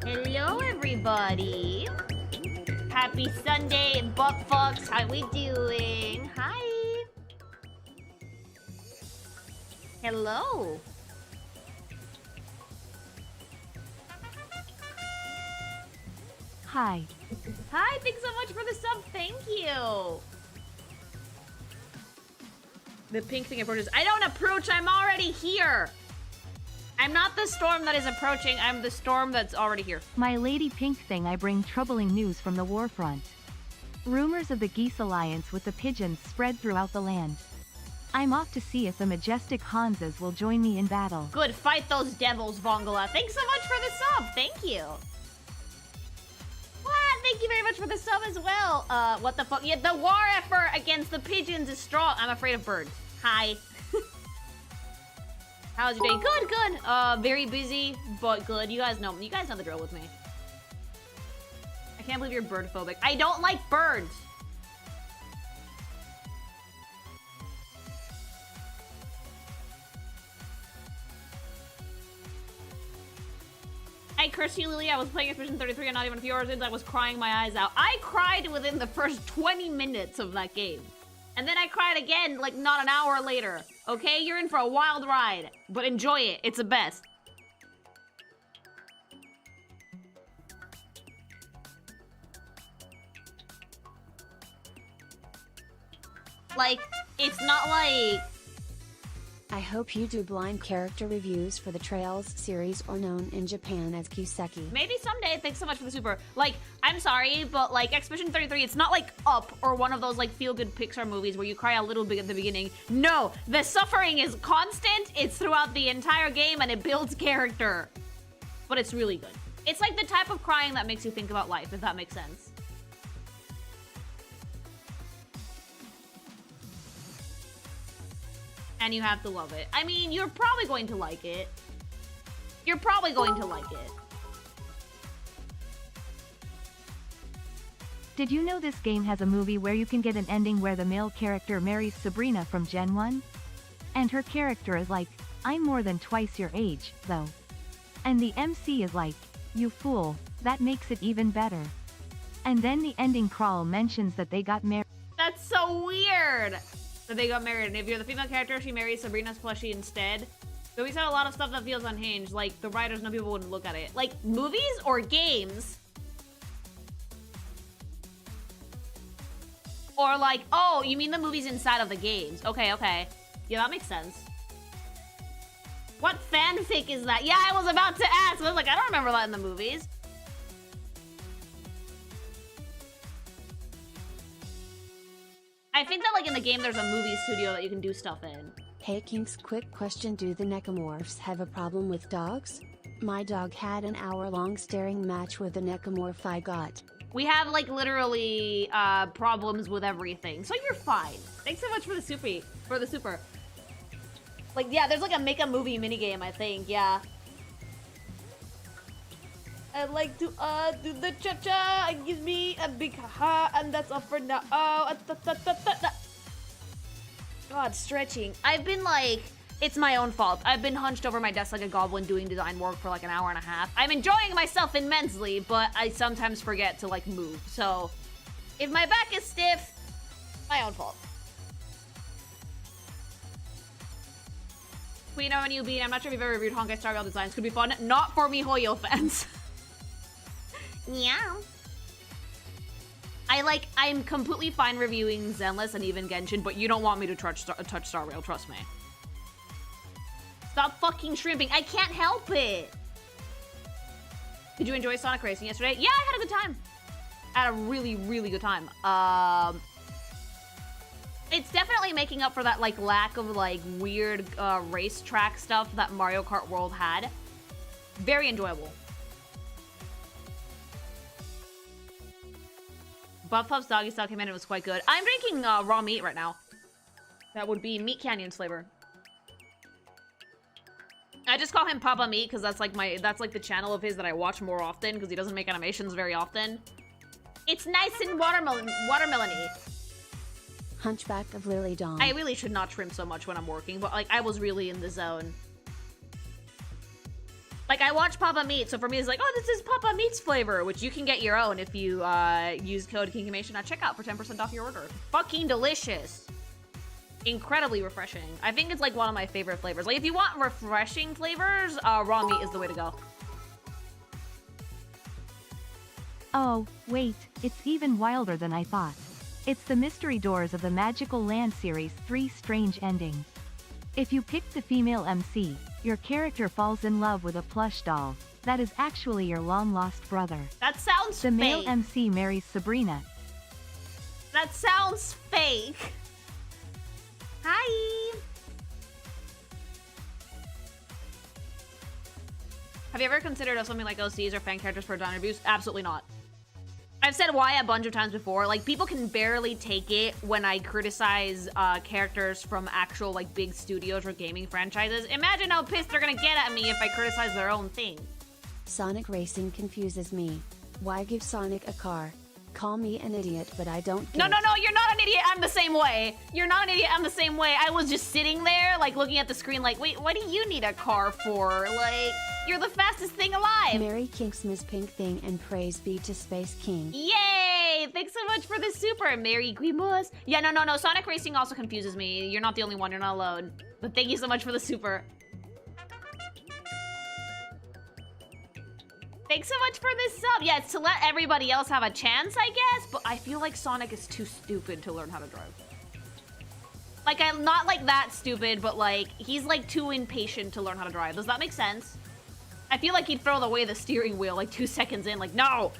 Hello, everybody. Happy Sunday, butt fucks. How we doing? Hi. Hello. Hi. Hi, thanks so much for the sub. Thank you. The pink thing approaches. I don't approach. I'm already here. I'm not the storm that is approaching. I'm the storm that's already here. My lady pink thing, I bring troubling news from the war front. Rumors of the geese alliance with the pigeons spread throughout the land. I'm off to see if the majestic Hanses will join me in battle. Good, fight those devils, Vongala. Thanks so much for the sub. Thank you. Thank you very much for the sub as well. What the fuck? Yeah, the war effort against the pigeons is strong. I'm afraid of birds. Hi. How's your day? Good, good. Very busy, but good. You guys know the drill with me. I can't believe you're bird phobic. I don't like birds. I cursed you, Lily. I was playing Expedition 33 and not even a few hours in, I was crying my eyes out. I cried within the first 20 minutes of that game. And then I cried again, like, not an hour later. Okay? You're in for a wild ride. But enjoy it. It's the best. Like, it's not like... I hope you do blind character reviews for the Trails series, or known in Japan as Kiseki. Maybe someday. Thanks so much for the super. Like, I'm sorry, but like Expedition 33, it's not like Up or one of those like feel-good Pixar movies where you cry a little bit at the beginning. No, the suffering is constant. It's throughout the entire game and it builds character. But it's really good. It's like the type of crying that makes you think about life, if that makes sense. And you have to love it. I mean, you're probably going to like it. You're probably going to like it. Did you know this game has a movie where you can get an ending where the male character marries Sabrina from Gen 1? And her character is like, I'm more than twice your age, though. And the MC is like, you fool, that makes it even better. And then the ending crawl mentions that they got married. That's so weird! That they got married, and if you're the female character, she marries Sabrina's plushie instead. So we saw a lot of stuff that feels unhinged, like the writers know people wouldn't look at it. Like, movies or games? Or like, oh, you mean the movies inside of the games. Okay, okay. Yeah, that makes sense. What fanfic is that? Yeah, I was about to ask. I was like, I don't remember that in the movies. I think that, like, in the game, there's a movie studio that you can do stuff in. Hey Kinks, quick question, do the necromorphs have a problem with dogs? My dog had an hour-long staring match with the necromorph I got. We have, like, literally, problems with everything, so you're fine. Thanks so much for the super. Like, yeah, there's, like, a make-a-movie minigame, I think, yeah. I'd like to, do the cha-cha, and give me a big ha-ha, and that's all for now. Oh, God, stretching. I've been, like, it's my own fault. I've been hunched over my desk like a goblin doing design work for, like, an hour and a half. I'm enjoying myself immensely, but I sometimes forget to, like, move. So, if my back is stiff, my own fault. Queen and you beat. I'm not sure if you've ever reviewed Honkai Star Rail designs. Could be fun. Not for MiHoYo fans. Yeah. I'm completely fine reviewing Zenless and even Genshin, but you don't want me to touch Star Rail, trust me. Stop fucking shrimping. I can't help it. Did you enjoy Sonic Racing yesterday? Yeah, I had a good time. I had a really, really good time. It's definitely making up for that, like, lack of, like, weird racetrack stuff that Mario Kart World had. Very enjoyable. Buff Puff's doggy style came in and it was quite good. I'm drinking raw meat right now. That would be Meat Canyon's flavor. I just call him Papa Meat because that's like the channel of his that I watch more often because he doesn't make animations very often. It's nice and watermelon-y. Hunchback of Lily Dawn. I really should not trim so much when I'm working, but like I was really in the zone. Like, I watch Papa Meat, so for me it's like, oh, this is Papa Meat's flavor, which you can get your own if you use code KINKIMATION at checkout for 10% off your order. Fucking delicious. Incredibly refreshing. I think it's like one of my favorite flavors. Like, if you want refreshing flavors, raw meat is the way to go. Oh, wait, it's even wilder than I thought. It's the Mystery Doors of the Magical Land series 3 Strange Endings. If you pick the female MC, your character falls in love with a plush doll that is actually your long-lost brother. That sounds The fake. male MC marries Sabrina. That sounds fake. Hi. Have you ever considered something like OCs or fan characters for design reviews? Absolutely not. I've said why a bunch of times before. Like, people can barely take it when I criticize characters from actual, like, big studios or gaming franchises. Imagine how pissed they're gonna get at me if I criticize their own thing. Sonic Racing confuses me. Why give Sonic a car? Call me an idiot, but I don't get No, it. no, no, you're not an idiot. I'm the same way. You're not an idiot. I'm the same way. I was just sitting there, like, looking at the screen like, wait, what do you need a car for? Like, you're the fastest thing alive. Mary Kinks Miss Pink Thing and praise be to Space King. Yay! Thanks so much for the super, Mary Guimos. Yeah, no, no, no. Sonic Racing also confuses me. You're not the only one. You're not alone. But thank you so much for the super. Thanks so much for this sub. Yeah, it's to let everybody else have a chance, I guess. But I feel like Sonic is too stupid to learn how to drive. Like, I'm not like that stupid, but like, he's like too impatient to learn how to drive. Does that make sense? I feel like he'd throw away the steering wheel like 2 seconds in, like, no!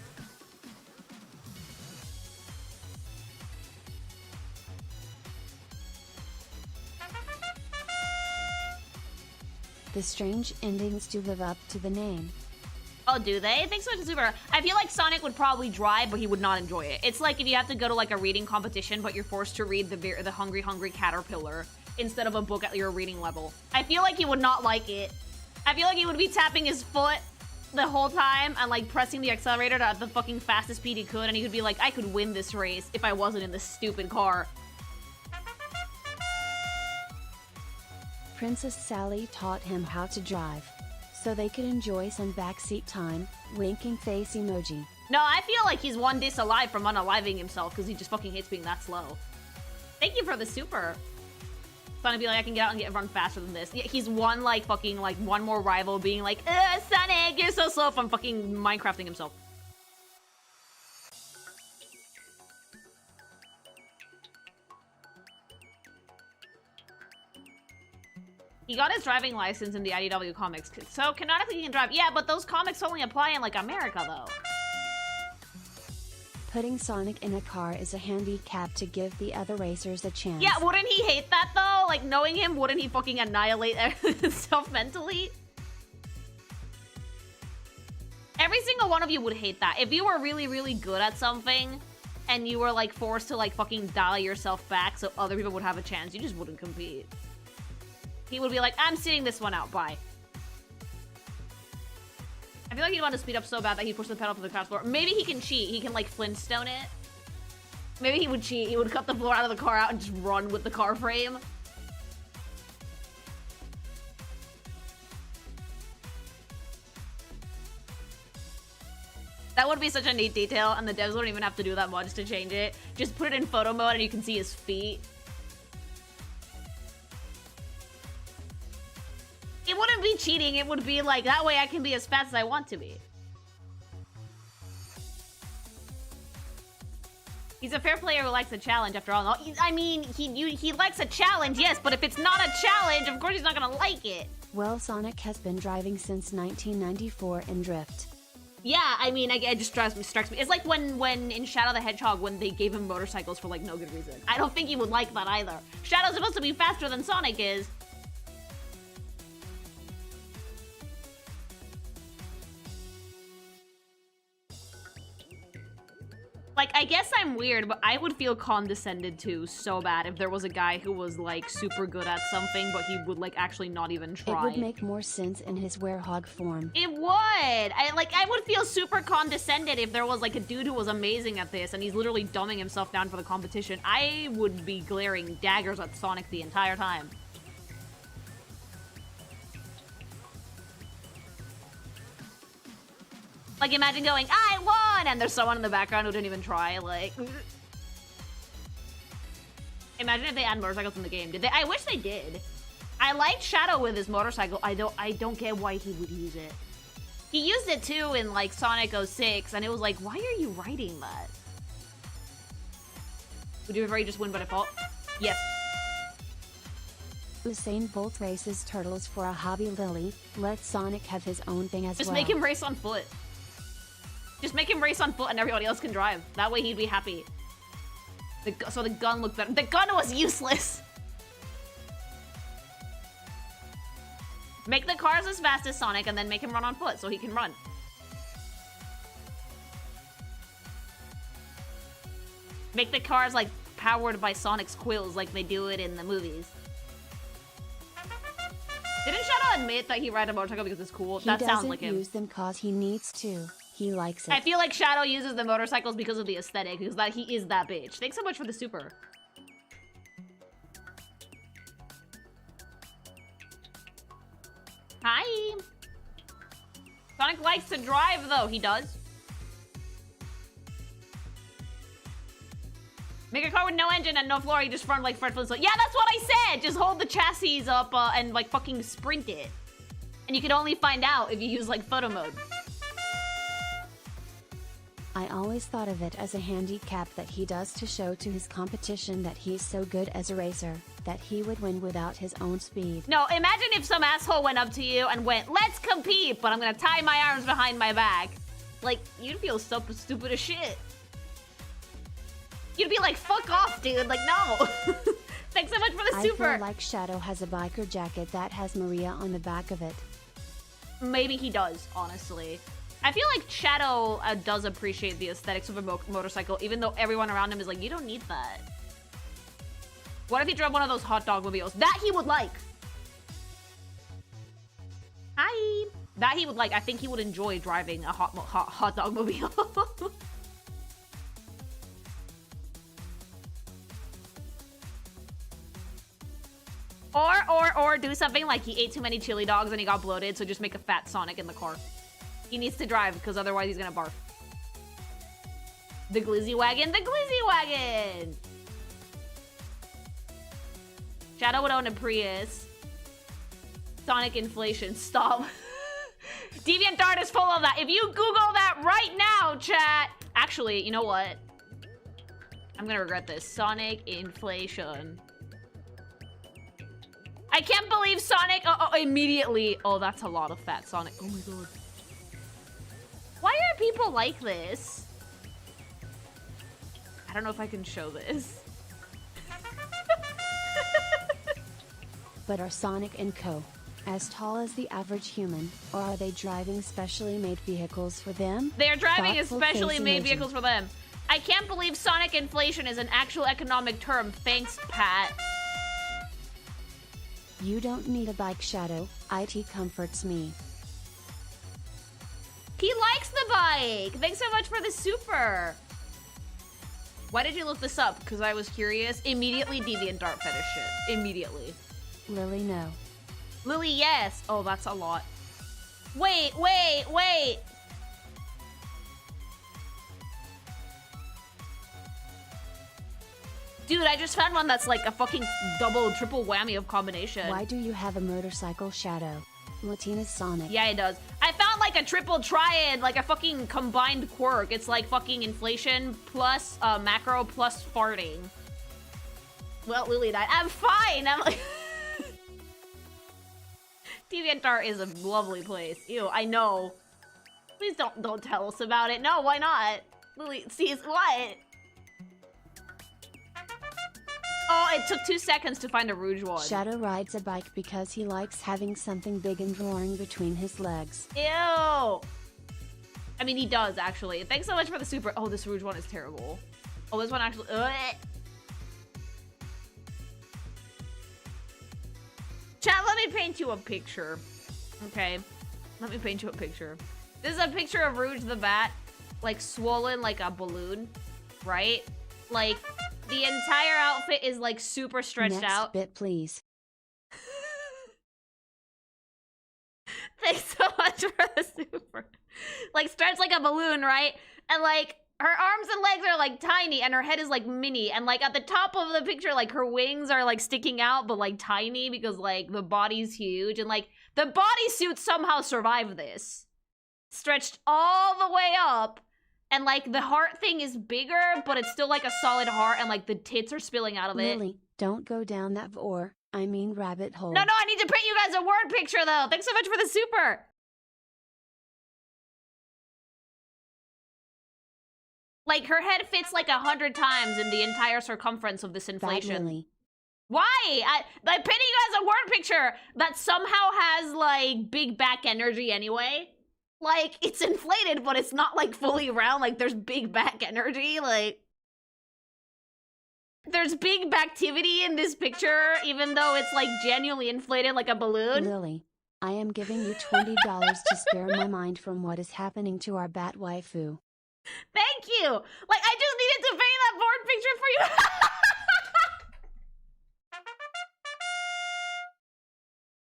The strange endings do live up to the name. Oh, do they? Thanks so much, Super. I feel like Sonic would probably drive, but he would not enjoy it. It's like if you have to go to like a reading competition, but you're forced to read the Hungry Hungry Caterpillar instead of a book at your reading level. I feel like he would not like it. I feel like he would be tapping his foot the whole time and like pressing the accelerator at the fucking fastest speed he could, and he could be like, I could win this race if I wasn't in this stupid car. Princess Sally taught him how to drive, so they could enjoy some backseat time. Winking face emoji. No, I feel like he's one diss alive from unaliving himself because he just fucking hates being that slow. Thank you for the super. Sonic be like, I can get out and run faster than this. Yeah, he's one like fucking like one more rival being like, Sonic, you're so slow from fucking Minecrafting himself. He got his driving license in the IDW comics, so canonically he can drive. Yeah, but those comics only apply in like America though. Putting Sonic in a car is a handicap to give the other racers a chance. Yeah, wouldn't he hate that though? Like, knowing him, wouldn't he fucking annihilate himself mentally? Every single one of you would hate that. If you were really, really good at something, and you were like forced to like fucking dial yourself back so other people would have a chance, you just wouldn't compete. He would be like, I'm sitting this one out, bye. I feel like he'd want to speed up so bad that he'd push the pedal to the car floor. Maybe he can cheat. He can, like, Flintstone it. Maybe he would cheat. He would cut the floor out of the car out and just run with the car frame. That would be such a neat detail, and the devs wouldn't even have to do that much to change it. Just put it in photo mode and you can see his feet. It wouldn't be cheating, it would be like, that way I can be as fast as I want to be. He's a fair player who likes a challenge after all. I mean, he likes a challenge, yes, but if it's not a challenge, of course he's not gonna like it. Well, Sonic has been driving since 1994 in Drift. Yeah, I mean, it just strikes me. It's like when in Shadow the Hedgehog, when they gave him motorcycles for like no good reason. I don't think he would like that either. Shadow's supposed to be faster than Sonic is. Like, I guess I'm weird, but I would feel condescended to so bad if there was a guy who was, like, super good at something, but he would, like, actually not even try. It would make more sense in his werehog form. It would! I would feel super condescended if there was, like, a dude who was amazing at this, and he's literally dumbing himself down for the competition. I would be glaring daggers at Sonic the entire time. Like, imagine going, I won! And there's someone in the background who didn't even try, like... Imagine if they add motorcycles in the game. Did they? I wish they did. I liked Shadow with his motorcycle. I don't get why he would use it. He used it too in like Sonic 06, and it was like, why are you writing that? Would you prefer you just win by default? Yes. Usain Bolt races turtles for a hobby. Lily, let Sonic have his own thing as well. Just make him race on foot. Just make him race on foot and everybody else can drive. That way he'd be happy. So the gun looked better. The gun was useless! Make the cars as fast as Sonic and then make him run on foot so he can run. Make the cars like powered by Sonic's quills like they do it in the movies. Didn't Shadow admit that he rides a motorcycle because it's cool? That sounds like him. He doesn't use them cause he needs to. He likes it. I feel like Shadow uses the motorcycles because of the aesthetic, because that he is that bitch. Thanks so much for the super. Hi. Sonic likes to drive, though. He does. Make a car with no engine and no floor. You just run like Fred Flintstone. Yeah, that's what I said. Just hold the chassis up and like fucking sprint it. And you can only find out if you use like photo mode. I always thought of it as a handicap that he does to show to his competition that he's so good as a racer, that he would win without his own speed. No, imagine if some asshole went up to you and went, let's compete, but I'm gonna tie my arms behind my back. Like, you'd feel so stupid as shit. You'd be like, fuck off, dude. Like, no. Thanks so much for the super. I feel like Shadow has a biker jacket that has Maria on the back of it. Maybe he does, honestly. I feel like Shadow does appreciate the aesthetics of a motorcycle, even though everyone around him is like, you don't need that. What if he drove one of those hot dog mobiles? That he would like. Hi. That he would like. I think he would enjoy driving a hot dog mobile. Or do something like he ate too many chili dogs and he got bloated, so just make a fat Sonic in the car. He needs to drive, because otherwise he's gonna barf. The Glizzy Wagon, the Glizzy Wagon! Shadow would own a Prius. Sonic inflation, stop. DeviantArt is full of that. If you Google that right now, chat. Actually, you know what? I'm gonna regret this. Sonic inflation. I can't believe Sonic, immediately. Oh, that's a lot of fat Sonic. Oh my god. Why are people like this? I don't know if I can show this. But are Sonic and Co. as tall as the average human, or are they driving specially made vehicles for them? They are driving Thoughtful especially face made emoji. vehicles for them. I can't believe Sonic inflation is an actual economic term. Thanks, Pat. You don't need a bike, Shadow. IT comforts me. He likes the bike! Thanks so much for the super! Why did you look this up? Because I was curious. Immediately DeviantArt fetish shit. Immediately. Lily, no. Lily, yes! Oh, that's a lot. Wait! Dude, I just found one that's like a fucking double, triple whammy of combination. Why do you have a motorcycle, Shadow? Latina's Sonic. Yeah, it does. I found like a triple triad, like a fucking combined quirk. It's like fucking inflation plus macro plus farting. Well, Lily died. I'm fine. I'm like... DeviantArt is a lovely place. Ew, I know. Please don't tell us about it. No, why not? Lily sees what? Oh, it took 2 seconds to find a Rouge one. Shadow rides a bike because he likes having something big and roaring between his legs. Ew. I mean, he does, actually. Thanks so much for the super. Oh, this Rouge one is terrible. Oh, this one actually... Ugh. Chat, let me paint you a picture. Okay. Let me paint you a picture. This is a picture of Rouge the Bat, like, swollen like a balloon, right? Like... The entire outfit is like super stretched out. Next bit, please. Thanks so much much for the super. Like, stretched like a balloon, right? And, like, her arms and legs are, like, tiny, and her head is, like, mini. And, like, at the top of the picture, like, her wings are, like, sticking out, but, like, tiny because, like, the body's huge. And, like, the bodysuit somehow survived this. Stretched all the way up. And, like, the heart thing is bigger, but it's still, like, a solid heart, and, like, the tits are spilling out of it. Lily, don't go down that rabbit hole. No, I need to print you guys a word picture, though. Thanks so much for the super. Like, her head fits, like, 100 times in the entire circumference of this inflation. Bad Lily. Why? I'm pinning you guys a word picture that somehow has, like, big back energy anyway. Like, it's inflated, but it's not, like, fully round. Like, there's big back energy. Like, there's big backtivity in this picture, even though it's, like, genuinely inflated like a balloon. Lily, I am giving you $20 to spare my mind from what is happening to our bat waifu. Thank you! Like, I just needed to paint that board picture for you.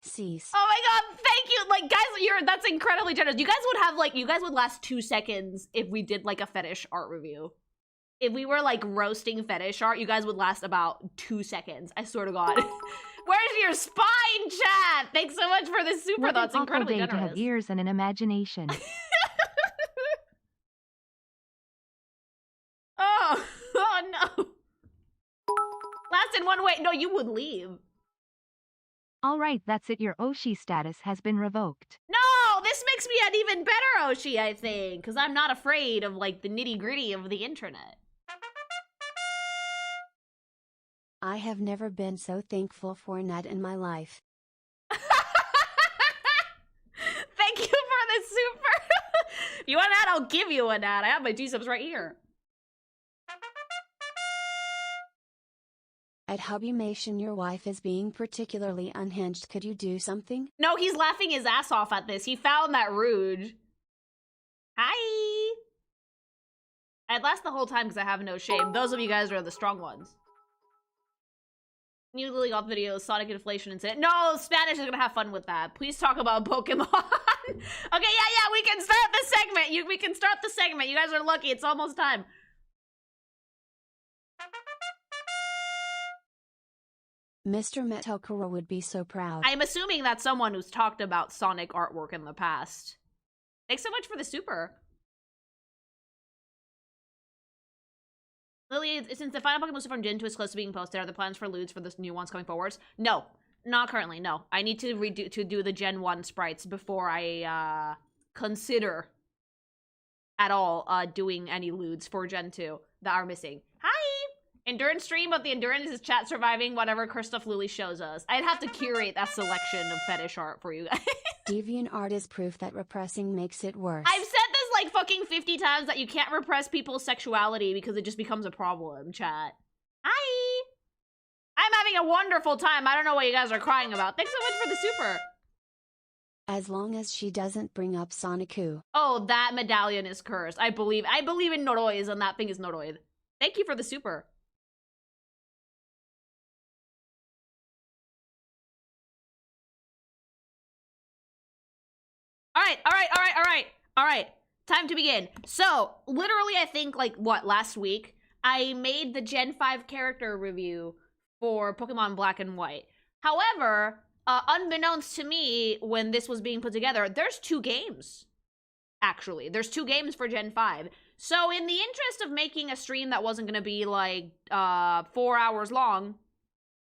Cease. Oh my god, thank you! Like, guys, that's incredibly generous. You guys would last 2 seconds if we did, like, a fetish art review. If we were, like, roasting fetish art, you guys would last about 2 seconds. I swear to God. Where's your spine, chat? Thanks so much for this super, though. It's incredibly generous. To have ears and an imagination. Oh no. Last in one way. No, you would leave. Alright, that's it. Your Oshi status has been revoked. No, this makes me an even better Oshi, I think. Because I'm not afraid of, like, the nitty-gritty of the internet. I have never been so thankful for a nut in my life. Thank you for the super. If you want an ad, I'll give you an ad. I have my gsupps right here. At Hubbymation, your wife is being particularly unhinged. Could you do something? No, he's laughing his ass off at this. He found that rude. Hi. I'd last the whole time because I have no shame. Those of you guys are the strong ones. New Lily Golf videos, Sonic inflation incident. No, Spanish is gonna have fun with that. Please talk about Pokemon. Okay, yeah, we can start the segment. We can start the segment. You guys are lucky. It's almost time. Mr. Metokura would be so proud. I'm assuming that's someone who's talked about Sonic artwork in the past. Thanks so much for the super. Lily, since the final Pokemon from Gen 2 is close to being posted, are there plans for lewds for the new ones coming forwards? No, not currently, no. I need to do the Gen 1 sprites before I consider at all doing any lewds for Gen 2 that are missing. Hi! Endurance stream, but the endurance is chat surviving whatever Christoph Luli shows us. I'd have to curate that selection of fetish art for you guys. Deviant art is proof that repressing makes it worse. I've said this like fucking 50 times that you can't repress people's sexuality because it just becomes a problem, chat. Hi! I'm having a wonderful time. I don't know what you guys are crying about. Thanks so much for the super. As long as she doesn't bring up Sonic-Ku. Oh, that medallion is cursed. I believe in Noroid, and that thing is Noroid. Thank you for the super. All right. Time to begin. So, literally, I think, like, last week, I made the Gen 5 character review for Pokemon Black and White. However, unbeknownst to me, when this was being put together, there's 2 games. Actually, there's 2 games for Gen 5. So, in the interest of making a stream that wasn't going to be, like, 4 hours long,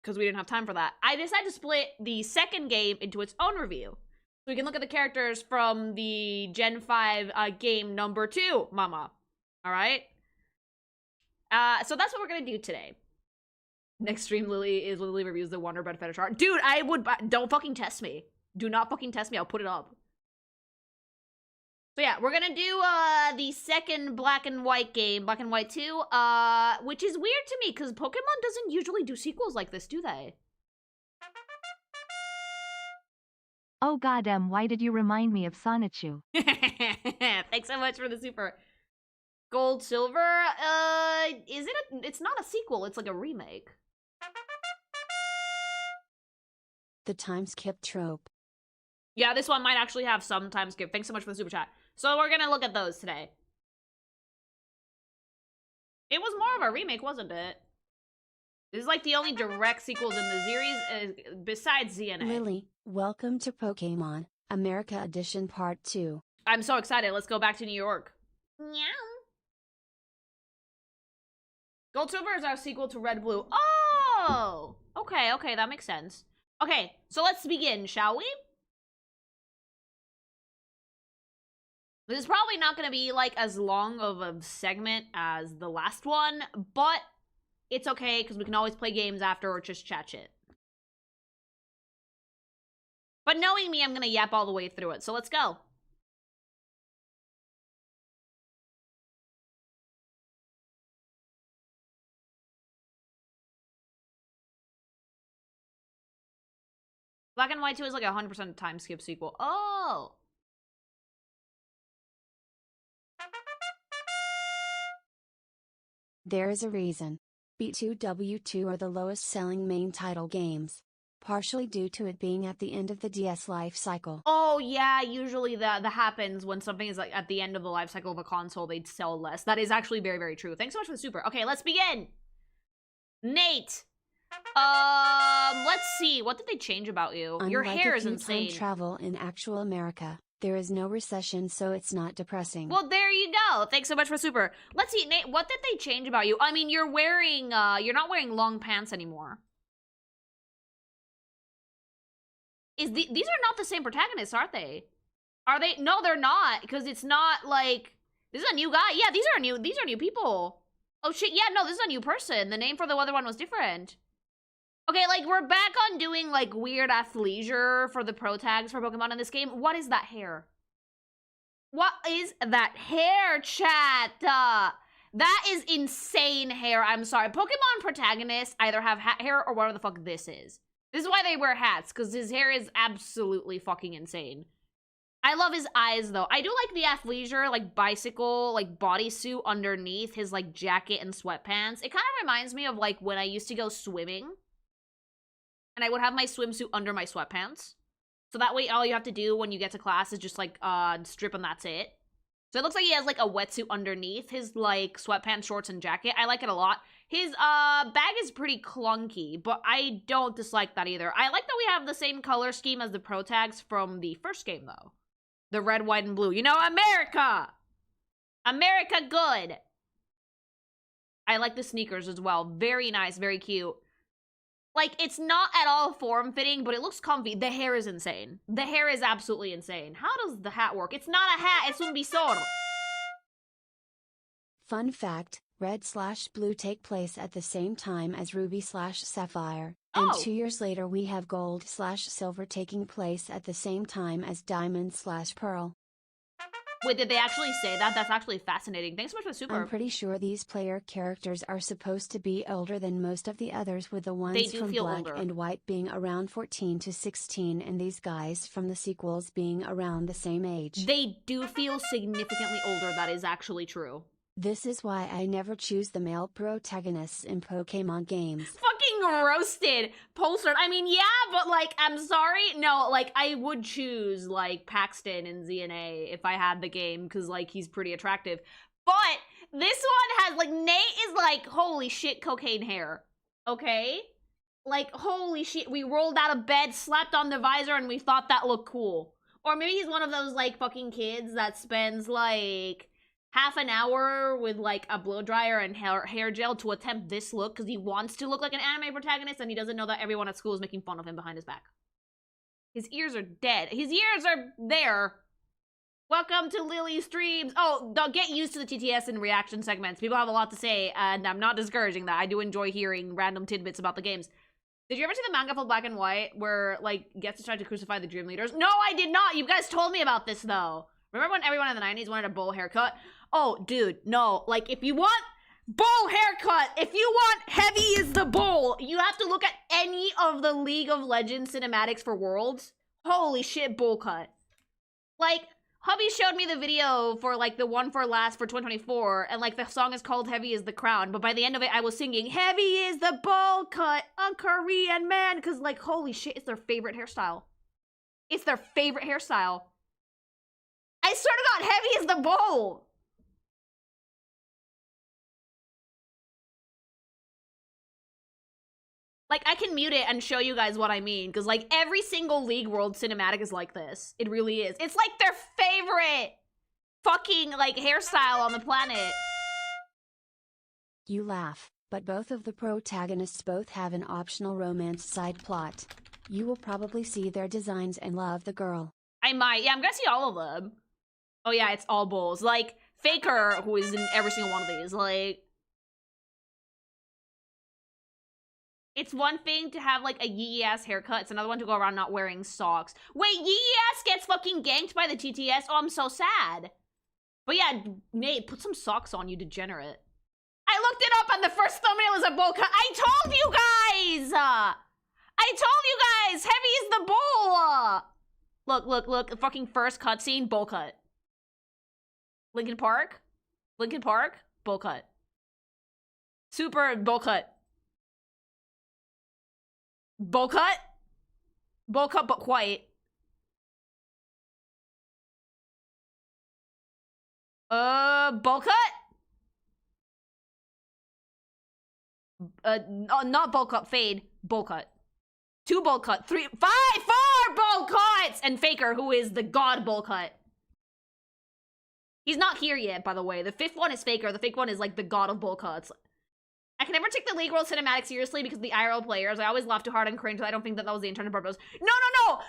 because we didn't have time for that, I decided to split the second game into its own review. So we can look at the characters from the Gen 5 game number 2, mama. Alright? So that's what we're gonna do today. Next stream, Lily reviews the Wonder Bread fetish art. Dude, don't fucking test me. Do not fucking test me, I'll put it up. So yeah, we're gonna do the second Black and White game, Black and White 2, which is weird to me, because Pokemon doesn't usually do sequels like this, do they? Oh goddamn, why did you remind me of Sonichu? Thanks so much for the super. Gold, Silver, it's not a sequel, it's like a remake. The time skip trope. Yeah, this one might actually have some time skip. Thanks so much for the super chat. So we're gonna look at those today. It was more of a remake, wasn't it? This is like the only direct sequels in the series besides ZNA. Lily, welcome to Pokemon America Edition Part 2. I'm so excited. Let's go back to New York. Meow. Gold Silver is our sequel to Red Blue. Oh! Okay, okay, that makes sense. Okay, so let's begin, shall we? This is probably not going to be, like, as long of a segment as the last one, but it's okay, because we can always play games after or just chat shit. But knowing me, I'm going to yap all the way through it, so let's go. Black and White 2 is like a 100% time skip sequel. Oh! There is a reason. B2W2 are the lowest selling main title games. Partially due to it being at the end of the DS life cycle. Oh yeah, usually that happens when something is like at the end of the life cycle of a console, they'd sell less. That is actually very, very true. Thanks so much for the super. Okay, let's begin! Nate! Let's see. What did they change about you? Unlike Your hair is if you insane. time travel in actual America, there is no recession, so it's not depressing. Well, there you go. Thanks so much for super. Let's see, Nate, what did they change about you? I mean, you're not wearing long pants anymore. These are not the same protagonists, aren't they? Are they? No, they're not, because it's not like, this is a new guy. Yeah, these are new people. Oh shit, yeah, no, this is a new person. The name for the other one was different. Okay, like, we're back on doing, like, weird athleisure for the pro tags for Pokemon in this game. What is that hair? What is that hair, chat? That is insane hair. I'm sorry. Pokemon protagonists either have hat hair or whatever the fuck this is. This is why they wear hats, because his hair is absolutely fucking insane. I love his eyes, though. I do like the athleisure, like, bicycle, like, bodysuit underneath his, like, jacket and sweatpants. It kind of reminds me of, like, when I used to go swimming. And I would have my swimsuit under my sweatpants. So that way, all you have to do when you get to class is just, like, strip and that's it. So it looks like he has, like, a wetsuit underneath his, like, sweatpants, shorts, and jacket. I like it a lot. His, bag is pretty clunky, but I don't dislike that either. I like that we have the same color scheme as the pro tags from the first game, though. The red, white, and blue. You know, America! America good! I like the sneakers as well. Very nice, very cute. Like, it's not at all form-fitting, but it looks comfy. The hair is insane. The hair is absolutely insane. How does the hat work? It's not a hat, it's un visor. Fun fact, Red/Blue take place at the same time as Ruby/Sapphire. And Oh. 2 years later we have Gold/Silver taking place at the same time as Diamond/Pearl. Wait, did they actually say that? That's actually fascinating. Thanks so much for the super. I'm pretty sure these player characters are supposed to be older than most of the others, with the ones do from feel Black older. and White being around 14 to 16 and these guys from the sequels being around the same age. They do feel significantly older. That is actually true. This is why I never choose the male protagonists in Pokemon games. Fucking roasted. Poster. I mean, yeah, but, like, I'm sorry. No, like, I would choose, like, Paxton in ZNA if I had the game, because, like, he's pretty attractive. But this one has, like, Nate is, like, holy shit, cocaine hair. Okay? Like, holy shit, we rolled out of bed, slapped on the visor, and we thought that looked cool. Or maybe he's one of those, like, fucking kids that spends, like, half an hour with, like, a blow dryer and hair gel to attempt this look because he wants to look like an anime protagonist and he doesn't know that everyone at school is making fun of him behind his back. His ears are dead. His ears are there. Welcome to Lily's streams. Oh, get used to the TTS and reaction segments. People have a lot to say, and I'm not discouraging that. I do enjoy hearing random tidbits about the games. Did you ever see the manga for Black and White where, like, Ghetsis tried to crucify the Dream Leaders? No, I did not. You guys told me about this, though. Remember when everyone in the 90s wanted a bowl haircut? Oh, dude, no. Like, if you want bowl haircut, if you want heavy is the bowl, you have to look at any of the League of Legends cinematics for Worlds. Holy shit, bowl cut. Like, hubby showed me the video for, like, the one for last for 2024, and, like, the song is called Heavy is the Crown, but by the end of it, I was singing, Heavy is the bowl cut, a Korean man, because, like, holy shit, it's their favorite hairstyle. It's their favorite hairstyle. I swear to God, heavy is the bowl. Like, I can mute it and show you guys what I mean, because, like, every single League World cinematic is like this. It really is. It's, like, their favorite fucking, like, hairstyle on the planet. You laugh, but both of the protagonists both have an optional romance side plot. You will probably see their designs and love the girl. I might. Yeah, I'm gonna see all of them. Oh, yeah, it's all bulls. Like, Faker, who is in every single one of these, like... It's one thing to have, like, a yee-ass haircut. It's another one to go around not wearing socks. Wait, yee-ass gets fucking ganked by the TTS? Oh, I'm so sad. But yeah, Nate, put some socks on, you degenerate. I looked it up and the first thumbnail was a bowl cut. I told you guys! I told you guys! Heavy is the bowl! Look, look, look. The fucking first cutscene, bowl cut. Linkin Park? Linkin Park? Bowl cut. Super bowl cut. Bowl cut? Bowl cut, but quite. Bowl cut? Not bowl cut, fade. Bowl cut. 2 bowl cut. 3, 5, 4 bowl cuts! And Faker, who is the god bowl cut. He's not here yet, by the way. The 5th one is Faker. The 5th one is, like, the god of bowl cuts. I can never take the League World cinematic seriously because the IRL players, I always laugh too hard and cringe. I don't think that that was the intended purpose. No,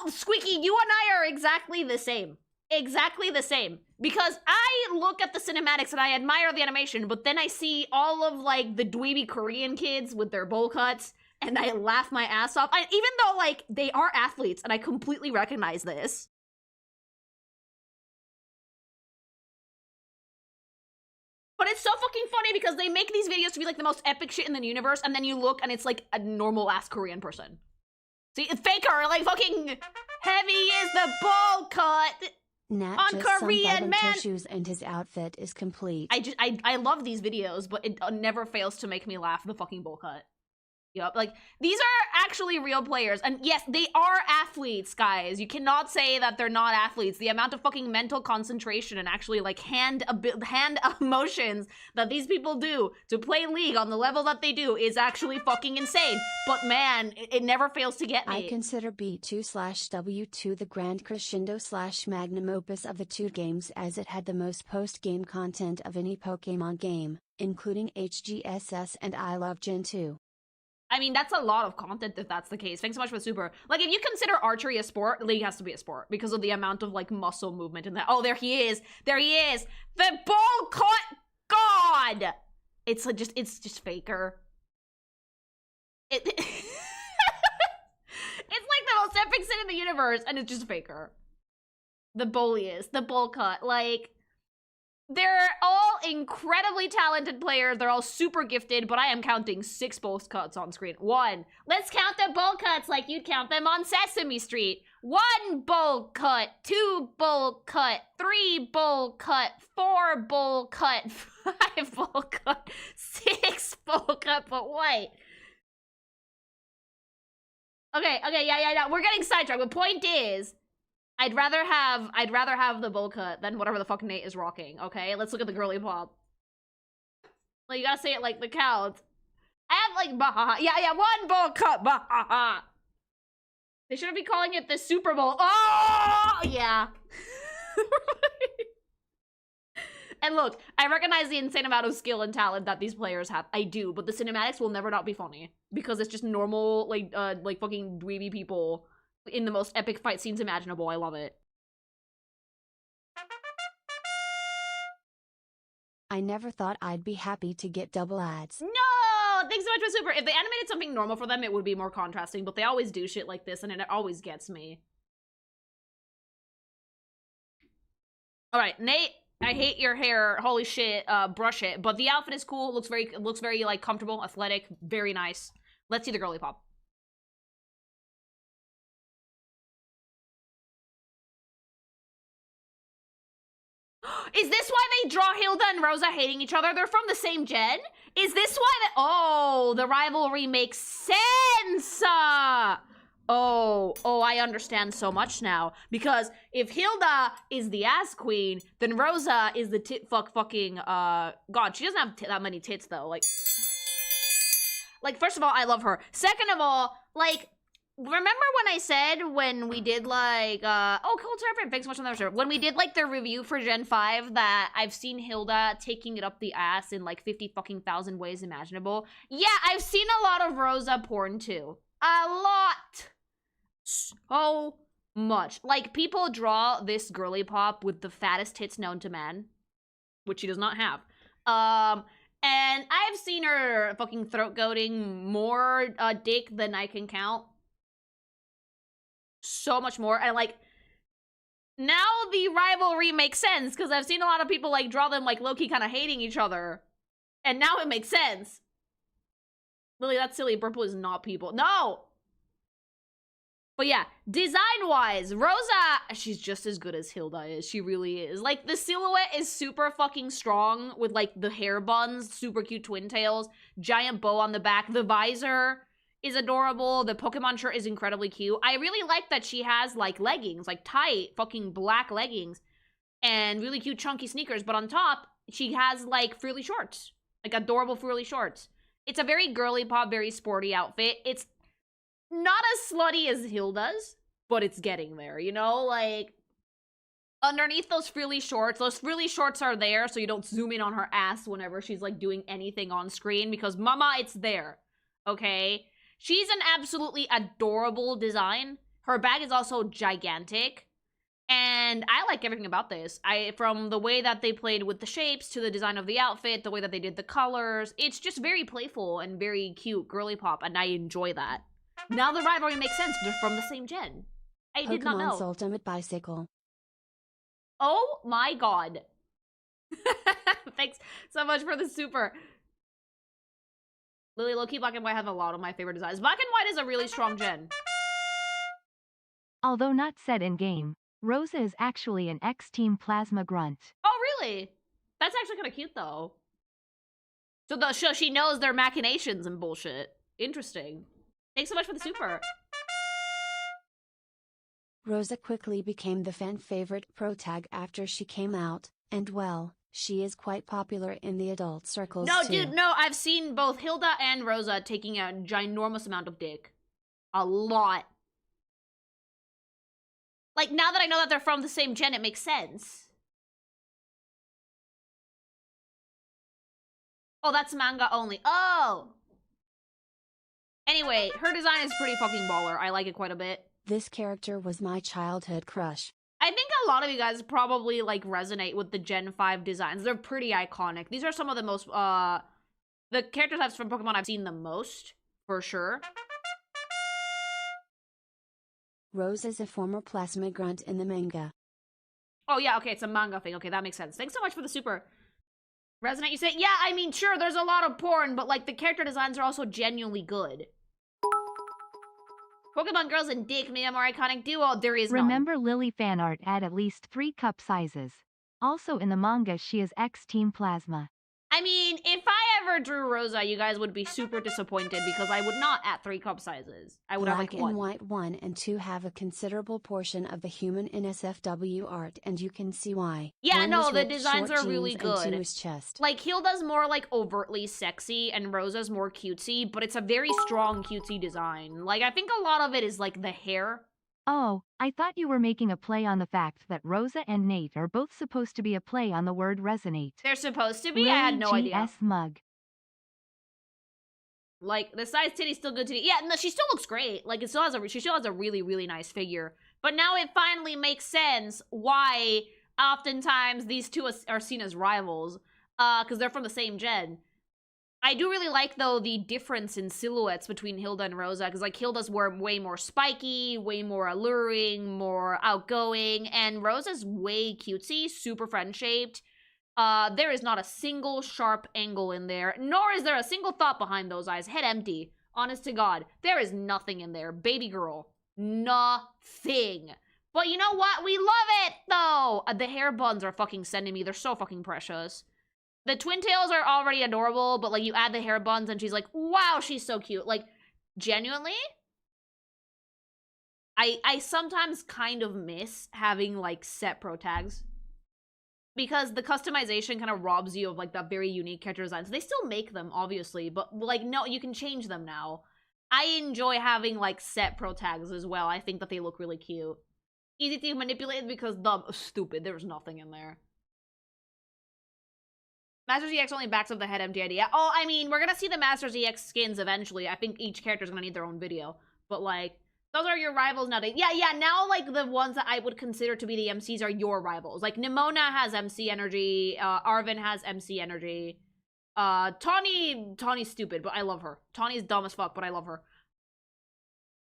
Squeaky, you and I are exactly the same. Exactly the same. Because I look at the cinematics and I admire the animation, but then I see all of, like, the dweeby Korean kids with their bowl cuts, and I laugh my ass off. Even though, like, they are athletes, and I completely recognize this. But it's so fucking funny because they make these videos to be like the most epic shit in the universe, and then you look and it's like a normal ass Korean person. See, Faker, like fucking heavy is the bowl cut Nat on just Korean man. Tissues and his outfit is complete. I love these videos, but it never fails to make me laugh. The fucking bowl cut. Yup, like, these are actually real players. And yes, they are athletes, guys. You cannot say that they're not athletes. The amount of fucking mental concentration and actually, like, hand emotions that these people do to play League on the level that they do is actually fucking insane. But man, it never fails to get me. I consider B2/W2 the grand crescendo/magnum opus of the 2 games, as it had the most post-game content of any Pokemon game, including HGSS and I Love Gen 2. I mean, that's a lot of content if that's the case. Thanks so much for the super. Like, if you consider archery a sport, League has to be a sport because of the amount of, like, muscle movement in that. Oh, there he is. There he is. The bowl cut god. It's just Faker. It's like the most epic sin in the universe, and it's just Faker. The bulliest, the bowl cut. Like, they're all incredibly talented players. They're all super gifted, but I am counting 6 bowl cuts on screen. 1. Let's count the bowl cuts like you'd count them on Sesame Street. 1 bowl cut, 2 bowl cut, 3 bowl cut, 4 bowl cut, 5 bowl cut, 6 bowl cut, but wait. Okay, yeah. We're getting sidetracked. The point is, I'd rather have the bowl cut than whatever the fuck Nate is rocking, okay? Let's look at the girly pop. Like, you gotta say it like the count. I have, like, bahaha. Yeah, 1 bowl cut, bahaha. They shouldn't be calling it the Super Bowl. Oh, yeah. And look, I recognize the insane amount of skill and talent that these players have. I do, but the cinematics will never not be funny. Because it's just normal, like fucking dweeby people in the most epic fight scenes imaginable. I love it. I never thought I'd be happy to get double ads. No! Thanks so much for super. If they animated something normal for them, it would be more contrasting, but they always do shit like this, and it always gets me. Alright, Nate, I hate your hair. Holy shit, brush it. But the outfit is cool. Looks very, like, comfortable, athletic, very nice. Let's see the girly pop. Is this why they draw Hilda and Rosa hating each other? They're from the same gen? Is this why oh, the rivalry makes sense! Oh, I understand so much now. Because if Hilda is the ass queen, then Rosa is the fucking, God, she doesn't have that many tits, though. Like, first of all, I love her. Second of all, like, remember when I said when we did, like, oh, cool, Turfin, thanks so much for that. When we did, like, the review for Gen 5 that I've seen Hilda taking it up the ass in, like, 50 fucking thousand ways imaginable. Yeah, I've seen a lot of Rosa porn, too. A lot. So much. Like, people draw this girly pop with the fattest tits known to man, which she does not have. And I've seen her fucking throat goating more dick than I can count. So much more. And, like, now the rivalry makes sense, because I've seen a lot of people, like, draw them, like, low-key kind of hating each other. And now it makes sense. Lily, that's silly. Purple is not people. No! But yeah, design-wise, Rosa, she's just as good as Hilda is. She really is. Like, the silhouette is super fucking strong with, like, the hair buns, super cute twin tails, giant bow on the back. The visor is adorable. The Pokemon shirt is incredibly cute. I really like that she has, like, leggings, like, tight fucking black leggings and really cute chunky sneakers. But on top, she has, like, frilly shorts, like, adorable frilly shorts. It's a very girly pop, very sporty outfit. It's not as slutty as Hilda's, but it's getting there, you know? Like, underneath those frilly shorts are there so you don't zoom in on her ass whenever she's, like, doing anything on screen, because mama, it's there, okay? She's an absolutely adorable design. Her bag is also gigantic, and I like everything about this. From the way that they played with the shapes to the design of the outfit, the way that they did the colors, it's just very playful and very cute girly pop, and I enjoy that. Now the rivalry makes sense. They're from the same gen. I did not know. Pokemon's ultimate bicycle. Oh my god. Thanks so much for the super. Lily, low-key, Black and White have a lot of my favorite designs. Black and White is a really strong gen. Although not set in game, Rosa is actually an X-Team Plasma Grunt. Oh, really? That's actually kind of cute, though. So she knows their machinations and bullshit. Interesting. Thanks so much for the super. Rosa quickly became the fan favorite protag after she came out, and well, she is quite popular in the adult circles No, too. dude, no, I've seen both Hilda and Rosa taking a ginormous amount of dick. A lot. Like, now that I know that they're from the same gen, it makes sense. Oh, that's manga only. Oh! Anyway, her design is pretty fucking baller. I like it quite a bit. This character was my childhood crush. I think a lot of you guys probably, like, resonate with the Gen 5 designs. They're pretty iconic. These are some of the most, the character types from Pokemon I've seen the most, for sure. Rose is a former plasma grunt in the manga. Oh, yeah, okay, it's a manga thing. Okay, that makes sense. Thanks so much for the super. Resonate, you say? Yeah, I mean, sure, there's a lot of porn, but, like, the character designs are also genuinely good. Pokemon Girls and Dick made a more iconic duo. There is none. Remember Lily fan art at least 3 cup sizes. Also in the manga she is X-Team Plasma. I mean, if I ever drew Rosa, you guys would be super disappointed because I would not at 3 cup sizes. I would have like 1. Black and White 1 and 2 have a considerable portion of the human NSFW art, and you can see why. Yeah, 1 no, is the ripped, designs short are really jeans, good. And 2 is chest. Like, Hilda's more, like, overtly sexy, and Rosa's more cutesy, but it's a very strong cutesy design. Like, I think a lot of it is, like, the hair. Oh, I thought you were making a play on the fact that Rosa and Nate are both supposed to be a play on the word resonate. They're supposed to be? Really I had no idea. GS mug. Like, the size titty's still good titty. Yeah, no, she still looks great. Like, she still has a really, really nice figure. But now it finally makes sense why oftentimes these two are seen as rivals. Because they're from the same gen. I do really like, though, the difference in silhouettes between Hilda and Rosa, because, like, Hilda's were way more spiky, way more alluring, more outgoing, and Rosa's way cutesy, super friend-shaped. There is not a single sharp angle in there, nor is there a single thought behind those eyes. Head empty. Honest to God. There is nothing in there. Baby girl. Nothing. But you know what? We love it, though! The hair buns are fucking sending me. They're so fucking precious. The twin tails are already adorable, but, like, you add the hair buns and she's like, wow, she's so cute. Like, genuinely? I sometimes kind of miss having, like, set pro tags. Because the customization kind of robs you of, like, that very unique character designs. They still make them, obviously, but, like, no, you can change them now. I enjoy having, like, set pro tags as well. I think that they look really cute. Easy to manipulate because stupid. There's nothing in there. Masters EX only backs up the head empty idea. Oh, I mean, we're gonna see the Masters EX skins eventually. I think each character's gonna need their own video. But, like, those are your rivals nowadays. Yeah, now, like, the ones that I would consider to be the MCs are your rivals. Like, Nimona has MC energy. Arvin has MC energy. Tawny's stupid, but I love her. Tawny's dumb as fuck, but I love her.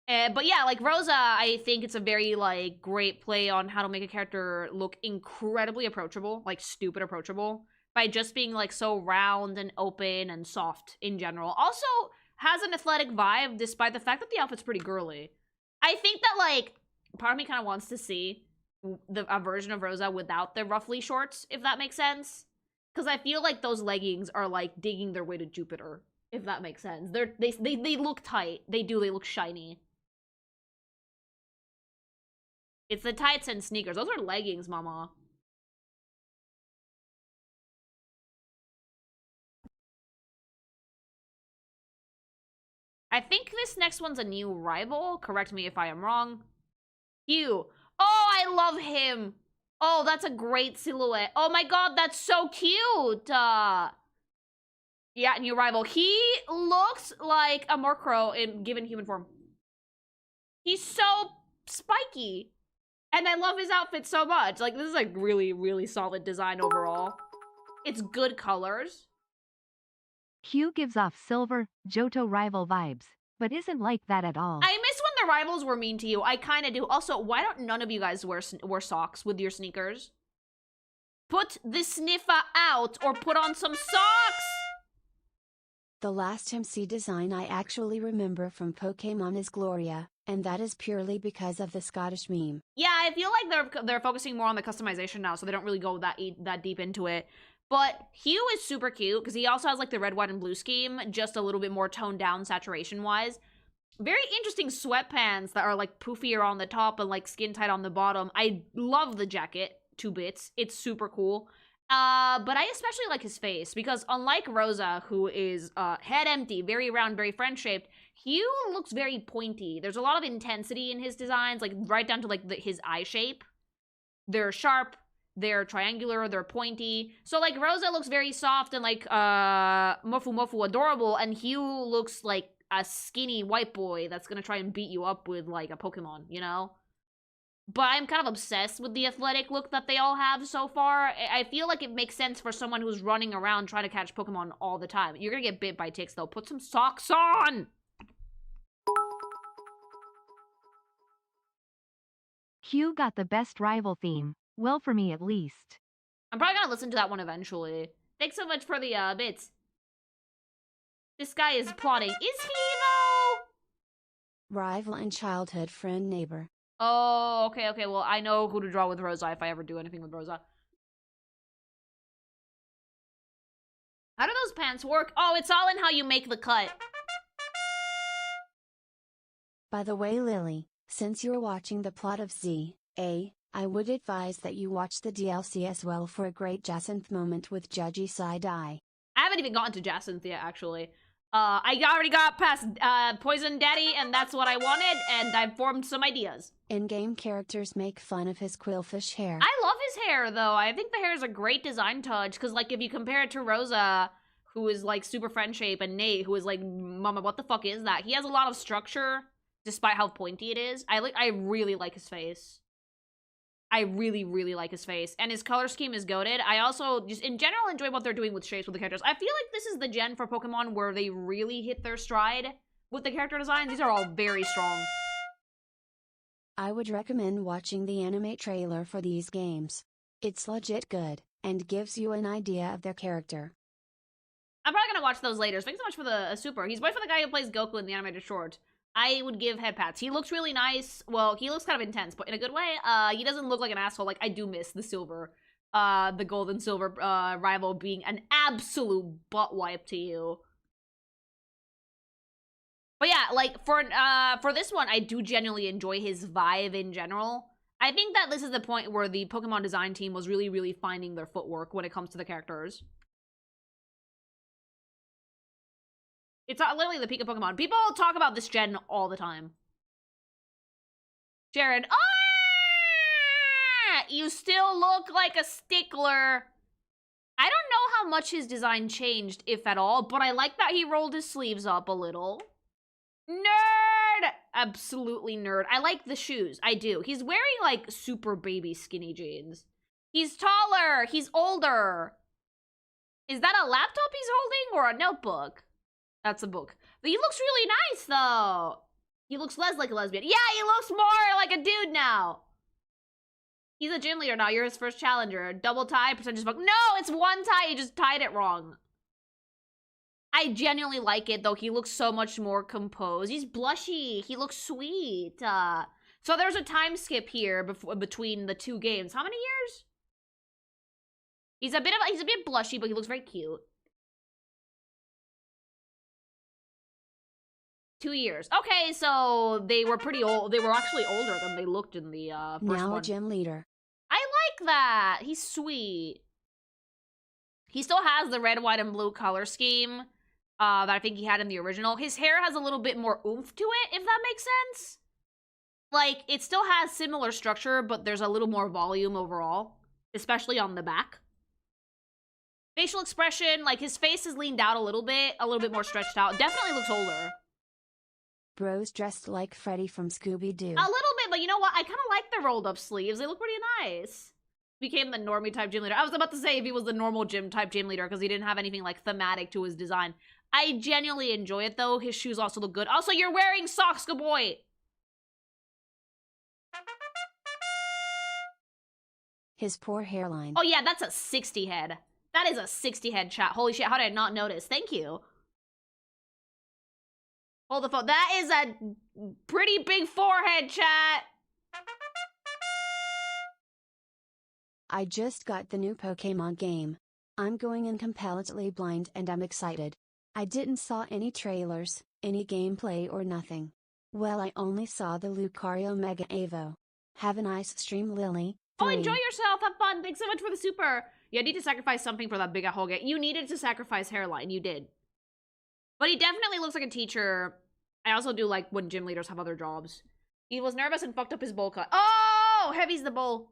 But yeah, like, Rosa, I think it's a very, like, great play on how to make a character look incredibly approachable. Like, stupid approachable. By just being, like, so round and open and soft in general. Also has an athletic vibe, despite the fact that the outfit's pretty girly. I think that, like, part of me kind of wants to see a version of Rosa without the ruffly shorts, if that makes sense. Because I feel like those leggings are, like, digging their way to Jupiter, if that makes sense. They look tight. They look shiny. It's the tights and sneakers. Those are leggings, mama. I think this next one's a new rival. Correct me if I am wrong. Hugh. Oh, I love him. Oh, that's a great silhouette. Oh my god, that's so cute. Yeah, new rival. He looks like a Murkrow in given human form. He's so spiky. And I love his outfit so much. Like, this is like really, really solid design overall. It's good colors. Hugh gives off silver, Johto rival vibes, but isn't like that at all. I miss when the rivals were mean to you. I kind of do. Also, why don't none of you guys wear socks with your sneakers? Put the sniffer out or put on some socks! The last MC design I actually remember from Pokemon is Gloria, and that is purely because of the Scottish meme. Yeah, I feel like they're focusing more on the customization now, so they don't really go that deep into it. But Hugh is super cute, because he also has, like, the red, white, and blue scheme, just a little bit more toned down saturation-wise. Very interesting sweatpants that are, like, poofier on the top and, like, skin-tight on the bottom. I love the jacket, 2 bits. It's super cool. But I especially like his face, because unlike Rosa, who is, head empty, very round, very friend-shaped, Hugh looks very pointy. There's a lot of intensity in his designs, like, right down to, like, his eye shape. They're sharp. They're triangular, they're pointy. So, like, Rosa looks very soft and, like, mofu adorable, and Hugh looks like a skinny white boy that's gonna try and beat you up with, like, a Pokemon, you know? But I'm kind of obsessed with the athletic look that they all have so far. I feel like it makes sense for someone who's running around trying to catch Pokemon all the time. You're gonna get bit by ticks, though. Put some socks on! Hugh got the best rival theme. Well, for me at least. I'm probably gonna listen to that one eventually. Thanks so much for the, bits. This guy is plotting. Is he, though? Rival and childhood friend neighbor. Oh, okay, well, I know who to draw with Rosa if I ever do anything with Rosa. How do those pants work? Oh, it's all in how you make the cut. By the way, Lily, since you're watching the plot of Z.A., I would advise that you watch the DLC as well for a great Jacinth moment with Judgy side-eye. I haven't even gotten to Jacinth yet, actually. I already got past Poison Daddy, and that's what I wanted, and I've formed some ideas. In-game characters make fun of his quillfish hair. I love his hair, though. I think the hair is a great design touch, because, like, if you compare it to Rosa, who is, like, super friend shape, and Nate, who is, like, mama, what the fuck is that? He has a lot of structure, despite how pointy it is. I really like his face. I really, really like his face. And his color scheme is goated. I also, just in general, enjoy what they're doing with shapes with the characters. I feel like this is the gen for Pokemon where they really hit their stride with the character design. These are all very strong. I would recommend watching the anime trailer for these games. It's legit good, and gives you an idea of their character. I'm probably gonna watch those later. Thanks so much for the super. He's voiced for the guy who plays Goku in the animated short. I would give head pats. He looks really nice. Well, he looks kind of intense, but in a good way. He doesn't look like an asshole. Like, I do miss the silver, the gold and silver rival being an absolute butt wipe to you. But yeah, like, for this one, I do genuinely enjoy his vibe in general. I think that this is the point where the Pokemon design team was really, really finding their footwork when it comes to the characters. It's literally the peak of Pokemon. People talk about this gen all the time. Cheren, you still look like a stickler. I don't know how much his design changed, if at all, but I like that he rolled his sleeves up a little. Nerd! Absolutely nerd. I like the shoes. I do. He's wearing, like, super baby skinny jeans. He's taller. He's older. Is that a laptop he's holding or a notebook? That's a book. But he looks really nice, though. He looks less like a lesbian. Yeah, he looks more like a dude now. He's a gym leader now. You're his first challenger. Double tie, percentage fuck. No, it's one tie. You just tied it wrong. I genuinely like it, though. He looks so much more composed. He's blushy. He looks sweet. So there's a time skip here between the two games. How many years? He's a bit blushy, but he looks very cute. 2 years. Okay, so they were pretty old. They were actually older than they looked in the first one. Now a gym leader. I like that. He's sweet. He still has the red, white, and blue color scheme that I think he had in the original. His hair has a little bit more oomph to it, if that makes sense. Like, it still has similar structure, but there's a little more volume overall, especially on the back. Facial expression, like, his face is leaned out a little bit more stretched out. Definitely looks older. Bros dressed like Freddy from Scooby-Doo. A little bit, but you know what? I kind of like the rolled up sleeves. They look pretty nice. Became the normie type gym leader. I was about to say if he was the normal gym type gym leader because he didn't have anything like thematic to his design. I genuinely enjoy it though. His shoes also look good. Also, you're wearing socks, good boy. His poor hairline. Oh yeah, that's a 60 head. That is a 60 head chat. Holy shit, how did I not notice? Thank you. Hold the phone. That is a pretty big forehead, chat. I just got the new Pokemon game. I'm going in completely blind and I'm excited. I didn't saw any trailers, any gameplay or nothing. Well, I only saw the Lucario Mega Evo. Have a nice stream, Lily. Oh, enjoy yourself. Have fun. Thanks so much for the super. You need to sacrifice something for that big Hedgehog. You needed to sacrifice hairline. You did. But he definitely looks like a teacher. I also do like when gym leaders have other jobs. He was nervous and fucked up his bowl cut. Oh, Heavy's the bowl.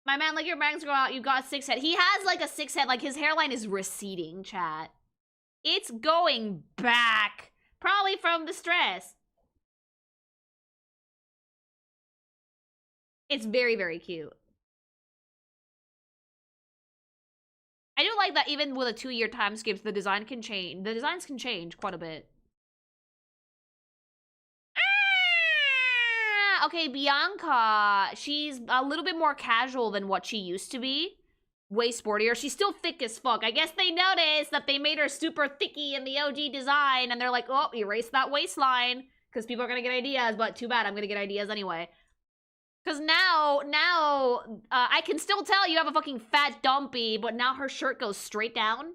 My man, like your bangs grow out. You got a 6 head. He has like a 6 head. Like his hairline is receding, chat. It's going back. Probably from the stress. It's very, very cute. I do like that even with a 2-year time skip, the design can change. The designs can change quite a bit. Ah! Okay, Bianca. She's a little bit more casual than what she used to be. Way sportier. She's still thick as fuck. I guess they noticed that they made her super thicky in the OG design, and they're like, oh, erase that waistline. Because people are gonna get ideas, but too bad, I'm gonna get ideas anyway. Because now, I can still tell you have a fucking fat dumpy, but now her shirt goes straight down.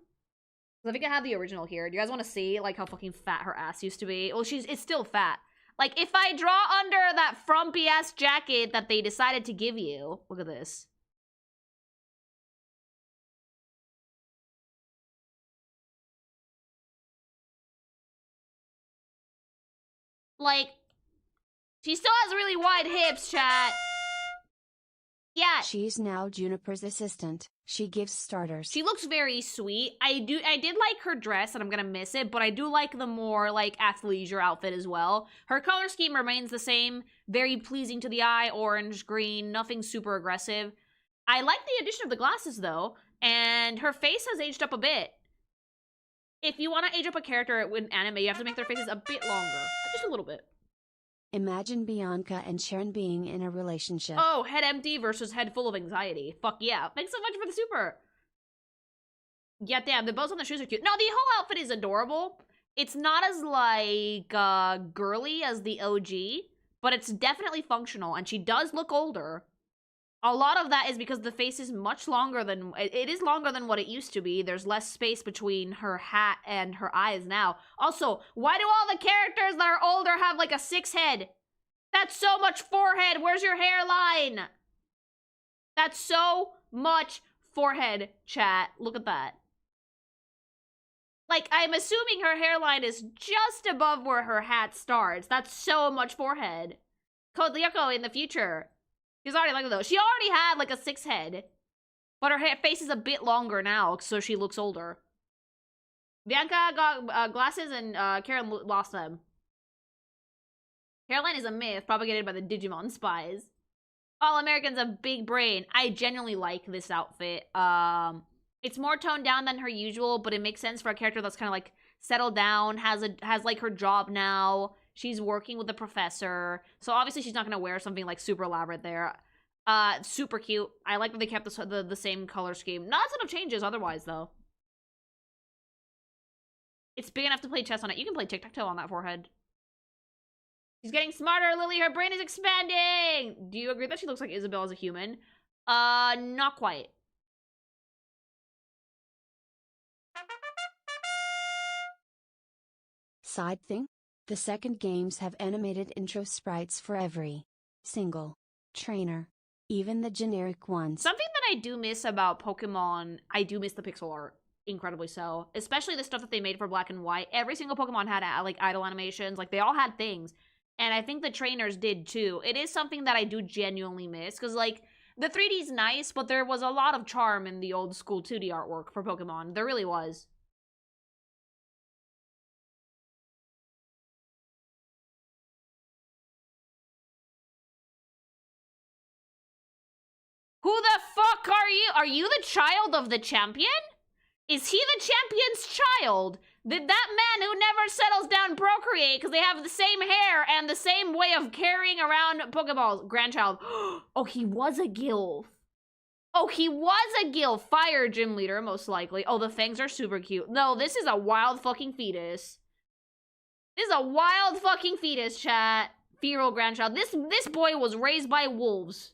I think I have the original here. Do you guys want to see, like, how fucking fat her ass used to be? Well, it's still fat. Like, if I draw under that frumpy-ass jacket that they decided to give you, look at this. Like, she still has really wide hips, chat. Yeah. She's now Juniper's assistant. She gives starters. She looks very sweet. I did like her dress, and I'm gonna miss it, but I do like the more, like, athleisure outfit as well. Her color scheme remains the same. Very pleasing to the eye. Orange, green, nothing super aggressive. I like the addition of the glasses, though, and her face has aged up a bit. If you want to age up a character in anime, you have to make their faces a bit longer. Just a little bit. Imagine Bianca and Cheren being in a relationship. Oh, head empty versus head full of anxiety. Fuck yeah. Thanks so much for the super. Yeah, damn, the bows on the shoes are cute. No, the whole outfit is adorable. It's not as, like, girly as the OG, but it's definitely functional, and she does look older. A lot of that is because the face is much longer than, it is longer than what it used to be. There's less space between her hat and her eyes now. Also, why do all the characters that are older have like a 6 head? That's so much forehead. Where's your hairline? That's so much forehead, chat. Look at that. Like, I'm assuming her hairline is just above where her hat starts. That's so much forehead. Code Lyoko in the future. She's already like those. She already had like a 6 head. But her face is a bit longer now, so she looks older. Bianca got glasses and Cheren lost them. Hairline is a myth propagated by the Digimon spies. All Americans have big brain. I genuinely like this outfit. It's more toned down than her usual, but it makes sense for a character that's kind of like settled down, has like her job now. She's working with the professor. So obviously she's not going to wear something like super elaborate there. Super cute. I like that they kept the same color scheme. Not a ton of changes otherwise, though. It's big enough to play chess on it. You can play tic-tac-toe on that forehead. She's getting smarter, Lily. Her brain is expanding. Do you agree that she looks like Isabelle as a human? Not quite. Side thing? The second games have animated intro sprites for every single trainer, even the generic ones. Something that I do miss about Pokemon, I do miss the pixel art. Incredibly so. Especially the stuff that they made for Black and White. Every single Pokemon had, like, idle animations. Like, they all had things. And I think the trainers did, too. It is something that I do genuinely miss. Because, like, the 3D's nice, but there was a lot of charm in the old school 2D artwork for Pokemon. There really was. Who the fuck are you? Are you the child of the champion? Is he the champion's child? Did that man who never settles down procreate because they have the same hair and the same way of carrying around Pokeballs? Grandchild. Oh, he was a gilf. Oh, he was a gilf. Fire gym leader, most likely. Oh, the fangs are super cute. No, this is a wild fucking fetus. This is a wild fucking fetus, chat. Feral grandchild. This boy was raised by wolves.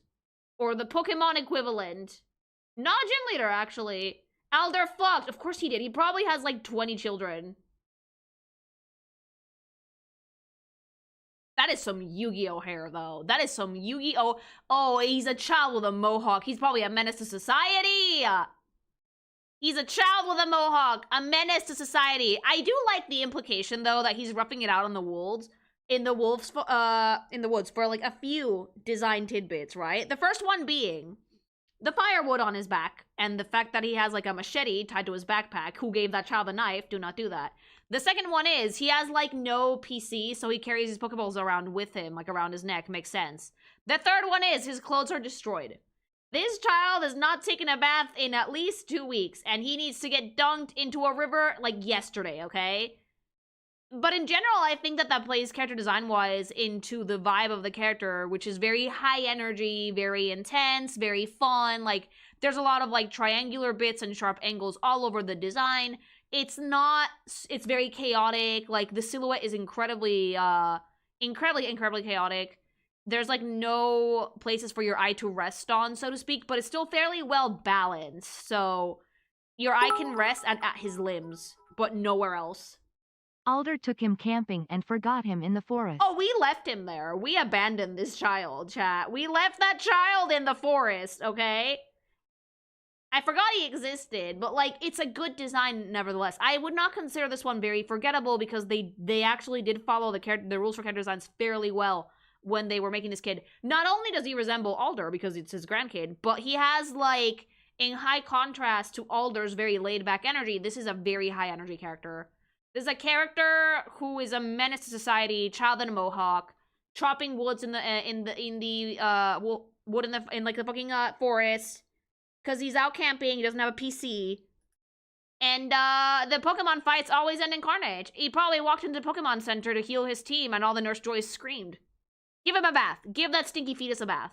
Or the Pokemon equivalent. Not a gym leader, actually. Alder fucked. Of course he did. He probably has like 20 children. That is some Yu-Gi-Oh hair, though. That is some Yu-Gi-Oh. Oh, he's a child with a mohawk. He's probably a menace to society. He's a child with a mohawk. A menace to society. I do like the implication, though, that he's roughing it out on the wolves. In the woods for like a few design tidbits, right? The first one being the firewood on his back and the fact that he has like a machete tied to his backpack. Who gave that child a knife? Do not do that. The second one is he has like no PC, so he carries his Pokeballs around with him, like around his neck. Makes sense. The third one is his clothes are destroyed. This child has not taken a bath in at least 2 weeks, and he needs to get dunked into a river like yesterday, okay? But in general, I think that plays character design-wise into the vibe of the character, which is very high energy, very intense, very fun. Like, there's a lot of, like, triangular bits and sharp angles all over the design. It's very chaotic. Like, the silhouette is incredibly chaotic. There's, like, no places for your eye to rest on, so to speak, but it's still fairly well balanced. So, your eye can rest at his limbs, but nowhere else. Alder took him camping and forgot him in the forest. Oh, we left him there. We abandoned this child, chat. We left that child in the forest, okay? I forgot he existed, but, like, it's a good design nevertheless. I would not consider this one very forgettable because they actually did follow the rules for character designs fairly well when they were making this kid. Not only does he resemble Alder because it's his grandkid, but he has, like, in high contrast to Alder's very laid-back energy, this is a very high-energy character. There's a character who is a menace to society, child in a mohawk, chopping woods in the fucking forest, because he's out camping. He doesn't have a PC, and the Pokemon fights always end in carnage. He probably walked into the Pokemon Center to heal his team, and all the Nurse Joys screamed, "Give him a bath! Give that stinky fetus a bath!"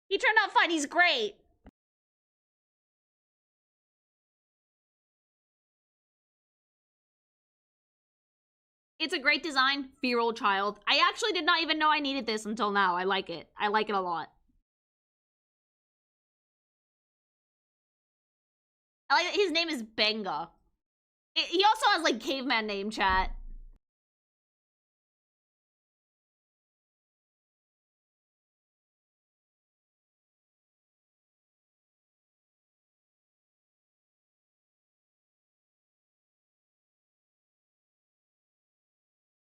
He turned out fine. He's great. It's a great design, feral child. I actually did not even know I needed this until now. I like it. I like it a lot. I like that his name is Benga. He also has like caveman name, chat.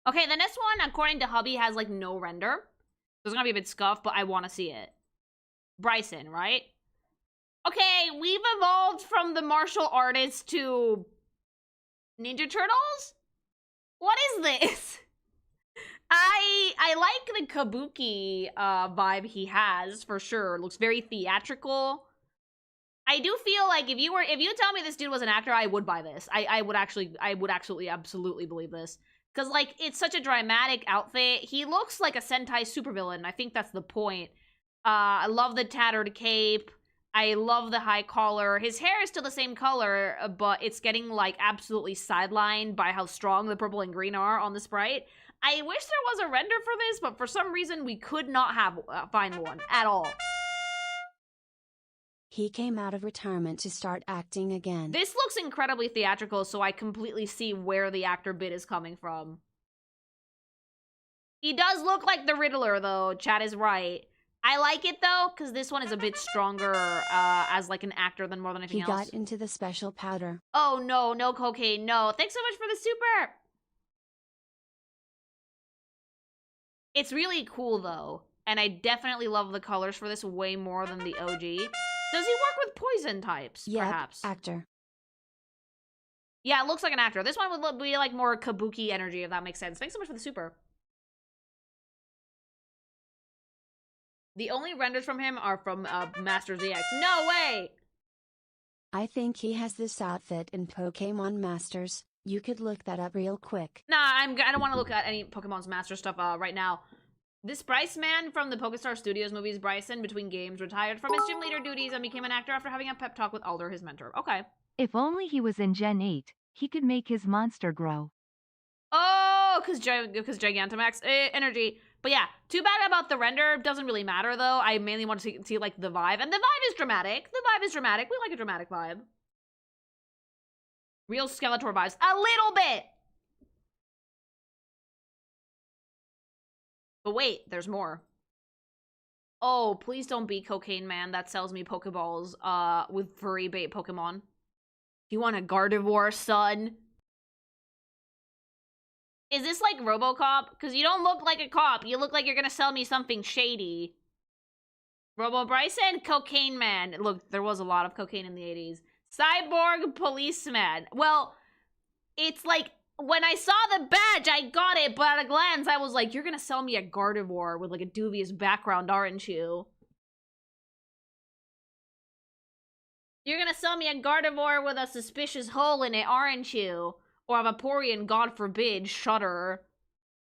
Okay, the next one, according to Hubby, has like no render. So it's gonna be a bit scuffed, but I want to see it. Brycen, right? Okay, we've evolved from the martial artist to Ninja Turtles? What is this? I like the kabuki vibe he has for sure. Looks very theatrical. I do feel like if you tell me this dude was an actor, I would buy this. I would actually absolutely believe this. Cause like it's such a dramatic outfit. He looks like a Sentai supervillain. I think that's the point. I love the tattered cape. I love the high collar. His hair is still the same color, but it's getting like absolutely sidelined by how strong the purple and green are on the sprite. I wish there was a render for this, but for some reason we could not find one at all. He came out of retirement to start acting again. This looks incredibly theatrical, so I completely see where the actor bit is coming from. He does look like the Riddler, though. Chat is right. I like it, though, because this one is a bit stronger as, like, an actor than more than anything else. He got into the special powder. Oh, no. No cocaine. No. Thanks so much for the super! It's really cool, though. And I definitely love the colors for this way more than the OG. Does he work with poison types, perhaps? Actor. Yeah, it looks like an actor. This one would be, like, more kabuki energy, if that makes sense. Thanks so much for the super. The only renders from him are from Master ZX. No way! I think he has this outfit in Pokemon Masters. You could look that up real quick. Nah, I don't want to look at any Pokemon's Master stuff right now. This Bryce man from the PokeStar Studios movies, Brycen, between games, retired from his gym leader duties and became an actor after having a pep talk with Alder, his mentor. Okay. If only he was in Gen 8, he could make his monster grow. Oh, because Gigantamax energy. But yeah, too bad about the render. Doesn't really matter, though. I mainly want to see like, the vibe. And the vibe is dramatic. The vibe is dramatic. We like a dramatic vibe. Real Skeletor vibes. A little bit! But wait, there's more. Oh, please don't be Cocaine Man that sells me Pokeballs with furry bait Pokemon. You want a Gardevoir, son? Is this like RoboCop? Because you don't look like a cop. You look like you're gonna sell me something shady. Robo Brycen, Cocaine Man. Look, there was a lot of cocaine in the 80s. Cyborg Policeman. Well, it's like, when I saw the badge, I got it, but at a glance, I was like, you're gonna sell me a Gardevoir with like a dubious background, aren't you? You're gonna sell me a Gardevoir with a suspicious hole in it, aren't you? Or a Vaporeon, God forbid, Shudder.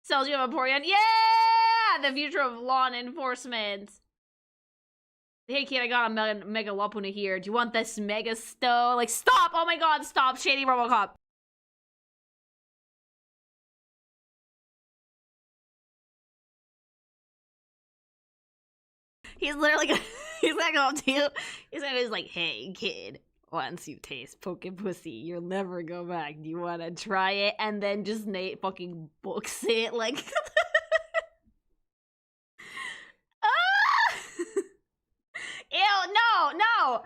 Sells you a Vaporeon. Yeah! The future of law and enforcement. Hey kid, I got a Mega Lapuna here. Do you want this Mega Sto? Like, stop! Oh my god, stop! Shady RoboCop. He's literally gonna, he's not going to you. He's like, hey kid, once you taste Poke Pussy, you'll never go back. Do you want to try it? And then just Nate fucking books it like. Ew, no!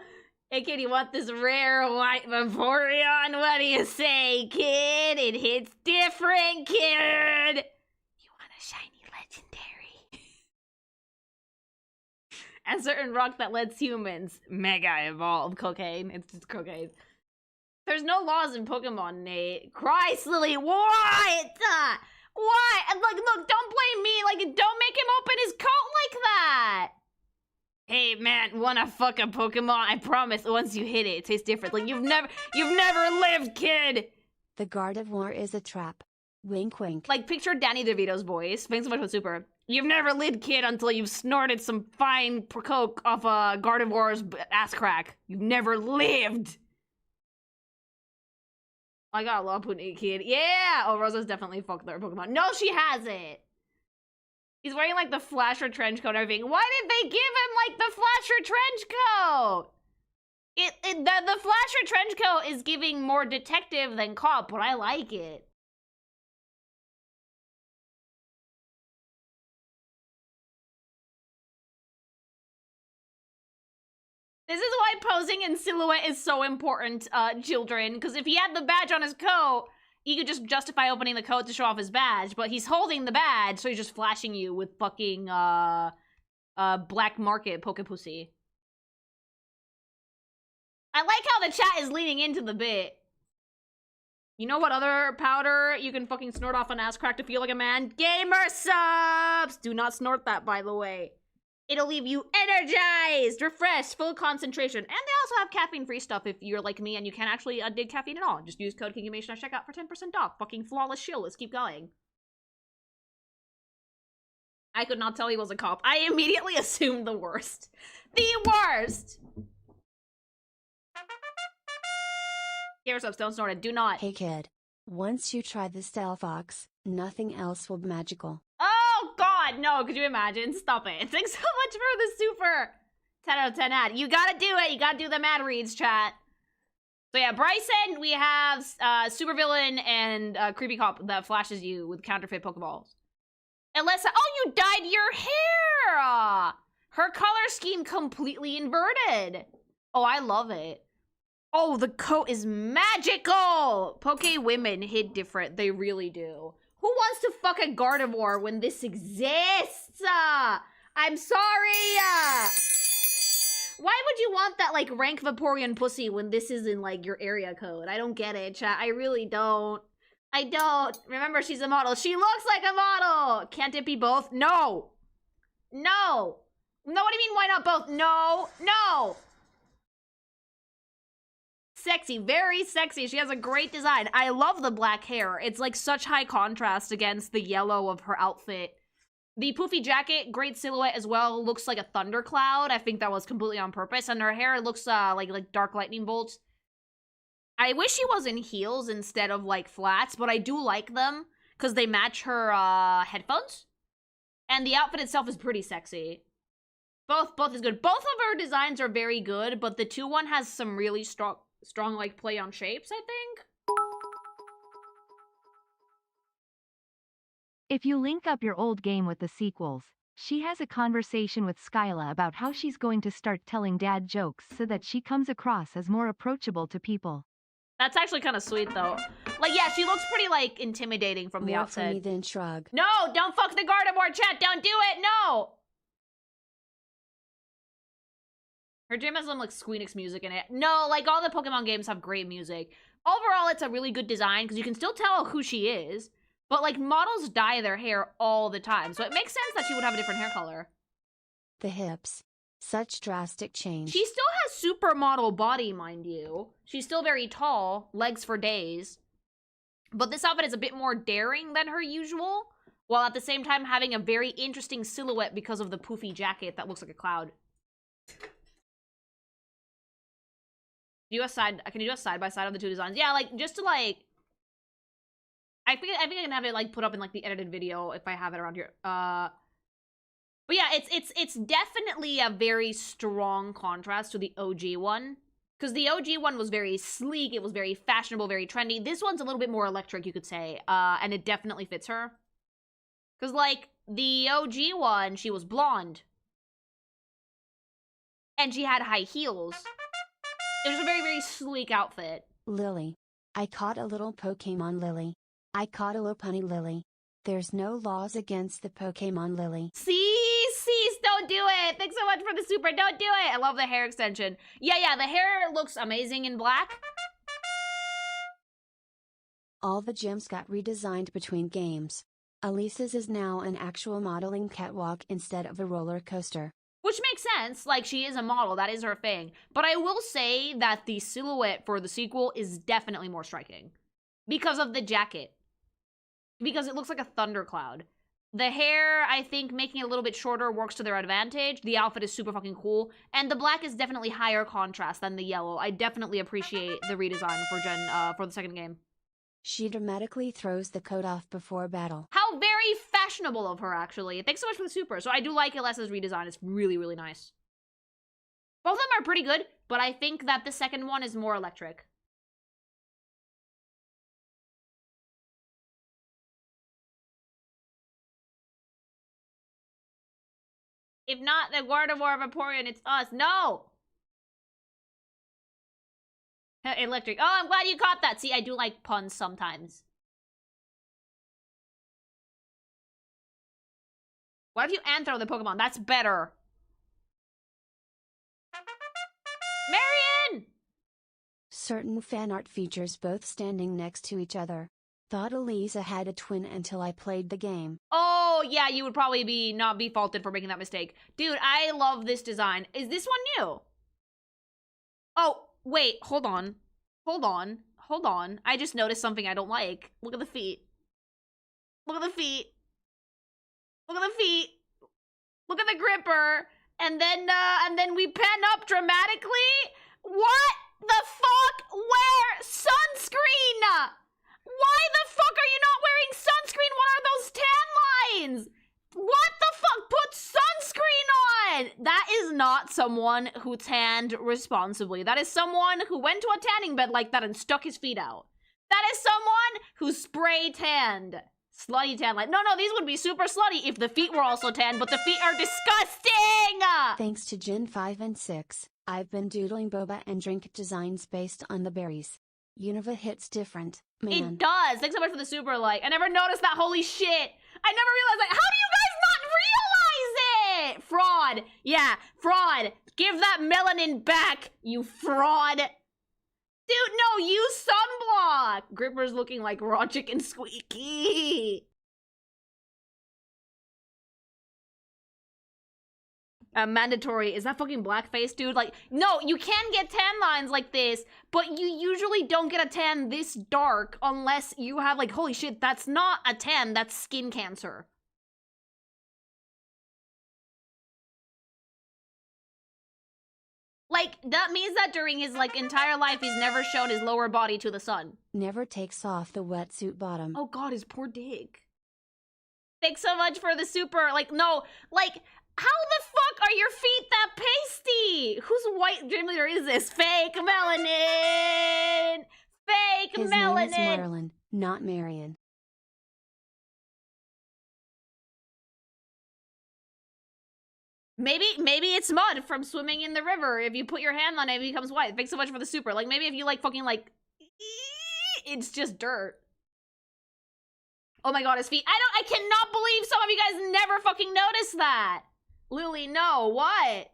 Hey kid, you want this rare white Vaporeon? What do you say, kid? It hits different, kid! You want a shiny legendary? A certain rock that lets humans mega evolve. Cocaine. It's just cocaine. There's no laws in Pokemon, Nate. Christ, Lily, what? Why? Look, don't blame me. Like, don't make him open his coat like that. Hey, man, wanna fuck a Pokemon? I promise, once you hit it, it tastes different. Like, you've never lived, kid! The Gardevoir is a trap. Wink, wink. Like, picture Danny DeVito's voice. Thanks so much for super. You've never lived, kid, until you've snorted some fine coke off a Gardevoir's ass crack. You've never lived! I got a Lapuna, kid. Yeah! Oh, Rosa's definitely fucked their Pokemon. No, she hasn't! He's wearing, like, the Flasher trench coat and everything. Why did they give him, like, the Flasher trench coat? The Flasher trench coat is giving more detective than cop, but I like it. This is why posing in silhouette is so important, children. Because if he had the badge on his coat, he could just justify opening the coat to show off his badge. But he's holding the badge, so he's just flashing you with fucking, black market Pokepussy. I like how the chat is leaning into the bit. You know what other powder you can fucking snort off an ass crack to feel like a man? Gamer subs! Do not snort that, by the way. It'll leave you energized, refreshed, full concentration. And they also have caffeine-free stuff if you're like me and you can't actually dig caffeine at all. Just use code KINGIMATION at checkout for 10% off. Fucking flawless shill. Let's keep going. I could not tell he was a cop. I immediately assumed the worst. The worst! Gamer subs, don't snort it. Do not. Hey kid. Once you try the Stealth Fox, nothing else will be magical. Oh god, no, could you imagine? Stop it. Thanks so much for the super 10 out of 10 ad. You gotta do it. You gotta do the mad reads, chat. So yeah, Brycen, we have supervillain and creepy cop that flashes you with counterfeit Pokeballs. Elesa, oh, you dyed your hair! Her color scheme completely inverted. Oh, I love it. Oh, the coat is magical! Poke women hit different. They really do. Who wants to fuck a Gardevoir when this exists? I'm sorry! Why would you want that, like, rank Vaporeon pussy when this is in, like, your area code? I don't get it, chat. I really don't. I don't. Remember, she's a model. She looks like a model! Can't it be both? No! No! No, what do you mean, why not both? No! No! Sexy, very sexy. She has a great design. I love the black hair. It's like such high contrast against the yellow of her outfit. The poofy jacket, great silhouette as well. Looks like a thundercloud. I think that was completely on purpose. And her hair looks like dark lightning bolts. I wish she was in heels instead of like flats, but I do like them because they match her headphones. And the outfit itself is pretty sexy. Both is good. Both of her designs are very good, but the 2-1 has some really strong like play on shapes, I think. If you link up your old game with the sequels, she has a conversation with Skyla about how she's going to start telling dad jokes so that she comes across as more approachable to people. That's actually kind of sweet, though. Like, yeah, she looks pretty, like, intimidating from the outset. More for me than shrug. No, don't fuck the Gardevoir, chat. Don't do it. No. Her gym has some, like, Squeenix music in it. No, like, all the Pokemon games have great music. Overall, it's a really good design, because you can still tell who she is. But, like, models dye their hair all the time, so it makes sense that she would have a different hair color. The hips. Such drastic change. She still has supermodel body, mind you. She's still very tall, legs for days. But this outfit is a bit more daring than her usual, while at the same time having a very interesting silhouette because of the poofy jacket that looks like a cloud. I can do a side by side of the two designs. Yeah, like just to like. I think I can have it like put up in like the edited video if I have it around here. But yeah, it's definitely a very strong contrast to the OG one, because the OG one was very sleek. It was very fashionable, very trendy. This one's a little bit more electric, you could say, and it definitely fits her. Because like the OG one, she was blonde, and she had high heels. It was a very, very sleek outfit. Lily. I caught a little Pokemon Lily. I caught a Lopunny Lily. There's no laws against the Pokemon Lily. Cease, don't do it. Thanks so much for the super. Don't do it. I love the hair extension. Yeah, the hair looks amazing in black. All the gyms got redesigned between games. Elisa's is now an actual modeling catwalk instead of a roller coaster. Which makes sense, like, she is a model, that is her thing. But I will say that the silhouette for the sequel is definitely more striking. Because of the jacket. Because it looks like a thundercloud. The hair, I think, making it a little bit shorter works to their advantage. The outfit is super fucking cool. And the black is definitely higher contrast than the yellow. I definitely appreciate the redesign for the second game. She dramatically throws the coat off before battle. How very fashionable of her, actually. Thanks so much for the super. So I do like Elesa's redesign. It's really, really nice. Both of them are pretty good, but I think that the second one is more electric. If not the Gardevoir of Vaporeon, it's us. No! Electric. Oh, I'm glad you caught that. See, I do like puns sometimes. What if you Anthro the Pokemon? That's better. Marion! Certain fan art features both standing next to each other. Thought Elesa had a twin until I played the game. Oh, yeah, you would probably not be faulted for making that mistake. Dude, I love this design. Is this one new? Oh, wait, hold on. Hold on. Hold on. I just noticed something I don't like. Look at the feet. Look at the feet. Look at the feet. Look at the gripper. And then we pan up dramatically. What the fuck? Wear sunscreen! Why the fuck are you not wearing sunscreen? What are those tan lines? What the fuck? Put sunscreen on! That is not someone who tanned responsibly. That is someone who went to a tanning bed like that and stuck his feet out. That is someone who spray tanned. Slutty tan line. No, these would be super slutty if the feet were also tan, but the feet are disgusting! Thanks to Gen 5 and 6, I've been doodling boba and drink designs based on the berries. Unova hits different, man. It does. Thanks so much for the super like. I never noticed that. Holy shit. I never realized that. How do you guys not realize it? Fraud. Yeah, fraud. Give that melanin back, you fraud. Dude, no, use sunblock. Gripper's looking like raw chicken squeaky. Mandatory. Is that fucking blackface, dude? Like, no, you can get tan lines like this, but you usually don't get a tan this dark unless you have, like, holy shit, that's not a tan, that's skin cancer. Like, that means that during his, like, entire life, he's never shown his lower body to the sun. Never takes off the wetsuit bottom. Oh god, his poor dick. Thanks so much for the super, like, no, like, how the fuck are your feet that pasty? Whose white dream leader is this? Fake melanin! Fake His melanin! name is Marlin, not Marion. Maybe it's mud from swimming in the river. If you put your hand on it, it becomes white. Thanks so much for the super. Like, maybe if you, like, fucking, like, it's just dirt. Oh my god, his feet. I cannot believe some of you guys never fucking noticed that. Lily, no, what?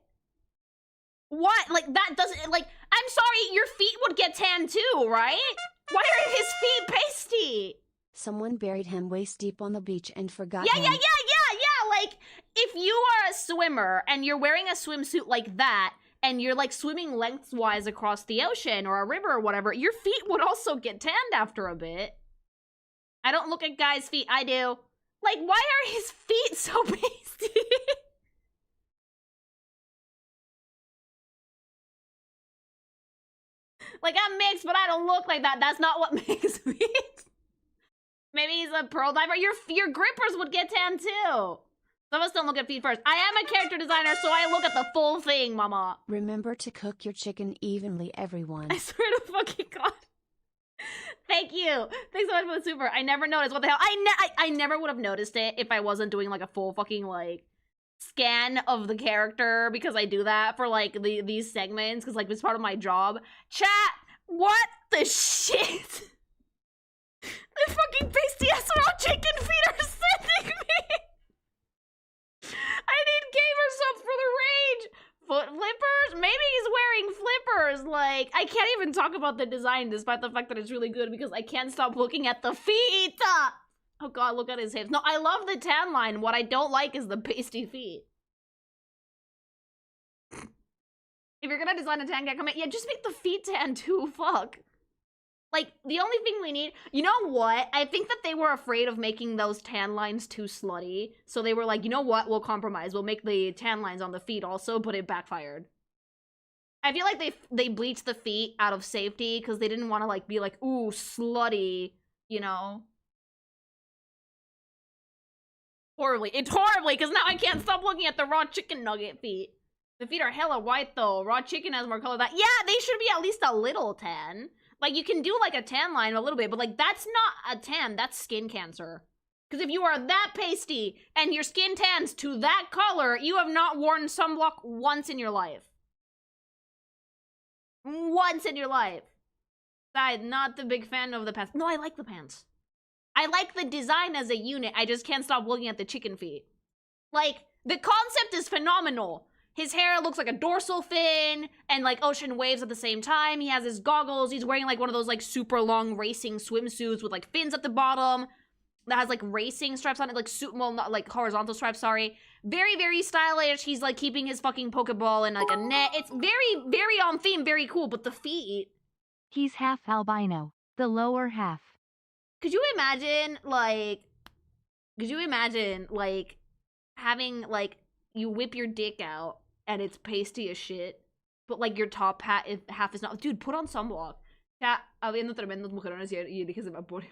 What? Like, that doesn't, like, I'm sorry, your feet would get tan too, right? Why are his feet pasty? Someone buried him waist deep on the beach and forgot Yeah, him. yeah. Like, if you are a swimmer and you're wearing a swimsuit like that, and you're, like, swimming lengthwise across the ocean or a river or whatever, your feet would also get tanned after a bit. I don't look at guys' feet, I do. Like, why are his feet so pasty? Like, I'm mixed, but I don't look like that. That's not what makes me. Maybe he's a pearl diver. Your grippers would get tan too. Some of us don't look at feet first. I am a character designer, so I look at the full thing, mama. Remember to cook your chicken evenly, everyone. I swear to fucking god. Thank you. Thanks so much for the super. I never noticed. What the hell? I never would have noticed it if I wasn't doing, like, a full fucking, like, scan of the character, because I do that for, like, these segments, because, like, it's part of my job. Chat, what the shit? The fucking pasty ass raw chicken feet are sending me. I need gamer subs for the rage. Foot flippers? Maybe he's wearing flippers. Like, I can't even talk about the design despite the fact that it's really good because I can't stop looking at the feet. Oh god, look at his hips. No, I love the tan line. What I don't like is the pasty feet. If you're gonna design a tan guy, comment, yeah, just make the feet tan too, fuck. Like, the only thing we need, you know what? I think that they were afraid of making those tan lines too slutty. So they were like, you know what? We'll compromise. We'll make the tan lines on the feet also, but it backfired. I feel like they bleached the feet out of safety because they didn't want to, like, be like, ooh, slutty, you know? Horribly. It's horribly, because now I can't stop looking at the raw chicken nugget feet. The feet are hella white though. Raw chicken has more color than that. Yeah, they should be at least a little tan. Like, you can do like a tan line a little bit, but like, that's not a tan, that's skin cancer. Because if you are that pasty and your skin tans to that color, you have not worn sunblock once in your life. Once in your life. I'm not the big fan of the pants. No, I like the pants. I like the design as a unit. I just can't stop looking at the chicken feet. Like, the concept is phenomenal. His hair looks like a dorsal fin and like ocean waves at the same time. He has his goggles. He's wearing like one of those like super long racing swimsuits with like fins at the bottom that has like racing stripes on it, like well, not like horizontal stripes, sorry. Very, very stylish. He's like keeping his fucking Pokeball in like a net. It's very, very on theme, very cool, but the feet. He's half albino, the lower half. Could you imagine like having like, you whip your dick out and it's pasty as shit, but like your top half is not. Dude, put on sunblock. Ya, habiendo tremendos mujerones y dije se me pone.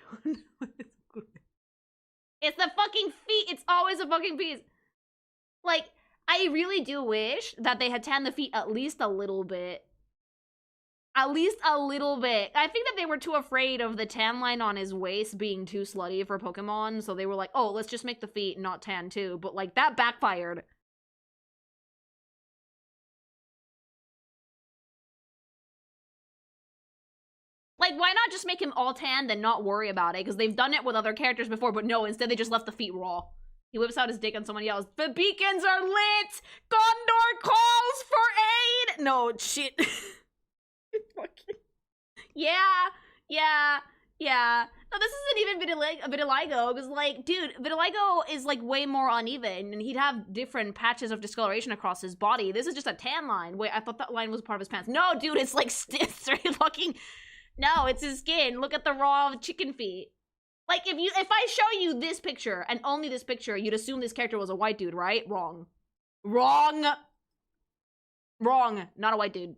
It's the fucking feet. It's always a fucking piece. Like, I really do wish that they had tanned the feet at least a little bit. At least a little bit. I think that they were too afraid of the tan line on his waist being too slutty for Pokemon, so they were like, oh, let's just make the feet not tan too. But like, that backfired. Like, why not just make him all tan, then not worry about it? Because they've done it with other characters before, but no, instead they just left the feet raw. He whips out his dick and someone yells, "The beacons are lit! Gondor calls for aid!" No, shit. Yeah. No, this isn't even vitiligo, because, like, dude, vitiligo is, like, way more uneven, and he'd have different patches of discoloration across his body. This is just a tan line. Wait, I thought that line was part of his pants. No, dude, it's, like, straight fucking... No, it's his skin. Look at the raw chicken feet. Like, if I show you this picture, and only this picture, you'd assume this character was a white dude, right? Wrong. Wrong. Not a white dude.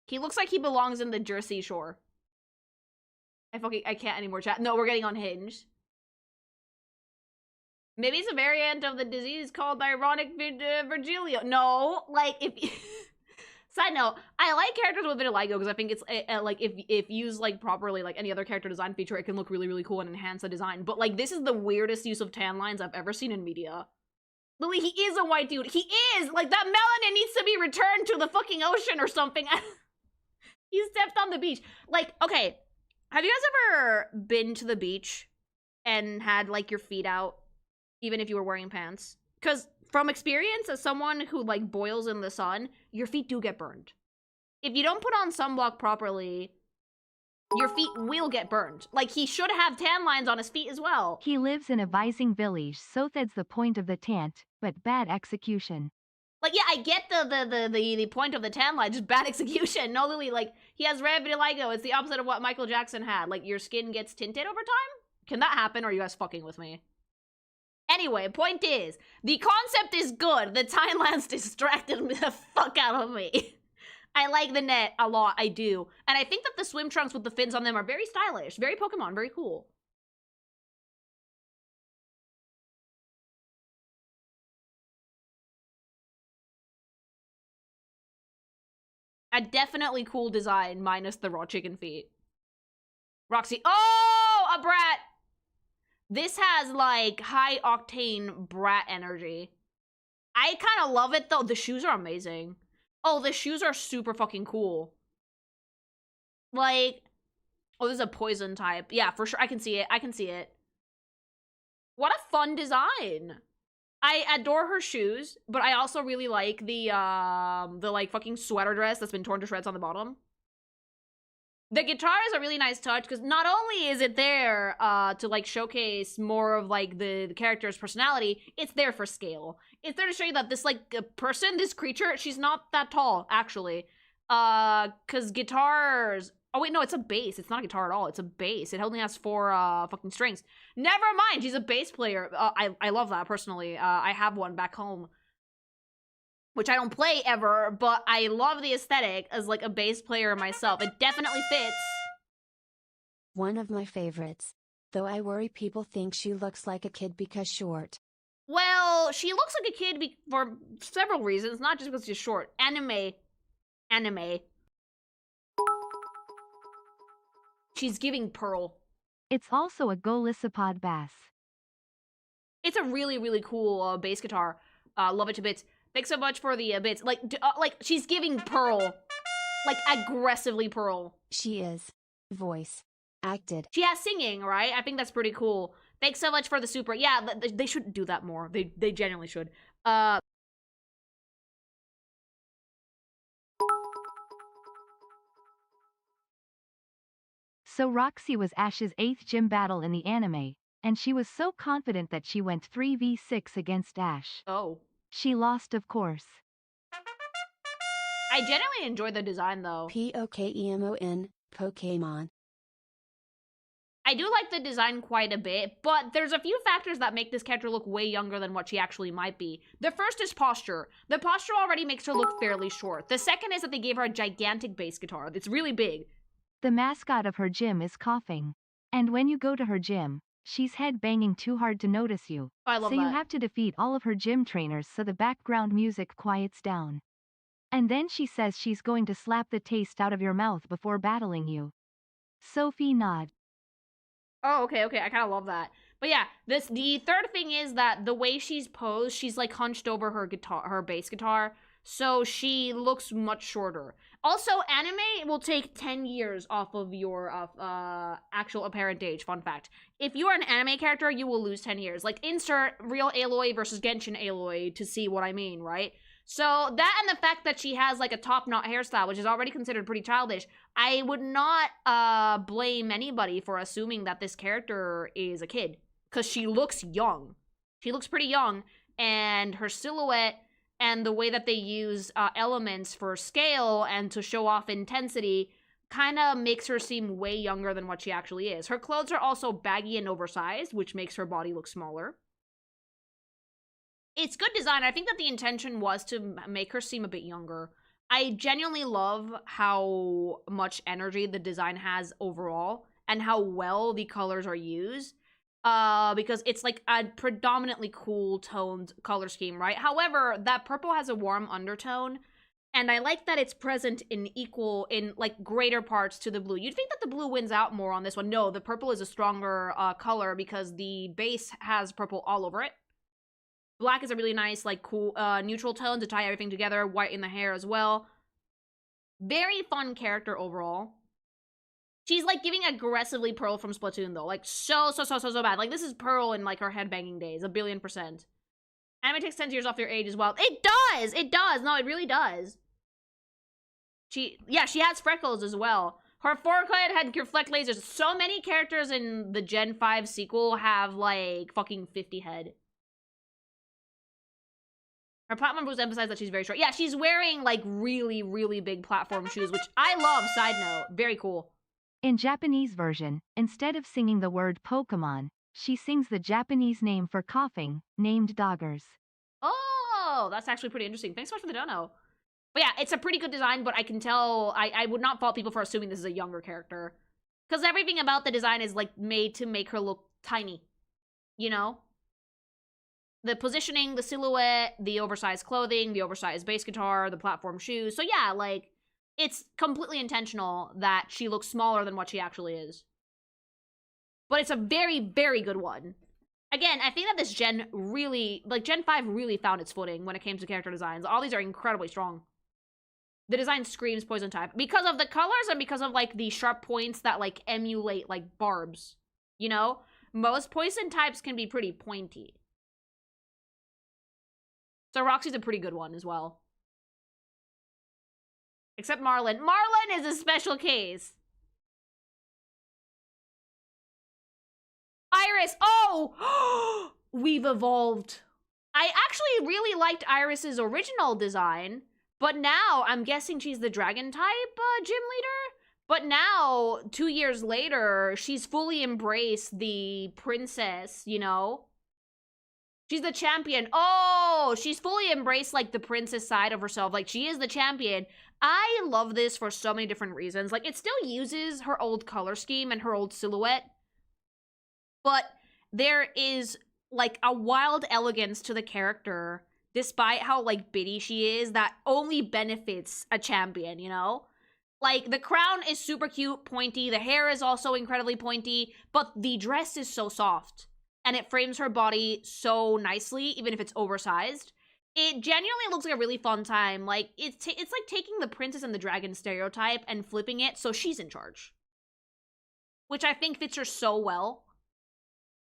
He looks like he belongs in the Jersey Shore. I can't anymore, chat. No, we're getting unhinged. Maybe it's a variant of the disease called ironic Virgilio. No, like, Side note, I like characters with vitiligo because I think it's, like, if used, like, properly, like any other character design feature, it can look really, really cool and enhance the design. But, like, this is the weirdest use of tan lines I've ever seen in media. Lily, he is a white dude. He is! Like, that melanin needs to be returned to the fucking ocean or something. He stepped on the beach. Like, okay, have you guys ever been to the beach and had, like, your feet out, even if you were wearing pants? Because from experience, as someone who, like, boils in the sun, your feet do get burned. If you don't put on sunblock properly, your feet will get burned. Like, he should have tan lines on his feet as well. He lives in a Vising village, so that's the point of the tant, but bad execution. Like, yeah, I get the point of the tan line, just bad execution. No, Lily, like, he has red vitiligo. It's the opposite of what Michael Jackson had. Like, your skin gets tinted over time? Can that happen, or are you guys fucking with me? Anyway, point is, the concept is good. The tan lines distracted me the fuck out of me. I like the net a lot, I do. And I think that the swim trunks with the fins on them are very stylish, very Pokemon, very cool. A definitely cool design, minus the raw chicken feet. Roxy, oh, a brat! This has, like, high-octane brat energy. I kind of love it, though. The shoes are amazing. Oh, the shoes are super fucking cool. Like, oh, this is a poison type. Yeah, for sure. I can see it. What a fun design. I adore her shoes, but I also really like the like, fucking sweater dress that's been torn to shreds on the bottom. The guitar is a really nice touch, because not only is it there to, like, showcase more of, like, the character's personality, it's there for scale. It's there to show you that this, like, person, this creature, she's not that tall, actually. Because guitars... Oh, wait, no, it's a bass. It's not a guitar at all. It's a bass. It only has 4 fucking strings. Never mind, she's a bass player. I love that, personally. I have one back home, which I don't play ever, but I love the aesthetic as, like, a bass player myself. It definitely fits. One of my favorites. Though I worry people think she looks like a kid because short. Well, she looks like a kid for several reasons, not just because she's short. Anime. She's giving Pearl. It's also a golisopod bass. It's a really, really cool bass guitar. Love it to bits. Thanks so much for the bits. Like, she's giving Pearl. Like, aggressively Pearl. She is. Voice. Acted. She has singing, right? I think that's pretty cool. Thanks so much for the super. Yeah, they should do that more. They genuinely should. So Roxy was Ash's 8th gym battle in the anime, and she was so confident that she went 3v6 against Ash. Oh. She lost, of course. I genuinely enjoyed the design, though. Pokemon. Pokemon. I do like the design quite a bit, but there's a few factors that make this character look way younger than what she actually might be. The first is posture. The posture already makes her look fairly short. The second is that they gave her a gigantic bass guitar. It's really big. The mascot of her gym is coughing. And when you go to her gym, she's head-banging too hard to notice you. I love that. So you have to defeat all of her gym trainers so the background music quiets down. And then she says she's going to slap the taste out of your mouth before battling you. Sophie nod. Oh, okay, I kind of love that. But yeah, the third thing is that the way she's posed, she's like hunched over her bass guitar, so she looks much shorter. Also, anime will take 10 years off of your actual apparent age, fun fact. If you are an anime character, you will lose 10 years. Like, insert real Aloy versus Genshin Aloy to see what I mean, right? So, that and the fact that she has, like, a top-knot hairstyle, which is already considered pretty childish, I would not blame anybody for assuming that this character is a kid. Because she looks young. She looks pretty young, and her silhouette and the way that they use elements for scale and to show off intensity kind of makes her seem way younger than what she actually is. Her clothes are also baggy and oversized, which makes her body look smaller. It's good design. I think that the intention was to make her seem a bit younger. I genuinely love how much energy the design has overall and how well the colors are used. Because it's like a predominantly cool toned color scheme, right? However, that purple has a warm undertone, and I like that it's present in like greater parts to the blue. You'd think that the blue wins out more on this one. No, the purple is a stronger color because the base has purple all over it. Black is a really nice, like, cool, neutral tone to tie everything together. White in the hair as well. Very fun character overall. She's, like, giving aggressively Pearl from Splatoon, though. Like, so bad. Like, this is Pearl in, like, her headbanging days. 1,000,000,000%. Anime takes 10 years off your age as well. It does! It does! No, it really does. She has freckles as well. Her forehead had reflect lasers. So many characters in the Gen 5 sequel have, like, fucking 50 head. Her platform boots emphasize that she's very short. Yeah, she's wearing, like, really, really big platform shoes, which I love, side note. Very cool. In Japanese version, instead of singing the word Pokemon, she sings the Japanese name for coughing, named Doggers. Oh, that's actually pretty interesting. Thanks so much for the dono. But yeah, it's a pretty good design, but I can tell, I would not fault people for assuming this is a younger character. Because everything about the design is, like, made to make her look tiny. You know? The positioning, the silhouette, the oversized clothing, the oversized bass guitar, the platform shoes. So yeah, like, it's completely intentional that she looks smaller than what she actually is. But it's a very, very good one. Again, I think that this gen really, like, Gen 5 really found its footing when it came to character designs. All these are incredibly strong. The design screams poison type. Because of the colors and because of, like, the sharp points that, like, emulate, like, barbs. You know? Most poison types can be pretty pointy. So Roxy's a pretty good one as well. Except Marlin. Marlin is a special case. Iris. Oh! We've evolved. I actually really liked Iris's original design, but now I'm guessing she's the dragon type gym leader. But now, 2 years later, she's fully embraced the princess, you know? She's the champion. Oh, she's fully embraced, like, the princess side of herself. Like, she is the champion. I love this for so many different reasons. Like, it still uses her old color scheme and her old silhouette. But there is like a wild elegance to the character, despite how like bitty she is, that only benefits a champion, you know? Like, the crown is super cute, pointy, the hair is also incredibly pointy, but the dress is so soft, and it frames her body so nicely, even if it's oversized. It genuinely looks like a really fun time. Like, it's like taking the princess and the dragon stereotype and flipping it so she's in charge. Which I think fits her so well.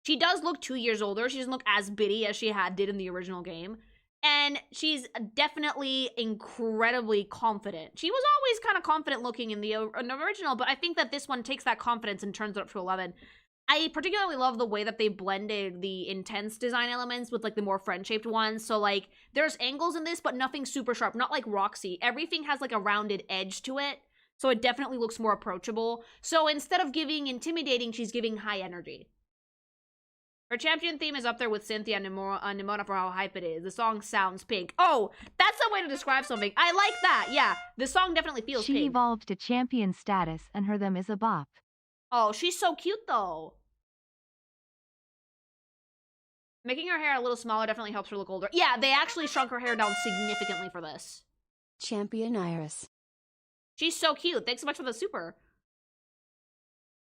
She does look 2 years older. She doesn't look as bitty as she did in the original game. And she's definitely incredibly confident. She was always kind of confident looking in the original, but I think that this one takes that confidence and turns it up to 11. I particularly love the way that they blended the intense design elements with, like, the more friend-shaped ones. So, like, there's angles in this, but nothing super sharp. Not like Roxy. Everything has, like, a rounded edge to it, so it definitely looks more approachable. So instead of giving intimidating, she's giving high energy. Her champion theme is up there with Cynthia and Nimona for how hype it is. The song sounds pink. Oh, that's a way to describe something. I like that. Yeah, the song definitely feels pink. She evolved to champion status, and her them is a bop. Oh, she's so cute, though. Making her hair a little smaller definitely helps her look older. Yeah, they actually shrunk her hair down significantly for this. Champion Iris. She's so cute. Thanks so much for the super.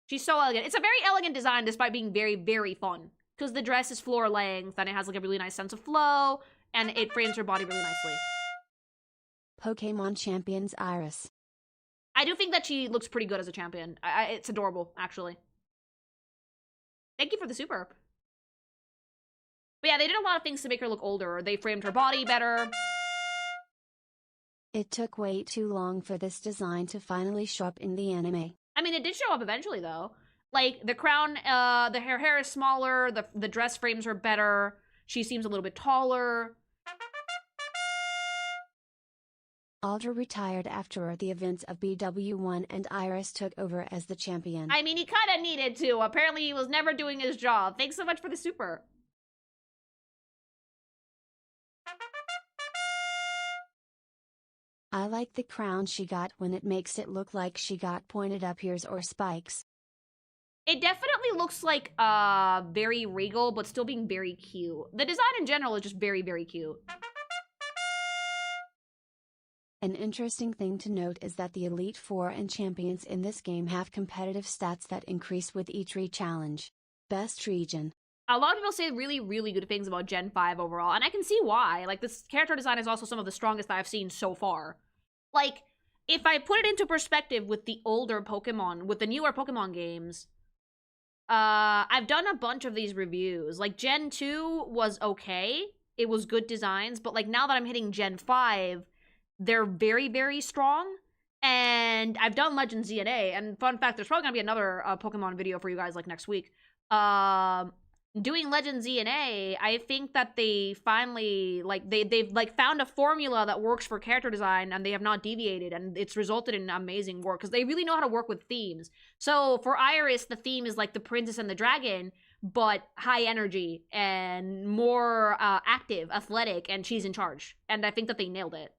She's so elegant. It's a very elegant design despite being very, very fun. Because the dress is floor length, and it has like a really nice sense of flow, and it frames her body really nicely. Pokemon Champions Iris. I do think that she looks pretty good as a champion. It's adorable, actually. Thank you for the super. But yeah, they did a lot of things to make her look older. They framed her body better. It took way too long for this design to finally show up in the anime. I mean, it did show up eventually, though. Like, the crown, the hair is smaller, the dress frames her better, she seems a little bit taller. Alder retired after the events of BW1 and Iris took over as the champion. I mean, he kinda needed to. Apparently, he was never doing his job. Thanks so much for the super. I like the crown she got when it makes it look like she got pointed up ears or spikes. It definitely looks like very regal, but still being very cute. The design in general is just very, very cute. An interesting thing to note is that the Elite Four and champions in this game have competitive stats that increase with each re-challenge. Best region. A lot of people say really, really good things about Gen 5 overall, and I can see why. Like, this character design is also some of the strongest that I've seen so far. Like, if I put it into perspective with the older Pokemon, with the newer Pokemon games, I've done a bunch of these reviews. Like, Gen 2 was okay. It was good designs, but, like, now that I'm hitting Gen 5, they're very, very strong. And I've done Legends ZNA, and fun fact, there's probably gonna be another Pokemon video for you guys, like, next week. Doing Legends ZNA, I think that they finally, like, they've like, found a formula that works for character design, and they have not deviated, and it's resulted in amazing work, because they really know how to work with themes. So, for Iris, the theme is, like, the princess and the dragon, but high energy, and more active, athletic, and she's in charge. And I think that they nailed it.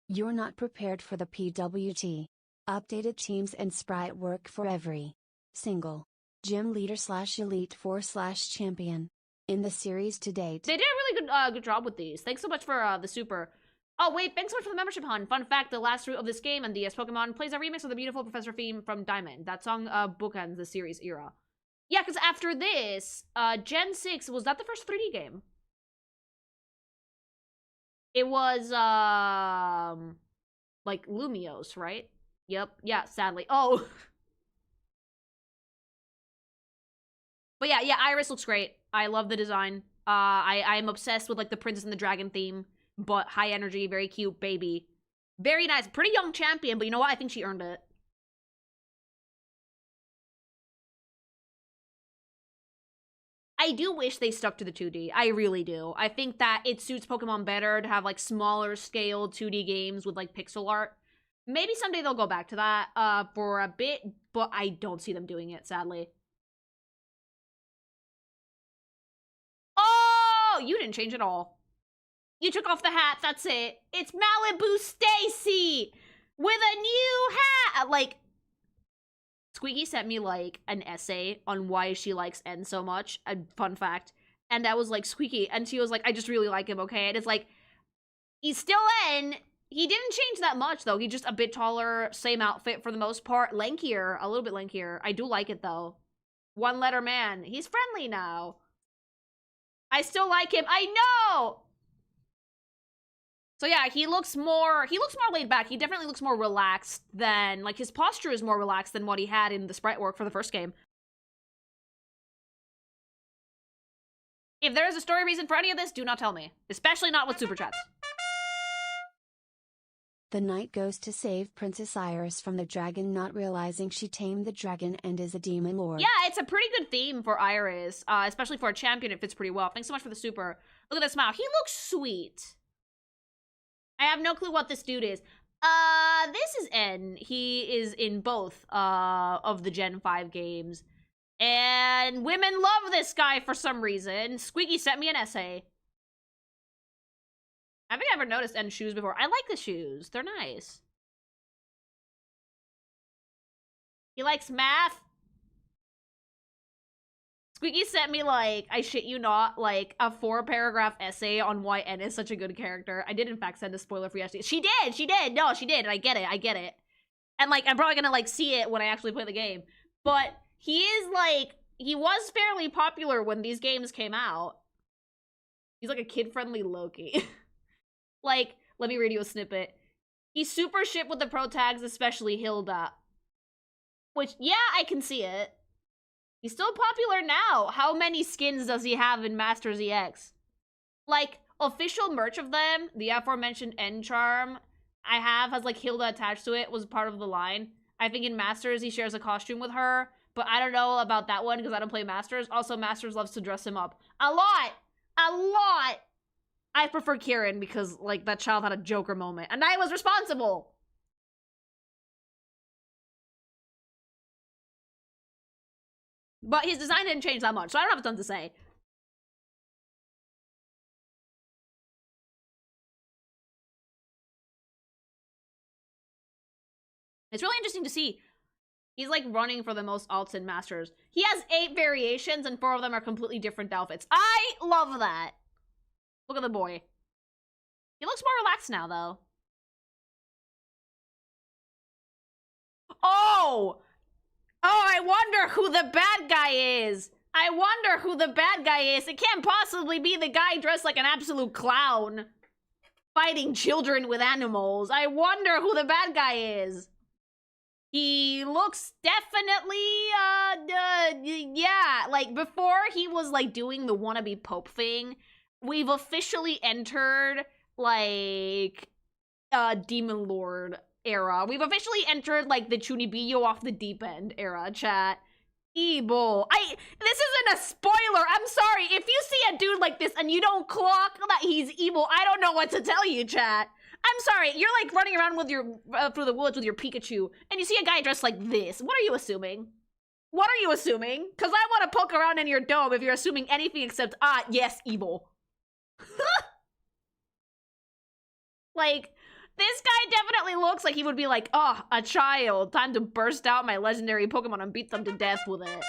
You're not prepared for the PWT. Updated teams and sprite work for every single gym leader / elite 4 / champion in the series to date. They did a really good job with these. Thanks so much for the super. Oh wait, thanks so much for the membership, hun. Fun fact, the last route of this game and DS Pokemon plays a remix of the beautiful Professor theme from Diamond. That song bookends the series era. Yeah, because after this, Gen 6, was that the first 3D game? It was, like, Lumiose, right? Yep, yeah, sadly. Oh! But yeah, Iris looks great. I love the design. I am obsessed with, like, the Princess and the Dragon theme, but high energy, very cute baby. Very nice. Pretty young champion, but you know what? I think she earned it. I do wish they stuck to the 2D. I really do. I think that it suits Pokemon better to have, like, smaller scale 2D games with, like, pixel art. Maybe someday they'll go back to that for a bit, but I don't see them doing it, sadly. Oh, you didn't change at all. You took off the hat, that's it. It's Malibu Stacy with a new hat. Like, Squeaky sent me, like, an essay on why she likes N so much. A fun fact. And I was like, Squeaky. And she was like, I just really like him, okay? And it's like, he's still N. He didn't change that much, though. He's just a bit taller, same outfit for the most part. Lankier, a little bit lankier. I do like it, though. One letter man. He's friendly now. I still like him. I know! So yeah, he looks more laid back. He definitely looks more relaxed than, like, his posture is more relaxed than what he had in the sprite work for the first game. If there is a story reason for any of this, do not tell me. Especially not with super chats. The knight goes to save Princess Iris from the dragon, not realizing she tamed the dragon and is a demon lord. Yeah, it's a pretty good theme for Iris. Especially for a champion, it fits pretty well. Thanks so much for the super. Look at that smile. He looks sweet. I have no clue what this dude is. This is N. He is in both of the Gen 5 games. And women love this guy for some reason. Squeaky sent me an essay. I think I've ever noticed N shoes before. I like the shoes. They're nice. He likes math. Squeaky sent me, like, I shit you not, like, a 4-paragraph essay on why N is such a good character. I did, in fact, send a spoiler for yesterday. She did! No, she did, and I get it. And, like, I'm probably gonna, like, see it when I actually play the game. But he is, like, he was fairly popular when these games came out. He's, like, a kid-friendly Loki. Like, let me read you a snippet. He's super shit with the pro tags, especially Hilda. Which, yeah, I can see it. He's still popular now. How many skins does he have in Masters EX? Like, official merch of them, the aforementioned N charm I have has, like, Hilda attached to it, was part of the line. I think in Masters he shares a costume with her, but I don't know about that one because I don't play Masters. Also, Masters loves to dress him up. A lot! I prefer Cheren because, like, that child had a Joker moment, and I was responsible! But his design didn't change that much, so I don't have a ton to say. It's really interesting to see. He's, like, running for the most alts in Masters. He has 8 variations, and 4 of them are completely different outfits. I love that! Look at the boy. He looks more relaxed now, though. Oh! Oh, I wonder who the bad guy is! It can't possibly be the guy dressed like an absolute clown. Fighting children with animals. I wonder who the bad guy is. He looks definitely, yeah. Like, before he was, like, doing the wannabe Pope thing, we've officially entered, like, Demon Lord era. We've officially entered, like, the Chunibiyo off the deep end era, chat. Evil. This isn't a spoiler. I'm sorry. If you see a dude like this and you don't clock that he's evil, I don't know what to tell you, chat. I'm sorry. You're, like, running around with your, through the woods with your Pikachu, and you see a guy dressed like this. What are you assuming? Because I want to poke around in your dome if you're assuming anything except, yes, evil. Like, this guy definitely looks like he would be like, oh, a child. Time to burst out my legendary Pokemon and beat them to death with it.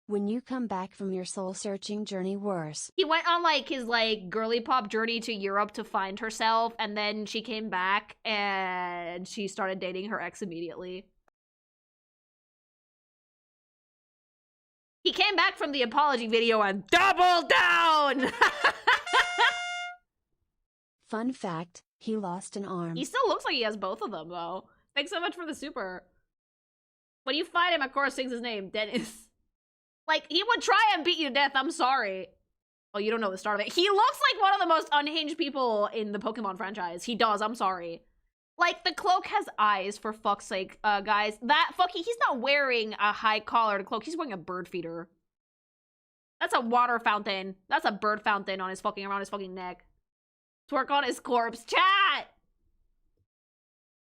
When you come back from your soul-searching journey, worse. He went on, like, his, like, girly pop journey to Europe to find herself, and then she came back, and she started dating her ex immediately. He came back from the apology video and doubled down! Fun fact, he lost an arm. He still looks like he has both of them, though. Thanks so much for the super. When you fight him, of course, sings his name, Dennis. Like, he would try and beat you to death, I'm sorry. Oh, you don't know the start of it. He looks like one of the most unhinged people in the Pokemon franchise. He does, I'm sorry. Like, the cloak has eyes, for fuck's sake, guys. He's not wearing a high-collared cloak. He's wearing a bird feeder. That's a water fountain. That's a bird fountain on his around his fucking neck. Twerk on his corpse. Chat!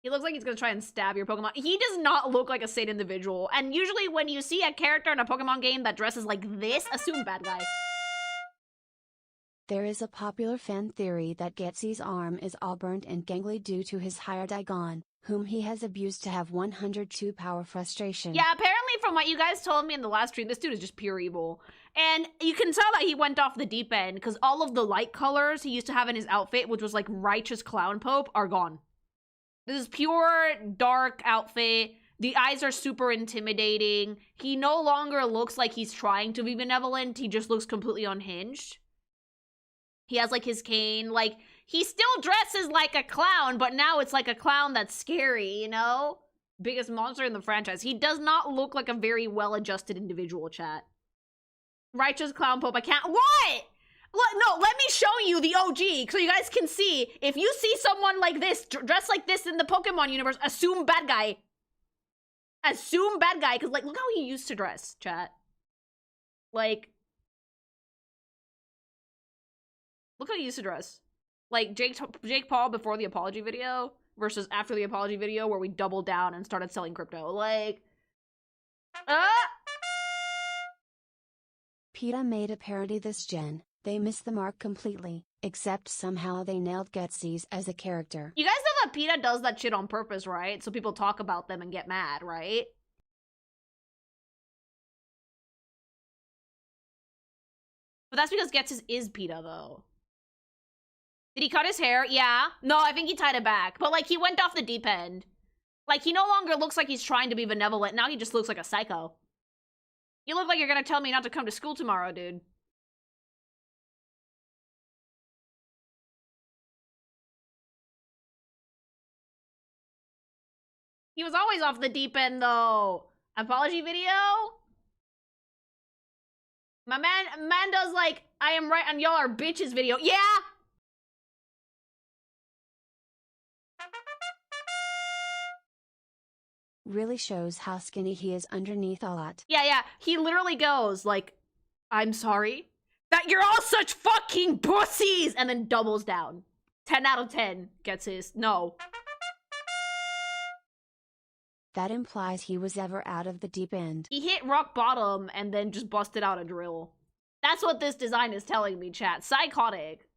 He looks like he's gonna try and stab your Pokemon. He does not look like a sane individual. And usually when you see a character in a Pokemon game that dresses like this, assume bad guy. There is a popular fan theory that Ghetsis' arm is all burnt and gangly due to his hire Digon, whom he has abused to have 102 power frustration. Yeah, apparently from what you guys told me in the last stream, this dude is just pure evil. And you can tell that he went off the deep end, because all of the light colors he used to have in his outfit, which was like righteous clown pope, are gone. This is pure dark outfit. The eyes are super intimidating. He no longer looks like he's trying to be benevolent. He just looks completely unhinged. He has like his cane. Like, he still dresses like a clown, but now it's like a clown that's scary, you know? Biggest monster in the franchise. He does not look like a very well-adjusted individual, chat. Righteous clown pope, I can't— What? No, let me show you the OG so you guys can see. If you see someone like this, dressed like this in the Pokemon universe, assume bad guy. Assume bad guy, because, like, look how he used to dress, chat. Like, look how he used to dress. Like, Jake Paul before the apology video versus after the apology video where we doubled down and started selling crypto. Like, PETA made a parody this gen. They missed the mark completely, except somehow they nailed Ghetsis as a character. You guys know that PETA does that shit on purpose, right? So people talk about them and get mad, right? But that's because Ghetsis is PETA, though. Did he cut his hair? Yeah. No, I think he tied it back. But, like, he went off the deep end. Like, he no longer looks like he's trying to be benevolent. Now he just looks like a psycho. You look like you're gonna tell me not to come to school tomorrow, dude. He was always off the deep end, though. Apology video? My man does, like, I am right and y'all are bitches video. Yeah! Really shows how skinny he is underneath all that. Yeah. He literally goes, like, I'm sorry that you're all such fucking pussies! And then doubles down. 10 out of 10 gets his. No. That implies he was ever out of the deep end. He hit rock bottom and then just busted out a drill. That's what this design is telling me, chat. Psychotic.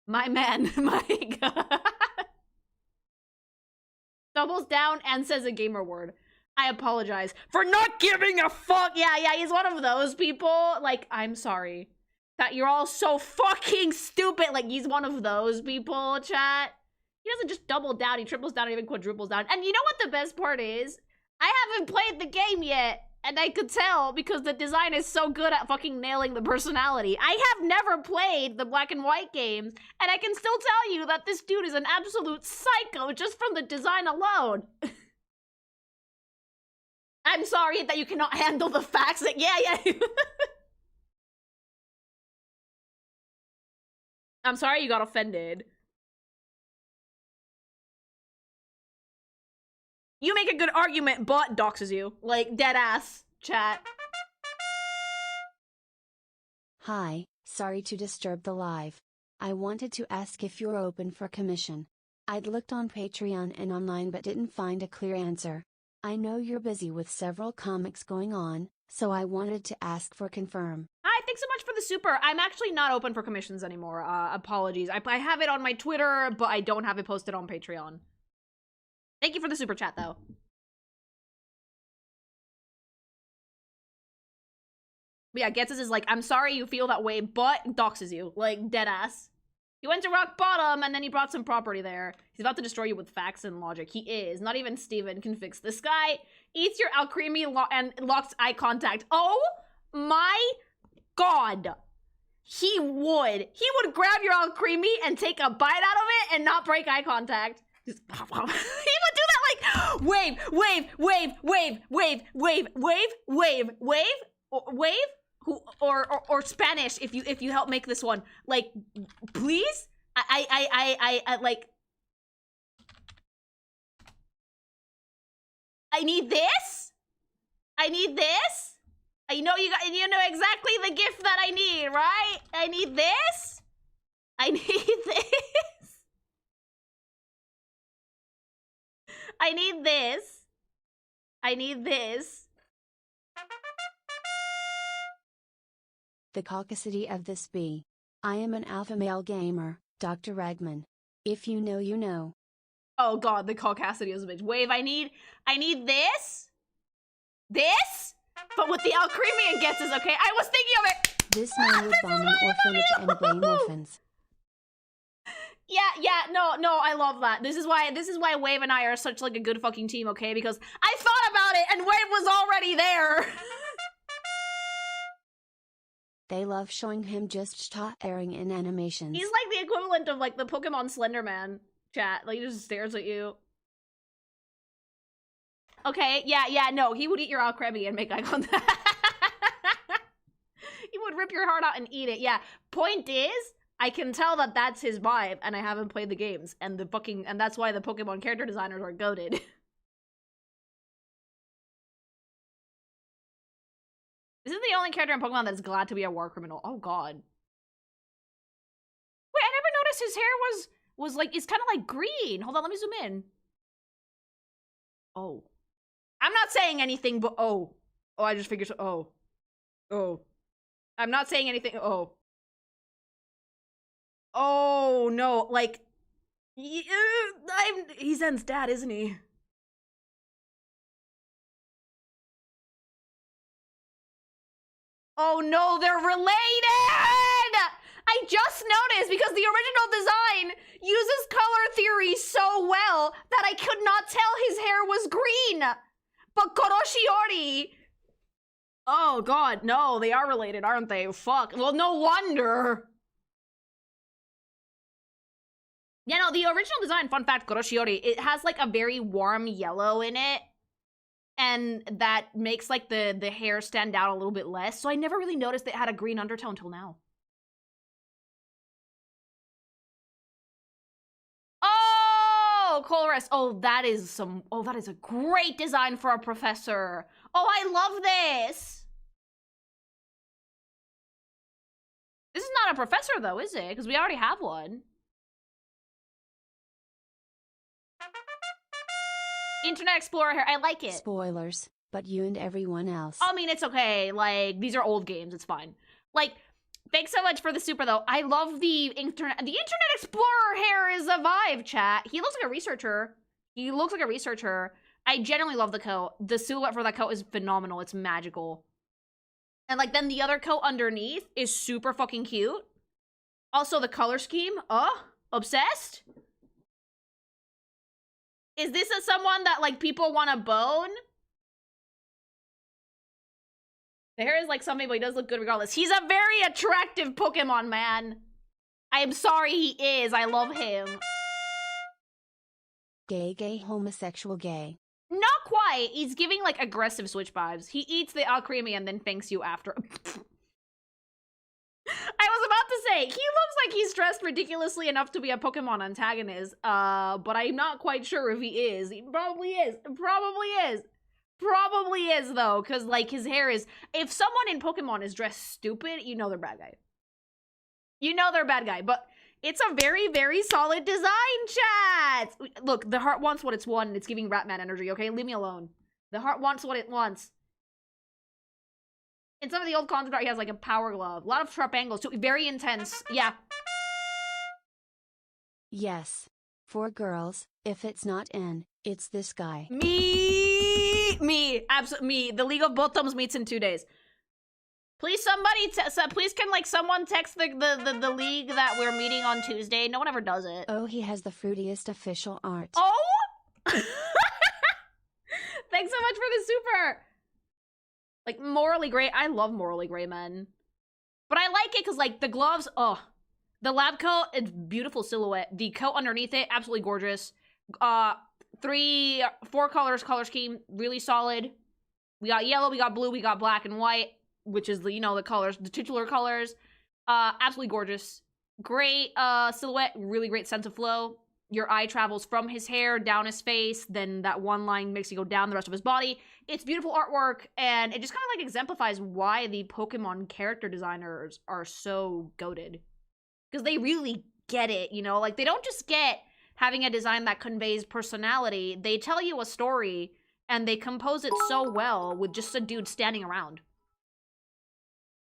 My man, my god. Doubles down and says a gamer word. I apologize for not giving a fuck. Yeah, he's one of those people. Like, I'm sorry that you're all so fucking stupid. Like, he's one of those people, chat. He doesn't just double down, he triples down, or even quadruples down. And you know what the best part is? I haven't played the game yet, and I could tell because the design is so good at fucking nailing the personality. I have never played the black and white games, and I can still tell you that this dude is an absolute psycho just from the design alone. I'm sorry that you cannot handle the facts that— yeah. I'm sorry you got offended. You make a good argument, but doxes you. Like, dead ass, chat. Hi, sorry to disturb the live. I wanted to ask if you're open for commission. I'd looked on Patreon and online but didn't find a clear answer. I know you're busy with several comics going on, so I wanted to ask for confirm. Hi, thanks so much for the super. I'm actually not open for commissions anymore. Apologies. I have it on my Twitter, but I don't have it posted on Patreon. Thank you for the super chat, though. But yeah, Ghetsis is like, I'm sorry you feel that way, but doxes you. Like, dead ass. He went to rock bottom, and then he brought some property there. He's about to destroy you with facts and logic. He is. Not even Steven can fix this guy. Eats your alcremie and locks eye contact. Oh my god. He would grab your alcremie and take a bite out of it and not break eye contact. Just, he would do that like wave, or Spanish if you help make this one. Like, please, I like. I need this. I need this. You know exactly the gift that I need, right? I need this. I need this. I need this. I need this. The caucasity of this be. I am an alpha male gamer, Dr. Ragman. If you know, you know. Oh god, the caucasity is a bitch. Wave, I need this, but with the Alcremie and Ghetsis, okay? I was thinking of it! This man would bomb an orphanage and blame orphans. Yeah, no, I love that. This is why Wave and I are such like a good fucking team, okay? Because I thought about it and Wave was already there. They love showing him just airing in animations. He's like the equivalent of like the Pokemon Slender Man chat. Like he just stares at you. Okay, yeah, no, he would eat your Alcremie and make eye contact. He would rip your heart out and eat it. Yeah. Point is, I can tell that that's his vibe, and I haven't played the games, and that's why the Pokemon character designers are goated. This is the only character in Pokemon that is glad to be a war criminal. Oh god. Wait, I never noticed his hair was like, it's kind of like green. Hold on, let me zoom in. Oh. I'm not saying anything, but oh. Oh, I just figured so. Oh. Oh. I'm not saying anything. Oh. Oh, no. Like, he's Zen's dad, isn't he? Oh, no, they're related! I just noticed because the original design uses color theory so well that I could not tell his hair was green. But Koroshiori... Oh, God, no, they are related, aren't they? Fuck. Well, no wonder. Yeah, no, the original design, fun fact, Koroshiori, it has, like, a very warm yellow in it. And that makes, like, the hair stand out a little bit less. So I never really noticed it had a green undertone till now. Oh, Colress. Oh, that is a great design for a professor. Oh, I love this. This is not a professor, though, is it? Because we already have one. Internet Explorer hair. I like it. Spoilers, but you and everyone else. I mean, it's okay. Like, these are old games. It's fine. Like, thanks so much for the super, though. I love the Internet Explorer hair is a vibe, chat. He looks like a researcher. I genuinely love the coat. The silhouette for that coat is phenomenal. It's magical. And, like, then the other coat underneath is super fucking cute. Also, the color scheme. Obsessed? Is this someone that, like, people want to bone? The hair is like something, but he does look good regardless. He's a very attractive Pokemon, man. I am sorry he is. I love him. Gay, homosexual, gay. Not quite. He's giving, like, aggressive switch vibes. He eats the Alcremie and then thanks you after. I was about to say, he looks like he's dressed ridiculously enough to be a Pokemon antagonist, but I'm not quite sure if he is. He probably is. Probably is, though, because, like, his hair is... If someone in Pokemon is dressed stupid, you know they're bad guy. But it's a very, very solid design, chat! Look, the heart wants what it's won, and it's giving Ratman energy, okay? Leave me alone. The heart wants what it wants. In some of the old concept art, he has, like, a power glove. A lot of sharp angles, too. Very intense. Yeah. Yes. For girls, if it's not in, it's this guy. Me. Absolutely me. The League of Bottoms meets in 2 days. Please, somebody, please can, like, someone text the league that we're meeting on Tuesday. No one ever does it. Oh, he has the fruitiest official art. Oh! Thanks so much for the super! Like, morally gray. I love morally gray men. But I like it because, like, the gloves, the lab coat, it's beautiful silhouette. The coat underneath it, absolutely gorgeous. 4 colors, color scheme, really solid. We got yellow, we got blue, we got black and white, which is the, you know, the colors, the titular colors. Absolutely gorgeous. Great silhouette, really great sense of flow. Your eye travels from his hair down his face, then that one line makes you go down the rest of his body. It's beautiful artwork, and it just kind of like exemplifies why the Pokemon character designers are so goated. Because they really get it, you know? Like, they don't just get having a design that conveys personality. They tell you a story, and they compose it so well with just a dude standing around.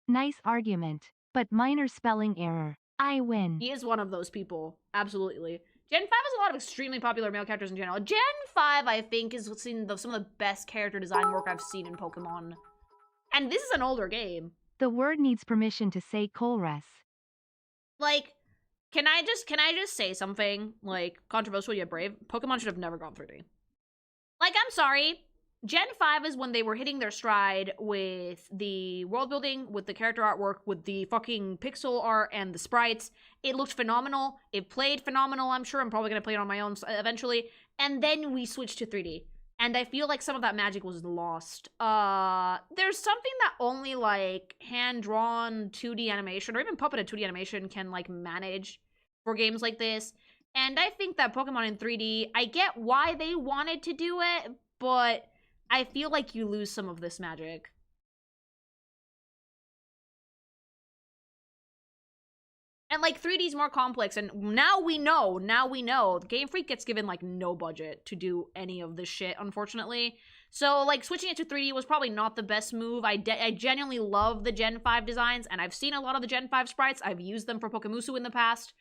Nice argument, but minor spelling error. I win. He is one of those people. Absolutely. Gen 5 has a lot of extremely popular male characters in general. Gen 5, I think, is seen some of the best character design work I've seen in Pokemon. And this is an older game. The word needs permission to say Colress. Like, can I just say something, like, controversial yet brave? Pokemon should have never gone 3D. Like, I'm sorry. Gen 5 is when they were hitting their stride with the world building, with the character artwork, with the fucking pixel art and the sprites. It looked phenomenal. It played phenomenal, I'm sure. I'm probably going to play it on my own eventually. And then we switched to 3D. And I feel like some of that magic was lost. There's something that only, like, hand-drawn 2D animation, or even puppeted 2D animation can, like, manage for games like this. And I think that Pokemon in 3D, I get why they wanted to do it, but I feel like you lose some of this magic. And, like, 3D is more complex, and now we know, Game Freak gets given, like, no budget to do any of this shit, unfortunately. So, like, switching it to 3D was probably not the best move. I genuinely love the Gen 5 designs, and I've seen a lot of the Gen 5 sprites. I've used them for Pokemusu in the past,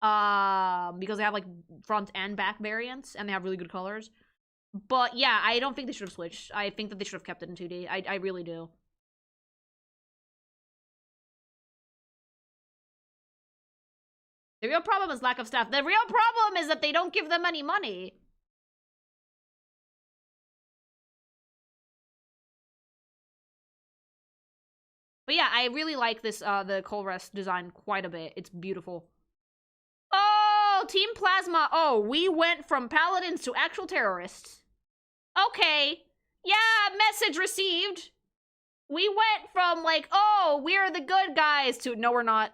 because they have, like, front and back variants, and they have really good colors. But, yeah, I don't think they should have switched. I think that they should have kept it in 2D. I really do. The real problem is lack of staff. The real problem is that they don't give them any money. But yeah, I really like this, the Colress design quite a bit. It's beautiful. Oh, Team Plasma. Oh, we went from paladins to actual terrorists. Okay. Yeah, message received. We went from, like, oh, we're the good guys to, no, we're not.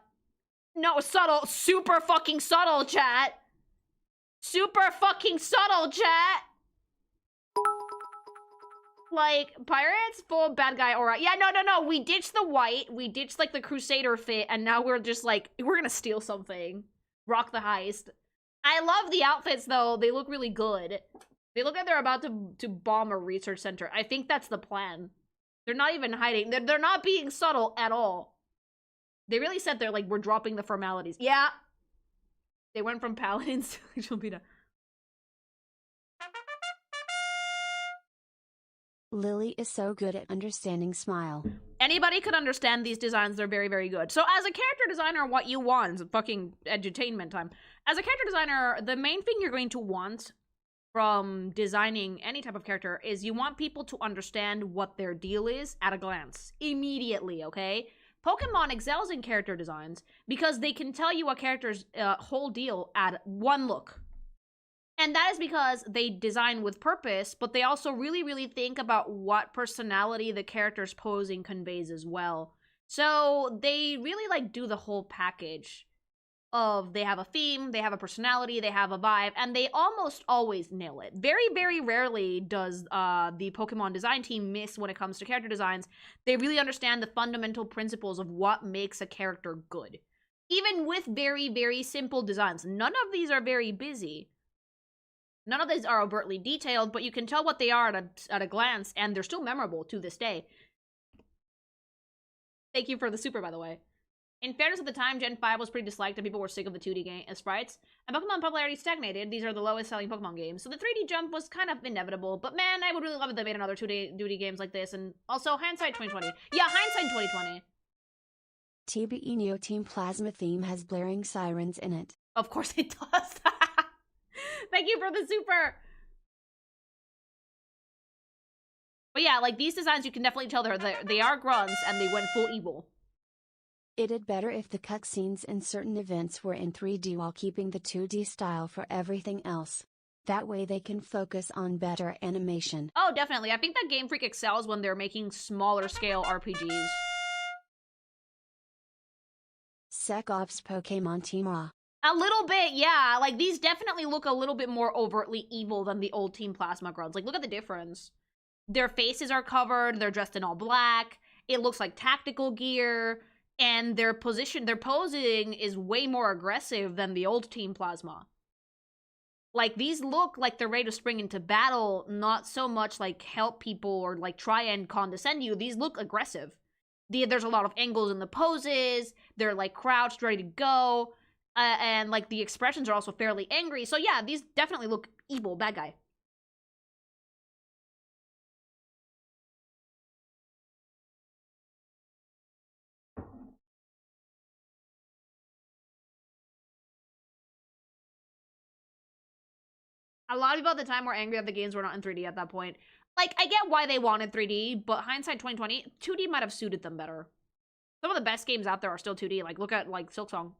No, subtle. Super fucking subtle, chat. Super fucking subtle, chat. Like, pirates? Full bad guy aura. Yeah, no. We ditched the white. We ditched, like, the Crusader fit. And now we're just, like, we're gonna steal something. Rock the heist. I love the outfits, though. They look really good. They look like they're about to bomb a research center. I think that's the plan. They're not even hiding. They're not being subtle at all. They really said they're like, we're dropping the formalities. Yeah. They went from paladins to Lethal Beta. Lily is so good at understanding smile. Anybody could understand these designs. They're very, very good. So as a character designer, what you want is fucking edutainment time. As a character designer, the main thing you're going to want from designing any type of character is you want people to understand what their deal is at a glance. Immediately, okay? Pokemon excels in character designs because they can tell you a character's whole deal at one look. And that is because they design with purpose, but they also really, really think about what personality the character's posing conveys as well. So they really, like, do the whole package of they have a theme, they have a personality, they have a vibe, and they almost always nail it. Very, very rarely does the Pokemon design team miss when it comes to character designs. They really understand the fundamental principles of what makes a character good. Even with very, very simple designs. None of these are very busy. None of these are overtly detailed, but you can tell what they are at a glance, and they're still memorable to this day. Thank you for the super, by the way. In fairness, at the time, Gen 5 was pretty disliked and people were sick of the 2D game sprites, and Pokemon popularity stagnated. These are the lowest selling Pokemon games, so the 3D jump was kind of inevitable, but man, I would really love if they made another 2D games like this, and also hindsight 2020. Yeah, hindsight 2020. TBE Neo Team Plasma theme has blaring sirens in it. Of course it does. Thank you for the super. But yeah, like, these designs, you can definitely tell they are grunts and they went full evil. It'd better if the cutscenes in certain events were in 3D while keeping the 2D style for everything else. That way they can focus on better animation. Oh, definitely. I think that Game Freak excels when they're making smaller scale RPGs. Sec Ops Pokemon Team A. A little bit, yeah. Like, these definitely look a little bit more overtly evil than the old Team Plasma grunts. Like, look at the difference. Their faces are covered, they're dressed in all black, it looks like tactical gear, and their posing is way more aggressive than the old Team Plasma. Like, these look like they're ready to spring into battle, not so much like help people or like try and condescend you. These look aggressive. There's a lot of angles in the poses, they're like crouched, ready to go. and like the expressions are also fairly angry. So yeah, these definitely look evil, bad guy. A lot of people at the time were angry that the games were not in 3D at that point. Like, I get why they wanted 3D, but hindsight 2020, 2D might have suited them better. Some of the best games out there are still 2D. Like, look at, like, Silksong.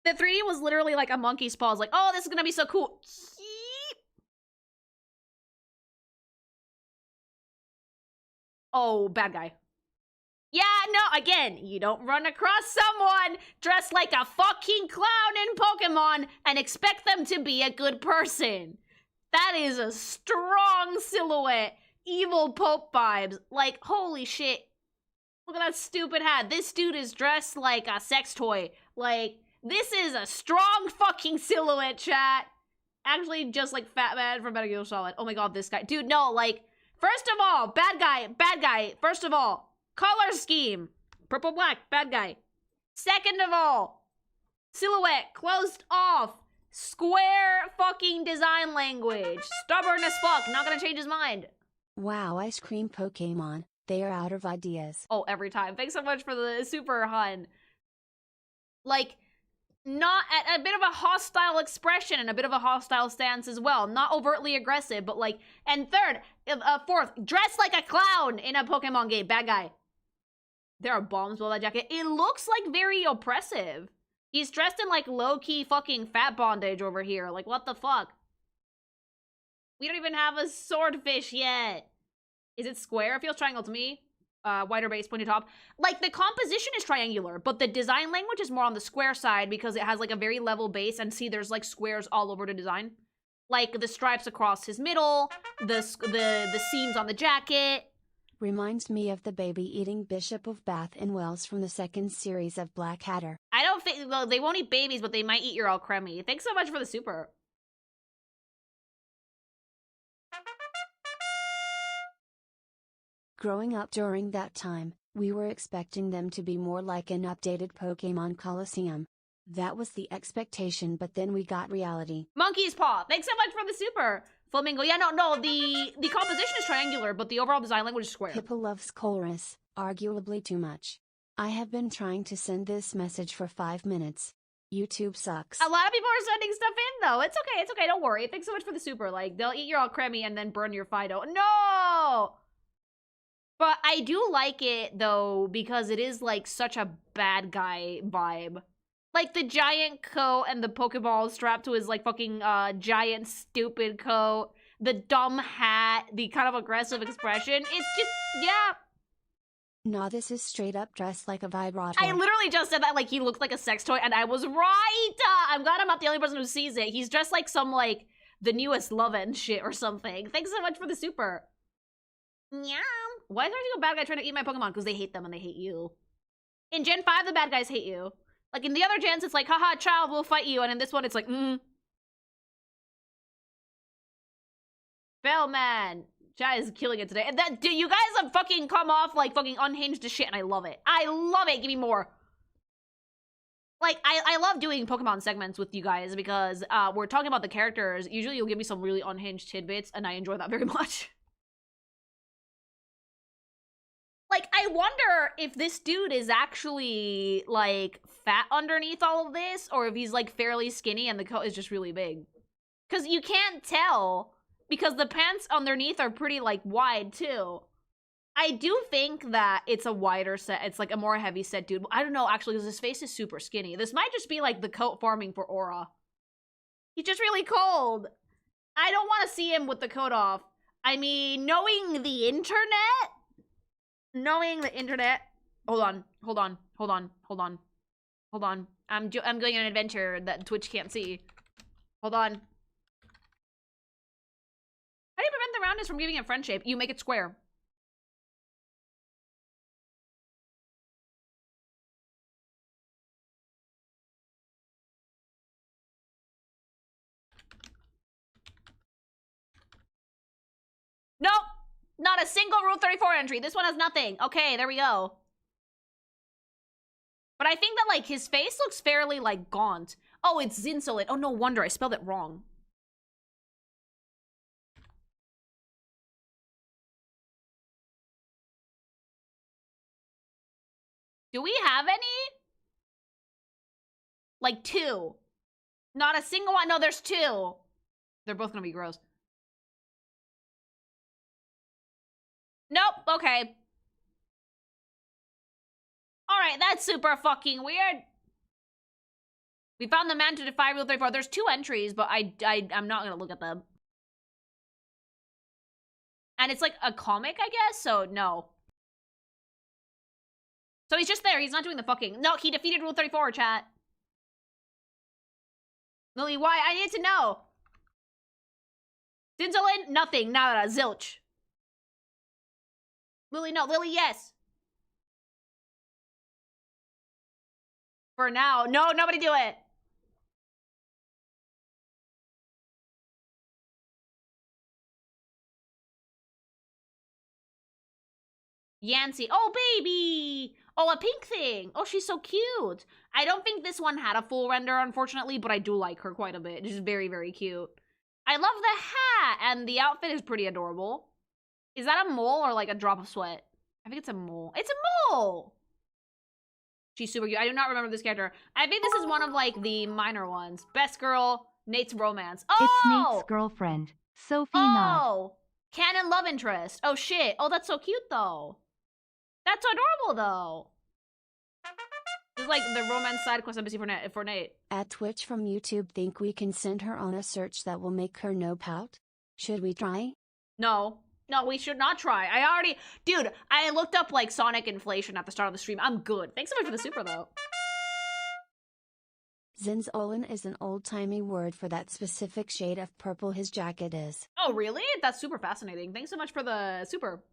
The 3D was literally like a monkey's paw. Like, oh, this is gonna be so cool. Oh, bad guy. Yeah, no, again, you don't run across someone dressed like a fucking clown in Pokemon and expect them to be a good person. That is a strong silhouette. Evil Pope vibes. Like, holy shit. Look at that stupid hat. This dude is dressed like a sex toy. Like, this is a strong fucking silhouette, chat. Actually, just like Fat Man from Metal Gear Solid. Oh my god, this guy. Dude, no, like, first of all, bad guy. First of all, color scheme. Purple, black, bad guy. Second of all, silhouette, closed off. Square fucking design language. Stubborn as fuck, not gonna change his mind. Wow, ice cream Pokemon. They are out of ideas. Oh, every time. Thanks so much for the super, hun. Like, not at a bit of a hostile expression and a bit of a hostile stance as well. Not overtly aggressive, but like, and fourth, dressed like a clown in a Pokemon game. Bad guy. There are bombs below that jacket. It looks like very oppressive. He's dressed in like low-key fucking fat bondage over here. Like, what the fuck? We don't even have a swordfish yet. Is it square? It feels triangle to me. Wider base, pointy top. Like, the composition is triangular, but the design language is more on the square side because it has, like, a very level base, and see, there's, like, squares all over the design. Like, the stripes across his middle, the seams on the jacket. Reminds me of the baby-eating Bishop of Bath and Wells from the second series of Blackadder. I don't think, well, they won't eat babies, but they might eat your Alcremie. Thanks so much for the super. Growing up during that time, we were expecting them to be more like an updated Pokemon Coliseum. That was the expectation, but then we got reality. Monkey's Paw, thanks so much for the super. Flamingo, yeah, no, the composition is triangular, but the overall design language is square. Hippo loves chorus, arguably too much. I have been trying to send this message for 5 minutes. YouTube sucks. A lot of people are sending stuff in, though. It's okay, don't worry. Thanks so much for the super. Like, they'll eat your Alcremie and then burn your Fido. No! But I do like it, though, because it is, like, such a bad guy vibe. Like, the giant coat and the Pokeball strapped to his, like, fucking, giant, stupid coat. The dumb hat, the kind of aggressive expression. It's just, yeah. No, this is straight up dressed like a vibrator. I literally just said that, like, he looked like a sex toy, and I was right! I'm glad I'm not the only person who sees it. He's dressed like some, like, the newest Love and shit or something. Thanks so much for the super. Meow. Why is there a bad guy trying to eat my Pokemon? Because they hate them and they hate you. In Gen 5, the bad guys hate you. Like, in the other gens, it's like, haha, child, we'll fight you. And in this one, it's like, Bellman. Chai is killing it today. And that, dude, you guys have fucking come off, like, fucking unhinged as shit, and I love it. I love it. Give me more. Like, I love doing Pokemon segments with you guys because we're talking about the characters. Usually you'll give me some really unhinged tidbits, and I enjoy that very much. Like, I wonder if this dude is actually, like, fat underneath all of this, or if he's, like, fairly skinny and the coat is just really big. Because you can't tell, because the pants underneath are pretty, like, wide, too. I do think that it's a wider set. It's, like, a more heavy set dude. I don't know, actually, because his face is super skinny. This might just be, like, the coat farming for Aura. He's just really cold. I don't want to see him with the coat off. I mean, knowing the internet... Hold on. I'm going on an adventure that Twitch can't see. Hold on. How do you prevent the roundness from giving it friend shape? You make it square. Nope. Not not a single Rule 34 entry. This one has nothing. Okay, there we go. But I think that, like, his face looks fairly, like, gaunt. Oh, it's Zinsolid. Oh, no wonder. I spelled it wrong. Do we have any? Like, 2. Not a single one. No, there's 2. They're both gonna be gross. Nope. Okay. Alright, that's super fucking weird. We found the man to defy Rule 34. There's 2 entries, but I'm not gonna look at them. And it's like a comic, I guess, so no. So he's just there. He's not doing the fucking. No, he defeated Rule 34, chat. Lily, why? I need to know. Dinsolin, nothing. Nada. Zilch. Lily, no. Lily, yes. For now. No, nobody do it. Yancy. Oh, baby. Oh, a pink thing. Oh, she's so cute. I don't think this one had a full render, unfortunately, but I do like her quite a bit. She's very, very cute. I love the hat, and the outfit is pretty adorable. Is that a mole or like a drop of sweat? I think it's a mole. It's a mole! She's super cute. I do not remember this character. I think this is one of like the minor ones. Best girl, Nate's romance. Oh! It's Nate's girlfriend, Sophie Nod. Oh! Canon love interest. Oh shit. Oh, that's so cute though. That's so adorable though. This is like the romance side quest embassy for Nate. At Twitch from YouTube think we can send her on a search that will make her no pout? Should we try? No. No, we should not try. I already... Dude, I looked up, like, Sonic inflation at the start of the stream. I'm good. Thanks so much for the super, though. Zinsolin is an old-timey word for that specific shade of purple his jacket is. Oh, really? That's super fascinating. Thanks so much for the super.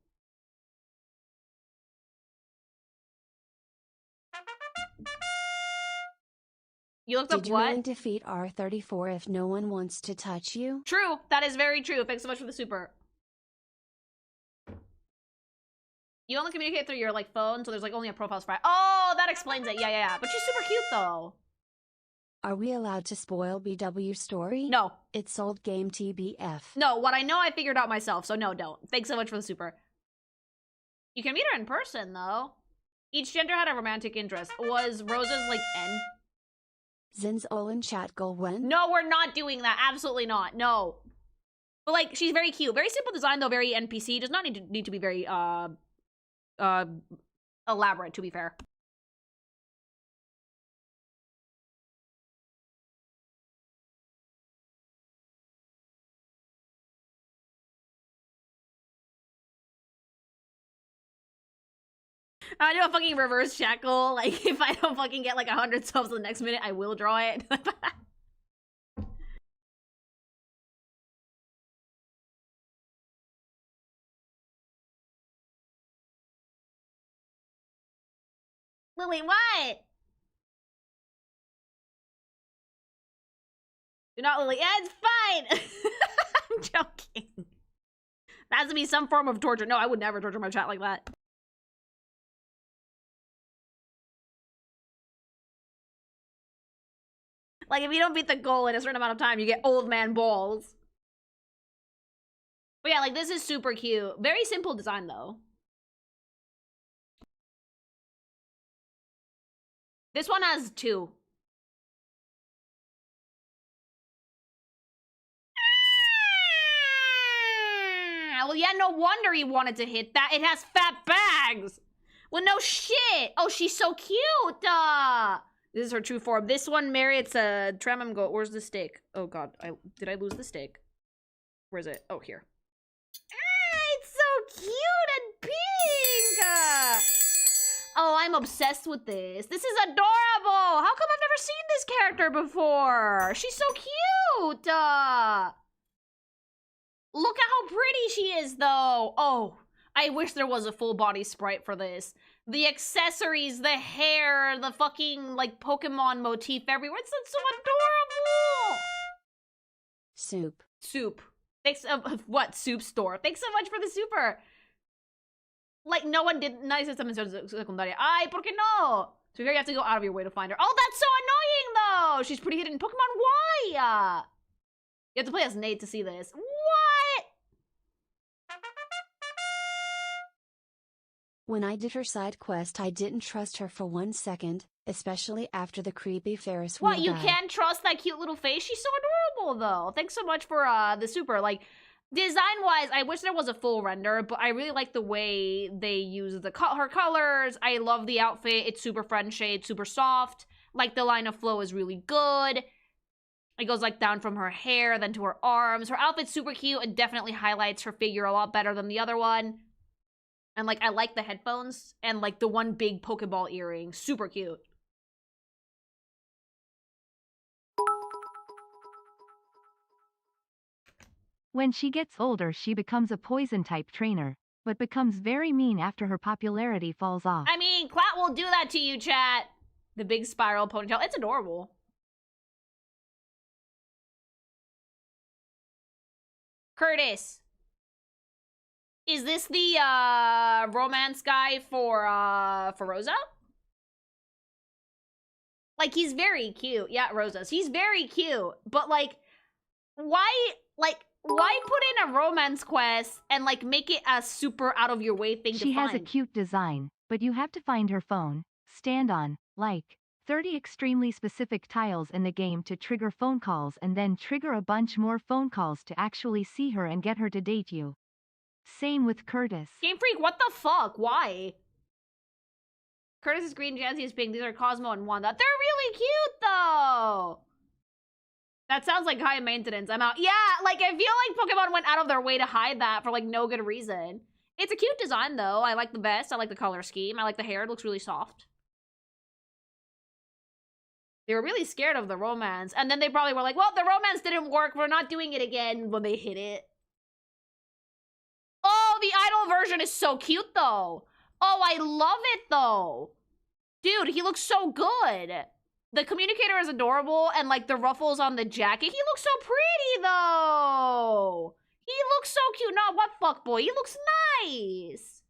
You looked up Did you what? really defeat R34 if no one wants to touch you? True. That is very true. Thanks so much for the super. You only communicate through your, like, phone, so there's, like, only a profile sprite. Oh, that explains it. Yeah. But she's super cute, though. Are we allowed to spoil BW story? No. It's old game TBF. No, what I know I figured out myself, so no, don't. Thanks so much for the super. You can meet her in person, though. Each gender had a romantic interest. Was Rosa's, like, N? Zinsolin chat goal when? No, we're not doing that. Absolutely not. No. But, like, she's very cute. Very simple design, though. Very NPC. Does not need to be very, elaborate, to be fair. I do a fucking reverse shackle. Like, if I don't fucking get like 100 subs the next minute, I will draw it. Lily, what? You're not Lily. Yeah, it's fine. I'm joking. That has to be some form of torture. No, I would never torture my chat like that. Like, if you don't beat the goal in a certain amount of time, you get old man balls. But yeah, like, this is super cute. Very simple design, though. This one has 2. Well, yeah, no wonder he wanted to hit that. It has fat bags. Well, no shit. Oh, she's so cute. This is her true form. This one merits a Tremum goat. Where's the stick? Oh, God. Did I lose the stick? Where is it? Oh, here. It's so cute and pink. Oh, I'm obsessed with this. This is adorable. How come I've never seen this character before? She's so cute. Look at how pretty she is, though. Oh, I wish there was a full body sprite for this. The accessories, the hair, the fucking, like, Pokemon motif everywhere. It's so adorable. Soup. Soup. Thanks, what? Soup store. Thanks so much for the super. Like, no one did nice system in secundaria. Ay, ¿por qué no? So here you have to go out of your way to find her. Oh, that's so annoying, though! She's pretty hidden in Pokemon. Why? You have to play as Nate to see this. What? When I did her side quest, I didn't trust her for 1 second, especially after the creepy Ferris wheel What, you guy. can't trust that cute little face? She's so adorable, though. Thanks so much for the super. Like, design-wise, I wish there was a full render, but I really like the way they use her colors. I love the outfit. It's super friend shade, super soft. Like, the line of flow is really good. It goes, like, down from her hair, then to her arms. Her outfit's super cute. It definitely highlights her figure a lot better than the other one. And, like, I like the headphones and, like, the one big Pokeball earring. Super cute. When she gets older, she becomes a poison-type trainer, but becomes very mean after her popularity falls off. I mean, Clat will do that to you, chat. The big spiral ponytail. It's adorable. Curtis. Is this the romance guy for Rosa? Like, he's very cute. Yeah, Rosa's. He's very cute. But, like, why put in a romance quest and, like, make it a super out-of-your-way thing to find? She has a cute design, but you have to find her phone, stand on, like, 30 extremely specific tiles in the game to trigger phone calls and then trigger a bunch more phone calls to actually see her and get her to date you. Same with Curtis. Game Freak, what the fuck? Why? Curtis is green, Jancy is pink. These are Cosmo and Wanda. They're really cute, though! That sounds like high maintenance. I'm out. Yeah, like, I feel like Pokemon went out of their way to hide that for, like, no good reason. It's a cute design, though. I like the vest. I like the color scheme. I like the hair. It looks really soft. They were really scared of the romance. And then they probably were like, well, the romance didn't work. We're not doing it again when they hit it. Oh, the idol version is so cute, though. Oh, I love it, though. Dude, he looks so good. The communicator is adorable, and, like, the ruffles on the jacket. He looks so pretty, though. He looks so cute. Not what fuckboy. He looks nice.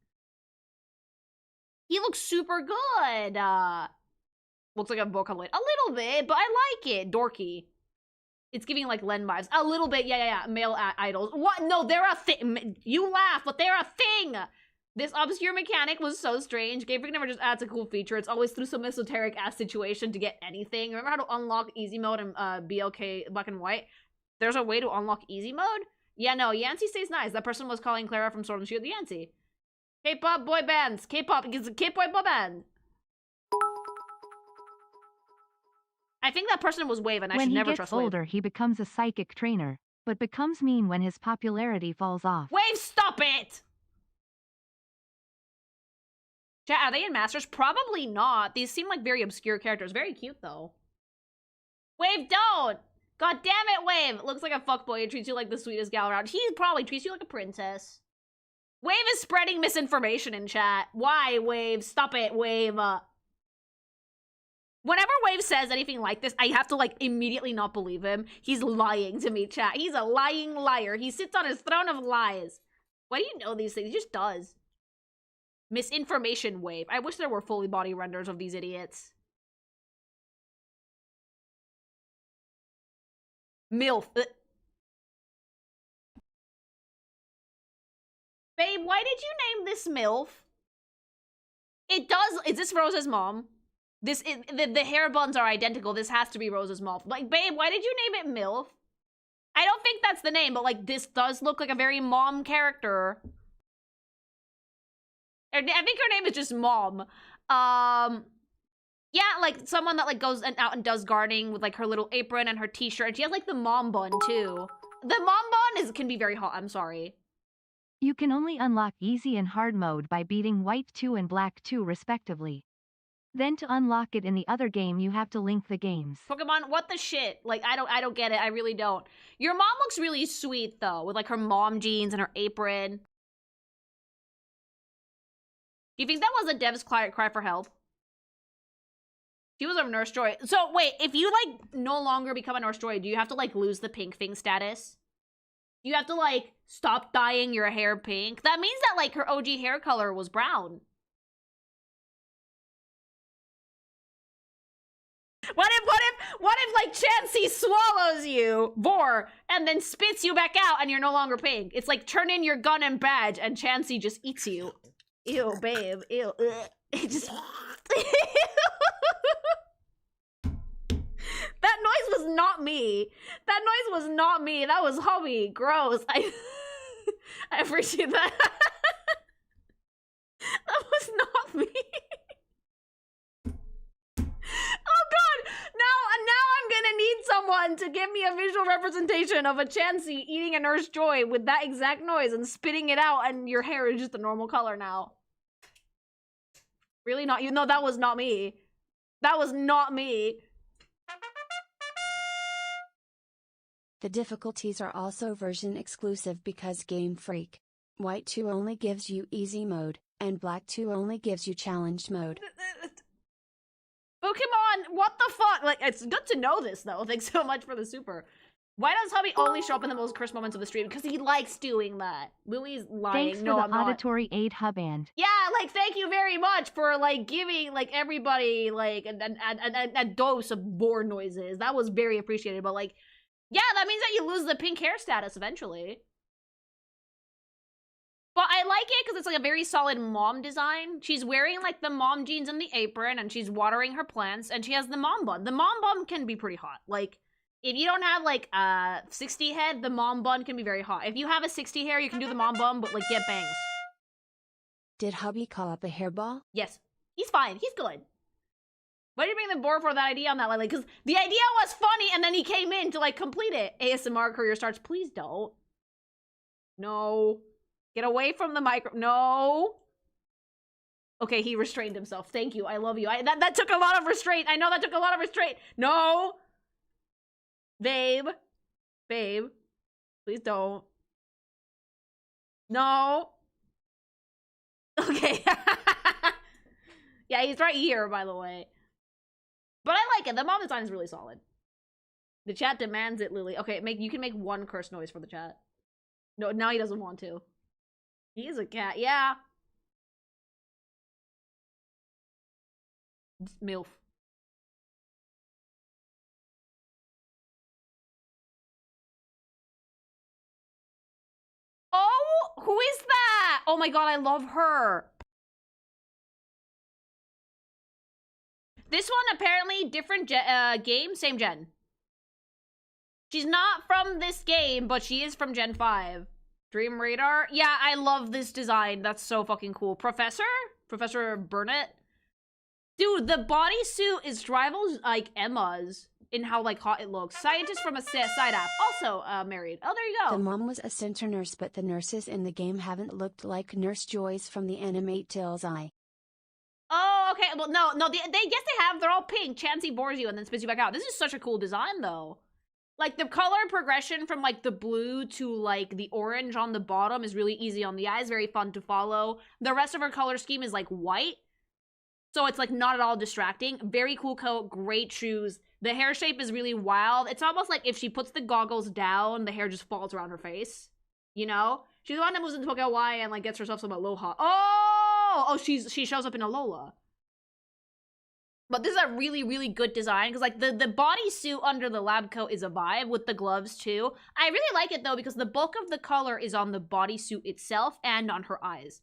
He looks super good. Looks like a vocaloid. A little bit, but I like it. Dorky. It's giving, like, Len vibes. A little bit. Yeah. Male idols. What? No, they're a thing. You laugh, but they're a thing. This obscure mechanic was so strange. Game Freak never just adds a cool feature. It's always through some esoteric-ass situation to get anything. Remember how to unlock easy mode in BLK Black and White? There's a way to unlock easy mode? Yeah, no, Yancy stays nice. That person was calling Clara from Sword and Shield Yancy. K-pop boy bands. K-pop. It's a K-pop boy band. I think that person was Wave, and I should never trust Wave. When he gets older, he becomes a psychic trainer, but becomes mean when his popularity falls off. Wave, stop it! Chat, are they in Masters? Probably not. These seem like very obscure characters. Very cute, though. Wave, don't! God damn it, Wave! Looks like a fuckboy and treats you like the sweetest gal around. He probably treats you like a princess. Wave is spreading misinformation in chat. Why, Wave? Stop it, Wave. Whenever Wave says anything like this, I have to, like, immediately not believe him. He's lying to me, chat. He's a lying liar. He sits on his throne of lies. Why do you know these things? He just does. Misinformation Wave. I wish there were fully body renders of these idiots. MILF. Babe, why did you name this MILF? It does. Is this Rosa's mom? This is the hair buns are identical. This has to be Rosa's mom. Like, babe, why did you name it MILF? I don't think that's the name, but like this does look like a very mom character. I think her name is just Mom. Yeah, like someone that like goes out and does gardening with like her little apron and her t-shirt. And she has like the mom bun too. The mom bun can be very hot. I'm sorry. You can only unlock easy and hard mode by beating White 2 and Black 2 respectively. Then to unlock it in the other game, you have to link the games. Pokemon, what the shit? Like, I don't get it. I really don't. Your mom looks really sweet though, with like her mom jeans and her apron. Do you think that was a dev's cry for help? She was a Nurse Joy. So wait, if you like no longer become a Nurse Joy, do you have to like lose the pink thing status? You have to, like, stop dyeing your hair pink. That means that, like, her OG hair color was brown. What if, like, Chansey swallows you, Vor, and then spits you back out and you're no longer pink? It's like, turn in your gun and badge and Chansey just eats you. Ew, babe, ew, ugh. It just... That noise was not me. That noise was not me. That was hubby. Gross. I appreciate that. That was not me. Oh god! Now I'm gonna need someone to give me a visual representation of a Chansey eating a Nurse Joy with that exact noise and spitting it out, and your hair is just a normal color now. Really not? You know that was not me. That was not me. The difficulties are also version exclusive because Game Freak. White 2 only gives you easy mode, and Black 2 only gives you challenged mode. Pokemon, what the fuck? Like, it's good to know this, though. Thanks so much for the super. Why does hubby only show up in the most cursed moments of the stream? Because he likes doing that. Louie's lying. Thanks for no, the I'm auditory aid hubband. Yeah, like, thank you very much for, like, giving, like, everybody, like, a dose of bore noises. That was very appreciated, but, like, yeah, that means that you lose the pink hair status eventually. But I like it because it's like a very solid mom design. She's wearing like the mom jeans and the apron and she's watering her plants and she has the mom bun. The mom bun can be pretty hot. Like, if you don't have like a 60 head, the mom bun can be very hot. If you have a 60 hair, you can do the mom bun, but like get bangs. Did hubby call up a hairball? Yes. He's fine. He's good. Why did you bring the board for that idea on that line? Like, because the idea was funny and then he came in to like complete it. ASMR career starts. Please don't. No. Get away from the micro. No. Okay, he restrained himself. Thank you. I love you. That took a lot of restraint. I know that took a lot of restraint. No. Babe. Babe. Please don't. No. Okay. Yeah, he's right here, by the way. But I like it. The mom design is really solid. The chat demands it, Lily. Okay, you can make one curse noise for the chat. No, now he doesn't want to. He is a cat, yeah. MILF. Oh, who is that? Oh my god, I love her. This one, apparently, different game, same gen. She's not from this game, but she is from Gen 5. Dream Radar? Yeah, I love this design. That's so fucking cool. Professor Burnett? Dude, the bodysuit is rivals, like, Emma's in how, like, hot it looks. Scientist from a side app. Also, married. Oh, there you go. The mom was a center nurse, but the nurses in the game haven't looked like Nurse Joys from the Animate Tales Eye. Oh, okay. Well, no, they yes, they have. They're all pink. Chansey bores you and then spits you back out. This is such a cool design, though. Like, the color progression from, like, the blue to, like, the orange on the bottom is really easy on the eyes. Very fun to follow. The rest of her color scheme is, like, white. So it's, like, not at all distracting. Very cool coat. Great shoes. The hair shape is really wild. It's almost like if she puts the goggles down, the hair just falls around her face. You know? She's the one that moves into Pokemon Y and, like, gets herself some Aloha. Oh, she shows up in Alola. But this is a really, really good design because, like, the bodysuit under the lab coat is a vibe with the gloves, too. I really like it, though, because the bulk of the color is on the bodysuit itself and on her eyes.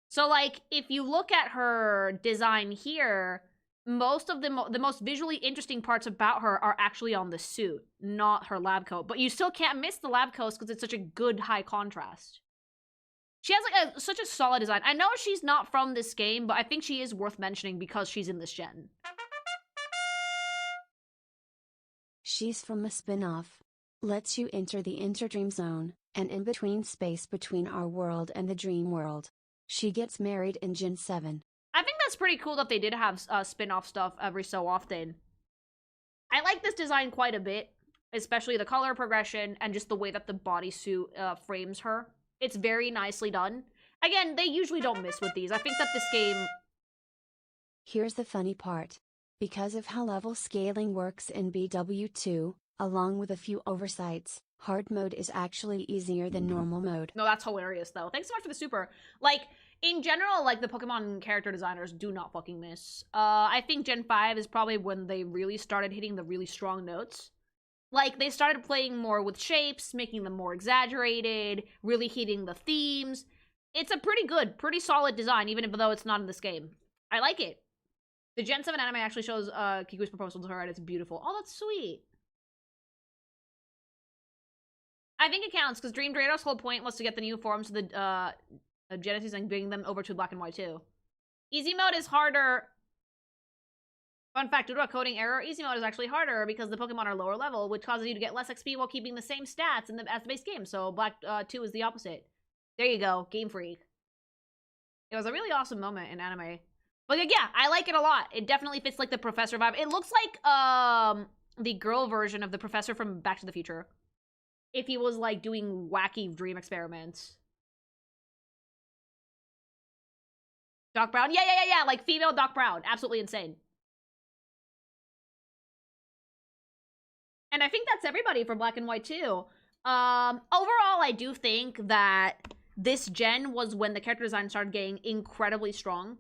So, like, if you look at her design here, most of the most visually interesting parts about her are actually on the suit, not her lab coat. But you still can't miss the lab coat because it's such a good high contrast. She has, like, such a solid design. I know she's not from this game, but I think she is worth mentioning because she's in this gen. She's from a spin-off. Lets you enter the Interdream Zone, an in-between space between our world and the dream world. She gets married in Gen 7. I think that's pretty cool that they did have spin-off stuff every so often. I like this design quite a bit, especially the color progression and just the way that the bodysuit frames her. It's very nicely done. Again, they usually don't miss with these. I think that this game... Here's the funny part. Because of how level scaling works in BW2, along with a few oversights, Hard mode is actually easier than normal mode. No, that's hilarious, though. Thanks so much for the super. Like, in general, like, the Pokemon character designers do not fucking miss. I think Gen 5 is probably when they really started hitting the really strong notes. Like, they started playing more with shapes, making them more exaggerated, really hitting the themes. It's a pretty good, pretty solid design, even though it's not in this game. I like it. The Gen 7 anime actually shows Kiku's proposal to her, and it's beautiful. Oh, that's sweet. I think it counts, because Dream Drado's whole point was to get the new forms to the Ghetsis and bring them over to Black and White too. Easy mode is harder. Fun fact, due to a coding error, easy mode is actually harder because the Pokemon are lower level, which causes you to get less XP while keeping the same stats as the base game. So Black 2 is the opposite. There you go, Game Freak. It was a really awesome moment in anime. But like, yeah, I like it a lot. It definitely fits like the professor vibe. It looks like the girl version of the professor from Back to the Future. If he was like doing wacky dream experiments. Doc Brown? Yeah, like female Doc Brown. Absolutely insane. And I think that's everybody for Black and White too. Overall, I do think that this gen was when the character design started getting incredibly strong.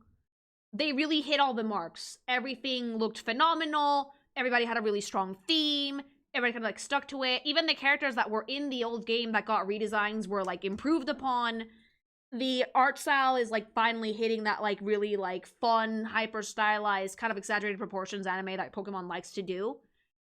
They really hit all the marks. Everything looked phenomenal. Everybody had a really strong theme. Everybody kind of like stuck to it. Even the characters that were in the old game that got redesigns were like improved upon. The art style is like finally hitting that like really like fun, hyper stylized, kind of exaggerated proportions anime that Pokemon likes to do.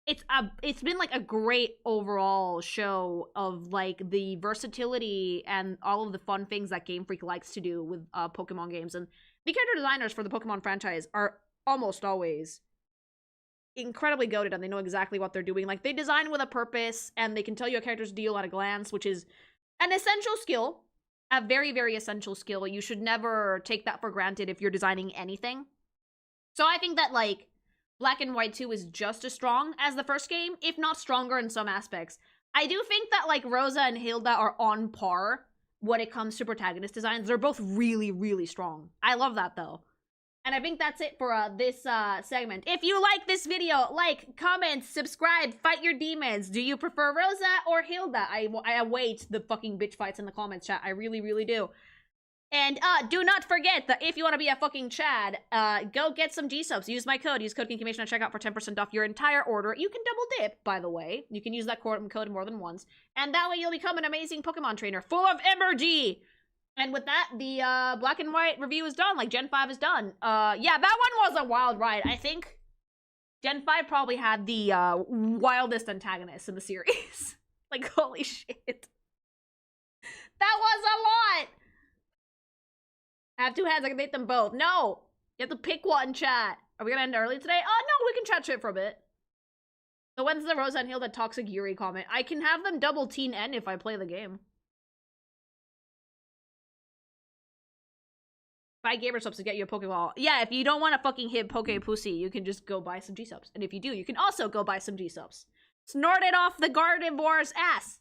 It's been like a great overall show of like the versatility and all of the fun things that Game Freak likes to do with Pokemon games. And the character designers for the Pokemon franchise are almost always incredibly goated, and they know exactly what they're doing. Like, they design with a purpose, and they can tell you a character's deal at a glance, which is an essential skill. A very, very essential skill. You should never take that for granted if you're designing anything. So I think that, like, Black and White 2 is just as strong as the first game, if not stronger in some aspects. I do think that, like, Rosa and Hilda are on par when it comes to protagonist designs. They're both really, really strong. I love that, though. And I think that's it for this segment. If you like this video, like, comment, subscribe, fight your demons. Do you prefer Rosa or Hilda? I await the fucking bitch fights in the comments, chat. I really, really do. And do not forget that if you want to be a fucking Chad, go get some gsupps. Use my code. Use code Kinkimation at checkout for 10% off your entire order. You can double dip, by the way. You can use that code more than once. And that way you'll become an amazing Pokemon trainer full of energy. And with that, the Black and White review is done. Like, Gen 5 is done. Yeah, that one was a wild ride. I think Gen 5 probably had the wildest antagonists in the series. Like, holy shit. That was a lot! I have two hands, I can date them both. No! You have to pick one, chat. Are we gonna end early today? Oh, no, we can chat shit for a bit. So when's the Rosa and Hilda Toxic Yuri comment? I can have them double teen N if I play the game. Buy gamer subs to get you a Pokeball. Yeah, if you don't want to fucking hit Poke Pussy, you can just go buy some G-subs. And if you do, you can also go buy some G-subs. Snort it off the Gardevoire's ass.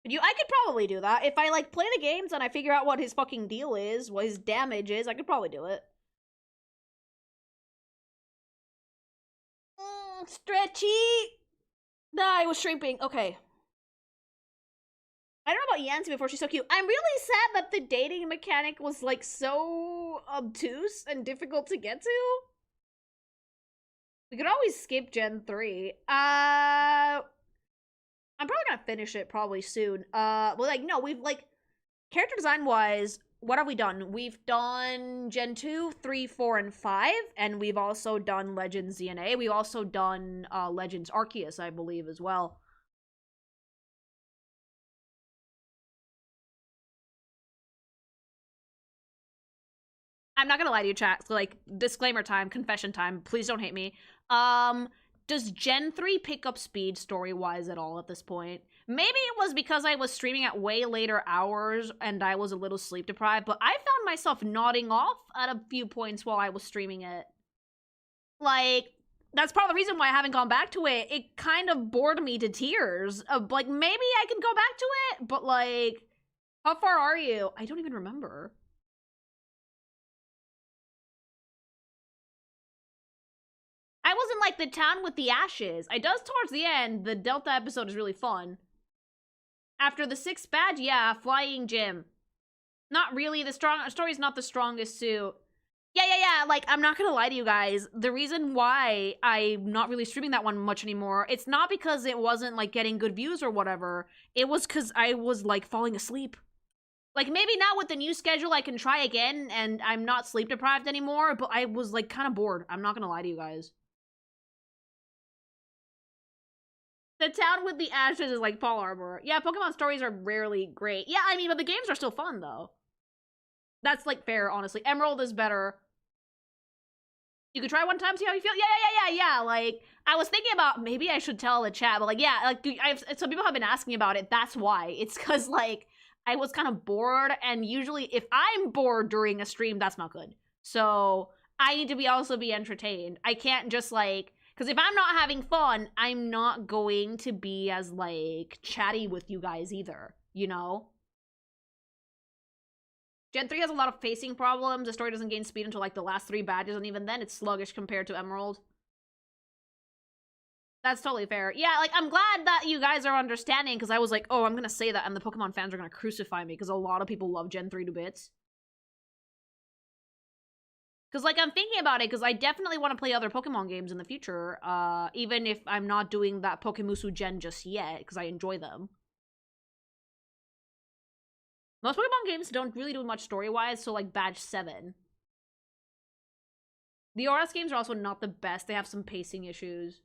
I could probably do that. If I, like, play the games and I figure out what his fucking deal is, what his damage is, I could probably do it. Stretchy! Nah, I was shrimping. Okay. I don't know about Yancy before she's so cute. I'm really sad that the dating mechanic was, like, so obtuse and difficult to get to. We could always skip Gen 3. I'm probably gonna finish it probably soon. Well, like, no, we've, like, character design-wise, what have we done? We've done Gen 2, 3, 4, and 5, and we've also done Legends ZNA. We've also done, Legends Arceus, I believe, as well. I'm not gonna lie to you, chat. So, like, disclaimer time, confession time. Please don't hate me. Does Gen 3 pick up speed story-wise at all at this point? Maybe it was because I was streaming at way later hours and I was a little sleep-deprived, but I found myself nodding off at a few points while I was streaming it. Like, that's part of the reason why I haven't gone back to it. It kind of bored me to tears. Like, maybe I can go back to it, but, like, how far are you? I don't even remember. I was wasn't like the town with the ashes. It does towards the end. The Delta episode is really fun. After the 6th badge, yeah, flying gym. Not really. The story's not the strongest suit. Yeah. Like, I'm not gonna lie to you guys. The reason why I'm not really streaming that one much anymore, it's not because it wasn't, like, getting good views or whatever. It was because I was, like, falling asleep. Like, maybe now with the new schedule, I can try again, and I'm not sleep deprived anymore, but I was, like, kind of bored. I'm not gonna lie to you guys. The town with the ashes is like Paul Arbor. Yeah, Pokemon stories are rarely great. Yeah, I mean, but the games are still fun, though. That's, like, fair, honestly. Emerald is better. You could try one time, see how you feel. Yeah. Like, I was thinking about maybe I should tell the chat, but, like, yeah, like, some people have been asking about it. That's why. It's because, like, I was kind of bored, and usually if I'm bored during a stream, that's not good. So I need to also be entertained. I can't just, like, because if I'm not having fun, I'm not going to be as, like, chatty with you guys either, you know? Gen 3 has a lot of pacing problems. The story doesn't gain speed until, like, the last 3 badges, and even then it's sluggish compared to Emerald. That's totally fair. Yeah, like, I'm glad that you guys are understanding, because I was like, oh, I'm gonna say that, and the Pokemon fans are gonna crucify me, because a lot of people love Gen 3 to bits. Because, like, I'm thinking about it, because I definitely want to play other Pokemon games in the future, even if I'm not doing that Pokemusu Gen just yet, because I enjoy them. Most Pokemon games don't really do much story-wise, so, like, Badge 7. The ORS games are also not the best. They have some pacing issues.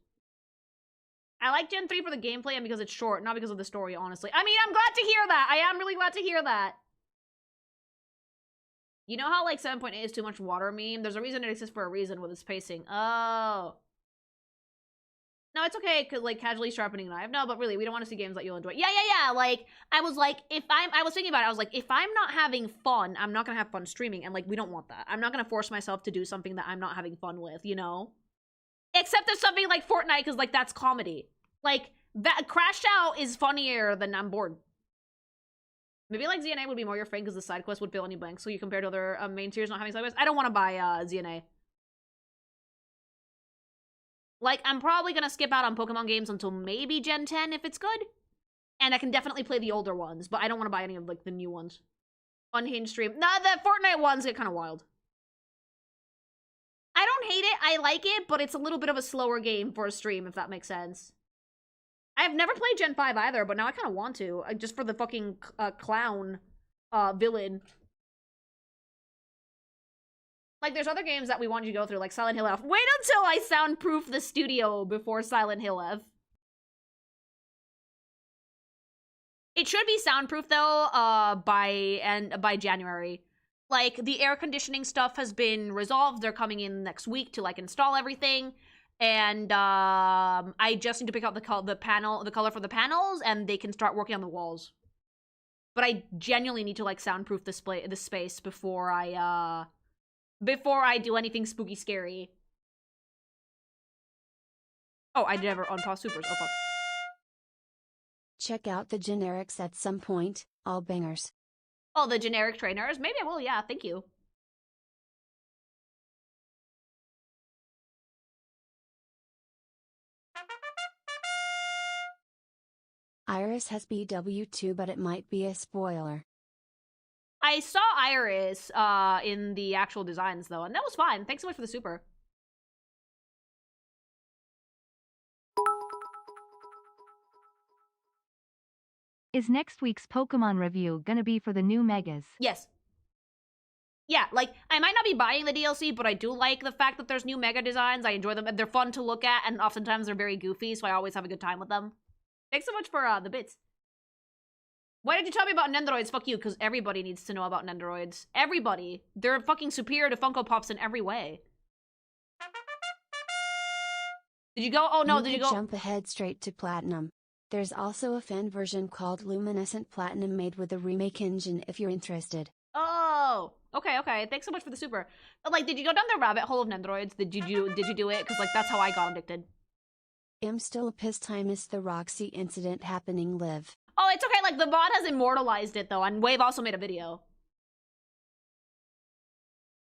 I like Gen 3 for the gameplay and because it's short, not because of the story, honestly. I mean, I'm glad to hear that! I am really glad to hear that! You know how, like, 7.8 is too much water meme? There's a reason it exists for a reason with its pacing. Oh. No, it's okay, cause, like, casually sharpening a knife. No, but really, we don't want to see games that you'll enjoy. Yeah. Like, I was like, I was thinking about it. I was like, if I'm not having fun, I'm not gonna have fun streaming. And, like, we don't want that. I'm not gonna force myself to do something that I'm not having fun with, you know? Except there's something like Fortnite, because, like, that's comedy. Like, that Crash Out is funnier than I'm bored. Maybe, like, ZNA would be more your friend, because the side quest would fill any blanks. So you compare to other main series not having side quests. I don't want to buy ZNA. Like, I'm probably gonna skip out on Pokemon games until maybe Gen 10 if it's good. And I can definitely play the older ones, but I don't want to buy any of, like, the new ones. Unhinged stream. Nah, the Fortnite ones get kind of wild. I don't hate it, I like it, but it's a little bit of a slower game for a stream, if that makes sense. I've never played Gen 5 either, but now I kind of want to, just for the fucking clown villain. Like, there's other games that we want you to go through, like Silent Hill F. Wait until I soundproof the studio before Silent Hill F. It should be soundproof, though, by January. Like, the air conditioning stuff has been resolved. They're coming in next week to, like, install everything. And I just need to pick out the color for the panels, and they can start working on the walls. But I genuinely need to, like, soundproof the space before I do anything spooky scary. Oh, I never unpause supers. Oh fuck. Check out the generics at some point, all bangers. Oh, the generic trainers? Maybe I will, yeah, thank you. Iris has BW2, but it might be a spoiler. I saw Iris in the actual designs, though, and that was fine. Thanks so much for the super. Is next week's Pokemon review gonna be for the new Megas? Yes. Yeah, like, I might not be buying the DLC, but I do like the fact that there's new Mega designs. I enjoy them, and they're fun to look at, and oftentimes they're very goofy, so I always have a good time with them. Thanks so much for the bits. Why did you tell me about Nendoroids? Fuck you, because everybody needs to know about Nendoroids. Everybody. They're fucking superior to Funko Pops in every way. Did you go? Oh no, did you go? Jump ahead straight to Platinum. There's also a fan version called Luminescent Platinum made with the remake engine if you're interested. Oh, okay. Thanks so much for the super. But, like, did you go down the rabbit hole of Nendoroids? Did you do it? Because, like, that's how I got addicted. I'm still pissed I missed the Roxy incident happening live. Oh, it's okay. Like, the bot has immortalized it, though, and Wave also made a video.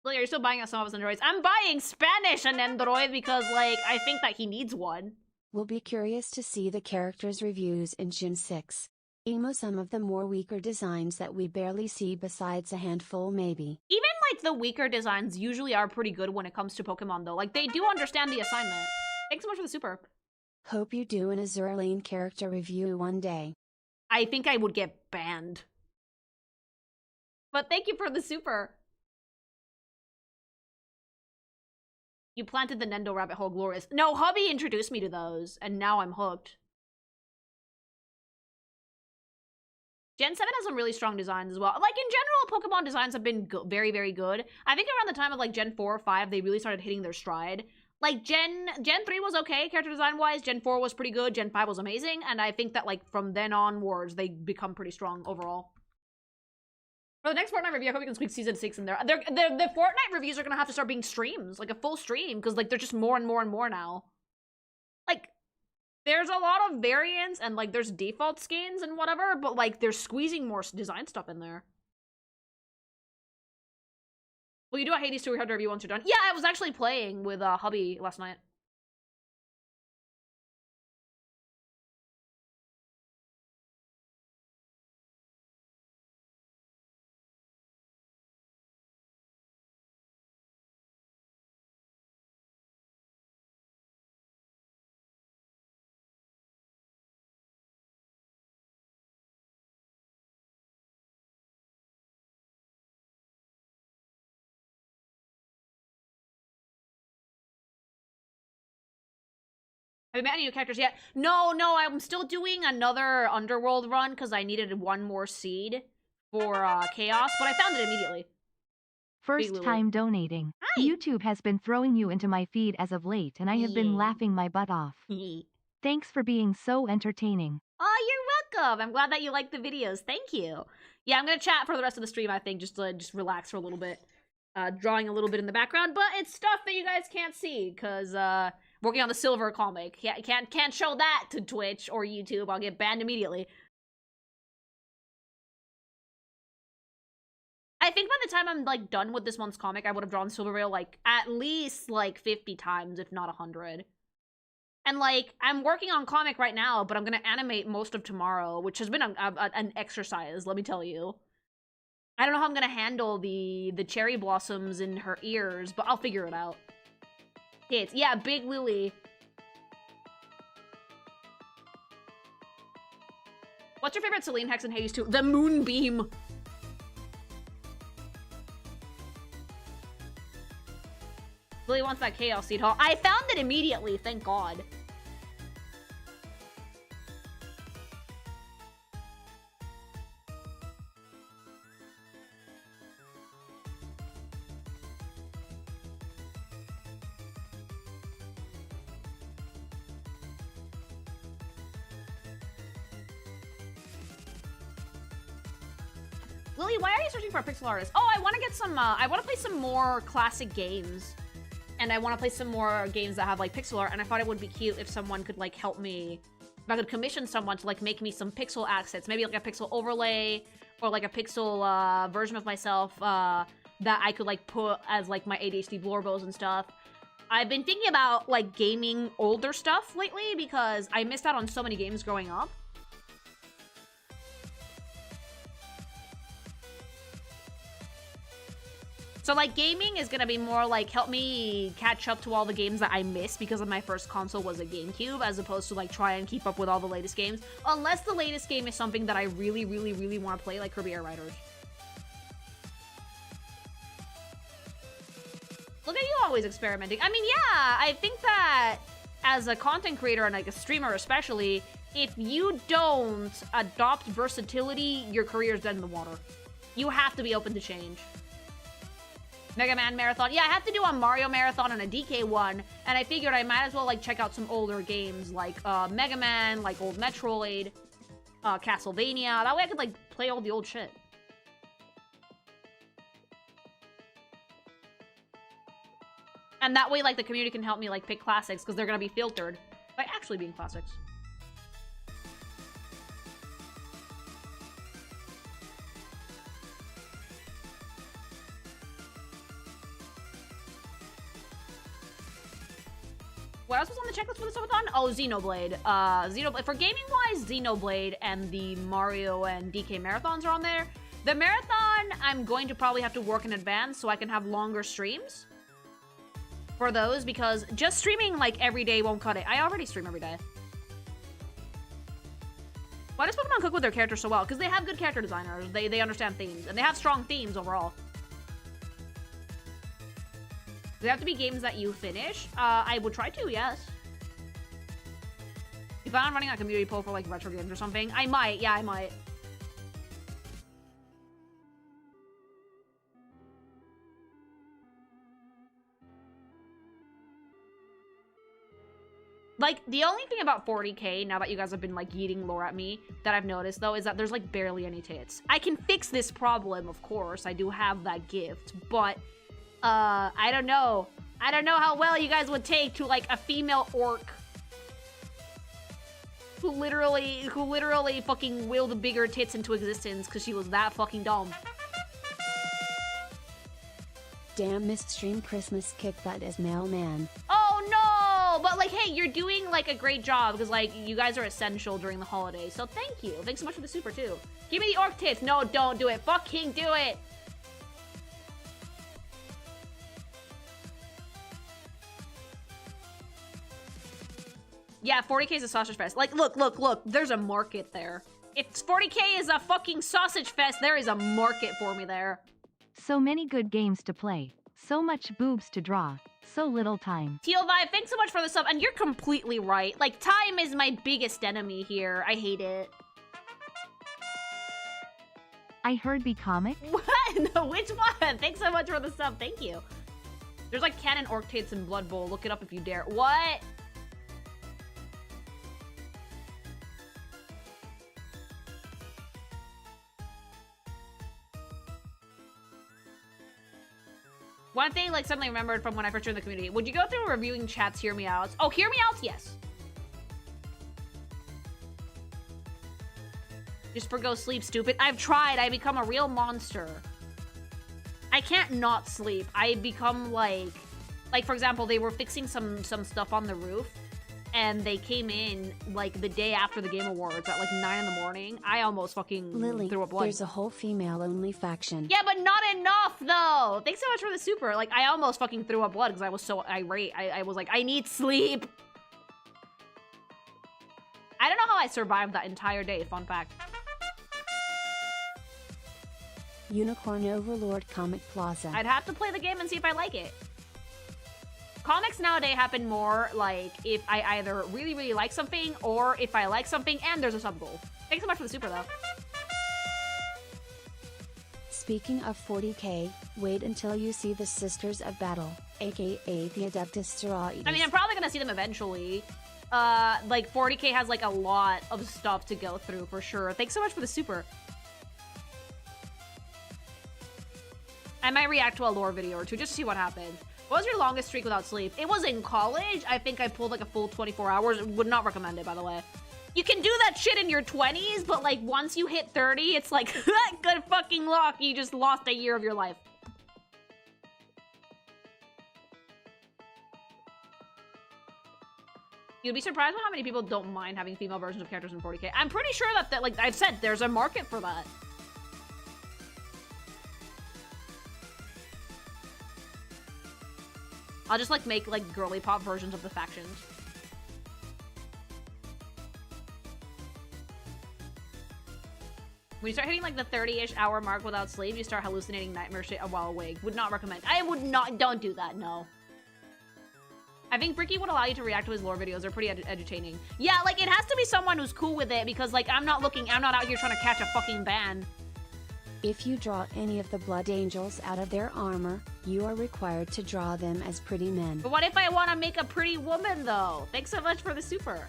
Like, are you still buying us some of us androids? I'm buying Spanish an android because, like, I think that he needs one. We'll be curious to see the characters' reviews in Gen 6. Emo some of the more weaker designs that we barely see besides a handful maybe. Even, like, the weaker designs usually are pretty good when it comes to Pokemon, though. Like, they do understand the assignment. Thanks so much for the super. Hope you do an Azure Lane character review one day. I think I would get banned. But thank you for the super. You planted the Nendo rabbit hole, glorious. No, hubby introduced me to those, and now I'm hooked. Gen 7 has some really strong designs as well. Like, in general, Pokemon designs have been very, very good. I think around the time of, like, Gen 4 or 5, they really started hitting their stride. Like, Gen 3 was okay, character design-wise. Gen 4 was pretty good. Gen 5 was amazing. And I think that, like, from then onwards, they become pretty strong overall. For the next Fortnite review, I hope we can squeak Season 6 in there. The Fortnite reviews are gonna have to start being streams. Like, a full stream. Because, like, they're just more and more and more now. Like, there's a lot of variants and, like, there's default skins and whatever. But, like, they're squeezing more design stuff in there. Will you do a Hades 2 review once you're done? Yeah, I was actually playing with hubby last night. Have you met any new characters yet? No, I'm still doing another Underworld run because I needed one more seed for Chaos, but I found it immediately. First time donating. Hi. YouTube has been throwing you into my feed as of late, and I have been laughing my butt off. Thanks for being so entertaining. Oh, you're welcome. I'm glad that you like the videos. Thank you. Yeah, I'm gonna chat for the rest of the stream, I think, just to relax for a little bit. Drawing a little bit in the background, but it's stuff that you guys can't see, because, working on the Silver comic. Yeah, can't show that to Twitch or YouTube. I'll get banned immediately. I think by the time I'm, like, done with this month's comic, I would have drawn Silver Veil, like, at least, like, 50 times, if not 100. And, like, I'm working on comic right now, but I'm gonna animate most of tomorrow, which has been an exercise, let me tell you. I don't know how I'm gonna handle the cherry blossoms in her ears, but I'll figure it out. Yeah, Big Lily. What's your favorite Celine Hex in Hades 2? The Moonbeam. Lily wants that Chaos Seed Hall. I found it immediately, thank God. Lily, why are you searching for a pixel artist? Oh, I want to get some, I want to play some more classic games. And I want to play some more games that have, like, pixel art. And I thought it would be cute if someone could, like, help me. If I could commission someone to, like, make me some pixel assets. Maybe, like, a pixel overlay. Or, like, a pixel, version of myself, that I could, like, put as, like, my ADHD blorbos and stuff. I've been thinking about, like, gaming older stuff lately. Because I missed out on so many games growing up. So, like, gaming is gonna be more, like, help me catch up to all the games that I missed because of my first console was a GameCube, as opposed to, like, try and keep up with all the latest games. Unless the latest game is something that I really, really, really want to play, like Kirby Air Riders. Look at you always experimenting. I mean, yeah, I think that as a content creator and, like, a streamer especially, if you don't adopt versatility, your career's dead in the water. You have to be open to change. Mega Man Marathon. Yeah, I have to do a Mario Marathon and a DK one, and I figured I might as well, like, check out some older games, like, Mega Man, like, old Metroid, Castlevania. That way I could, like, play all the old shit. And that way, like, the community can help me, like, pick classics, because they're gonna be filtered by actually being classics. What else was on the checklist for the subathon? Oh, Xenoblade. Xenoblade. For gaming-wise, Xenoblade and the Mario and DK marathons are on there. The marathon, I'm going to probably have to work in advance so I can have longer streams for those, because just streaming, like, every day won't cut it. I already stream every day. Why does Pokemon cook with their characters so well? Because they have good character designers. They understand themes, and they have strong themes overall. Do they have to be games that you finish? I would try to, yes. If I'm running a community poll for, like, retro games or something, I might. Yeah, I might. Like, the only thing about 40k, now that you guys have been, like, yeeting lore at me, that I've noticed, though, is that there's, like, barely any tits. I can fix this problem, of course. I do have that gift, but... I don't know. I don't know how well you guys would take to, like, a female orc who literally fucking willed bigger tits into existence because she was that fucking dumb. Damn, missed stream Christmas kick butt as mailman. Oh no! But, like, hey, you're doing, like, a great job because, like, you guys are essential during the holidays. So thank you. Thanks so much for the super, too. Give me the orc tits. No, don't do it. Fucking do it. Yeah, 40k is a sausage fest. Like, look. There's a market there. If 40k is a fucking sausage fest, there is a market for me there. So many good games to play. So much boobs to draw. So little time. Teal Vibe, thanks so much for the sub. And you're completely right. Like, time is my biggest enemy here. I hate it. I heard be comic. What? No, which one? Thanks so much for the sub. Thank you. There's, like, canon orc tits in Blood Bowl. Look it up if you dare. What? One thing, like, suddenly remembered from when I first joined the community. Would you go through reviewing chats, hear me out? Oh, hear me out? Yes. Just forgo sleep, stupid. I've tried. I become a real monster. I can't not sleep. I become, like, for example, they were fixing some stuff on the roof. And they came in, like, the day after the Game Awards at, like, 9 in the morning. I almost fucking Lily, threw up blood. there's a whole female-only faction. Yeah, but not enough, though. Thanks so much for the super. Like, I almost fucking threw up blood because I was so irate. I was like, I need sleep. I don't know how I survived that entire day, fun fact. Unicorn Overlord Comic Plaza. I'd have to play the game and see if I like it. Comics nowadays happen more, like, if I either really, really like something, or if I like something and there's a sub-goal. Thanks so much for the super, though. Speaking of 40k, wait until you see the Sisters of Battle, aka the Adeptus Sororitas. I mean, I'm probably gonna see them eventually. Like, 40k has, like, a lot of stuff to go through, for sure. Thanks so much for the super. I might react to a lore video or two just to see what happens. What was your longest streak without sleep? It was in college. I think I pulled like a full 24 hours. Would not recommend it, by the way. You can do that shit in your 20s, but like once you hit 30, it's like, good fucking luck. You just lost a year of your life. You'd be surprised how many people don't mind having female versions of characters in 40k. I'm pretty sure that like I've said, there's a market for that. I'll just like make like girly pop versions of the factions. When you start hitting like the 30-ish hour mark without sleep, you start hallucinating nightmare shit while awake. Would not recommend. I would not. Don't do that. No. I think Bricky would allow you to react to his lore videos. They're pretty edutaining. Yeah, like it has to be someone who's cool with it because like I'm not out here trying to catch a fucking ban. If you draw any of the Blood Angels out of their armor, you are required to draw them as pretty men. But what if I want to make a pretty woman, though? Thanks so much for the super.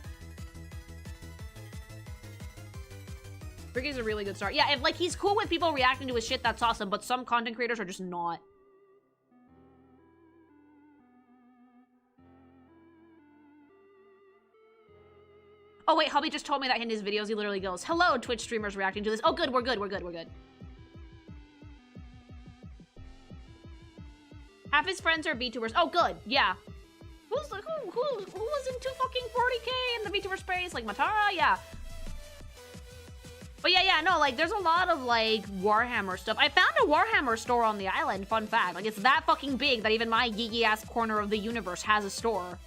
Briggy's a really good start. Yeah, if like he's cool with people reacting to his shit, that's awesome. But some content creators are just not. Oh wait, Hubby just told me that in his videos he literally goes, "Hello, Twitch streamers reacting to this." Oh good, we're good, we're good, we're good. Half his friends are VTubers. Oh, good. Yeah. Who was into fucking 40k in the VTuber space? Like Matara? Yeah. But yeah, no, like, there's a lot of, like, Warhammer stuff. I found a Warhammer store on the island, fun fact. Like, it's that fucking big that even my geeky-ass corner of the universe has a store.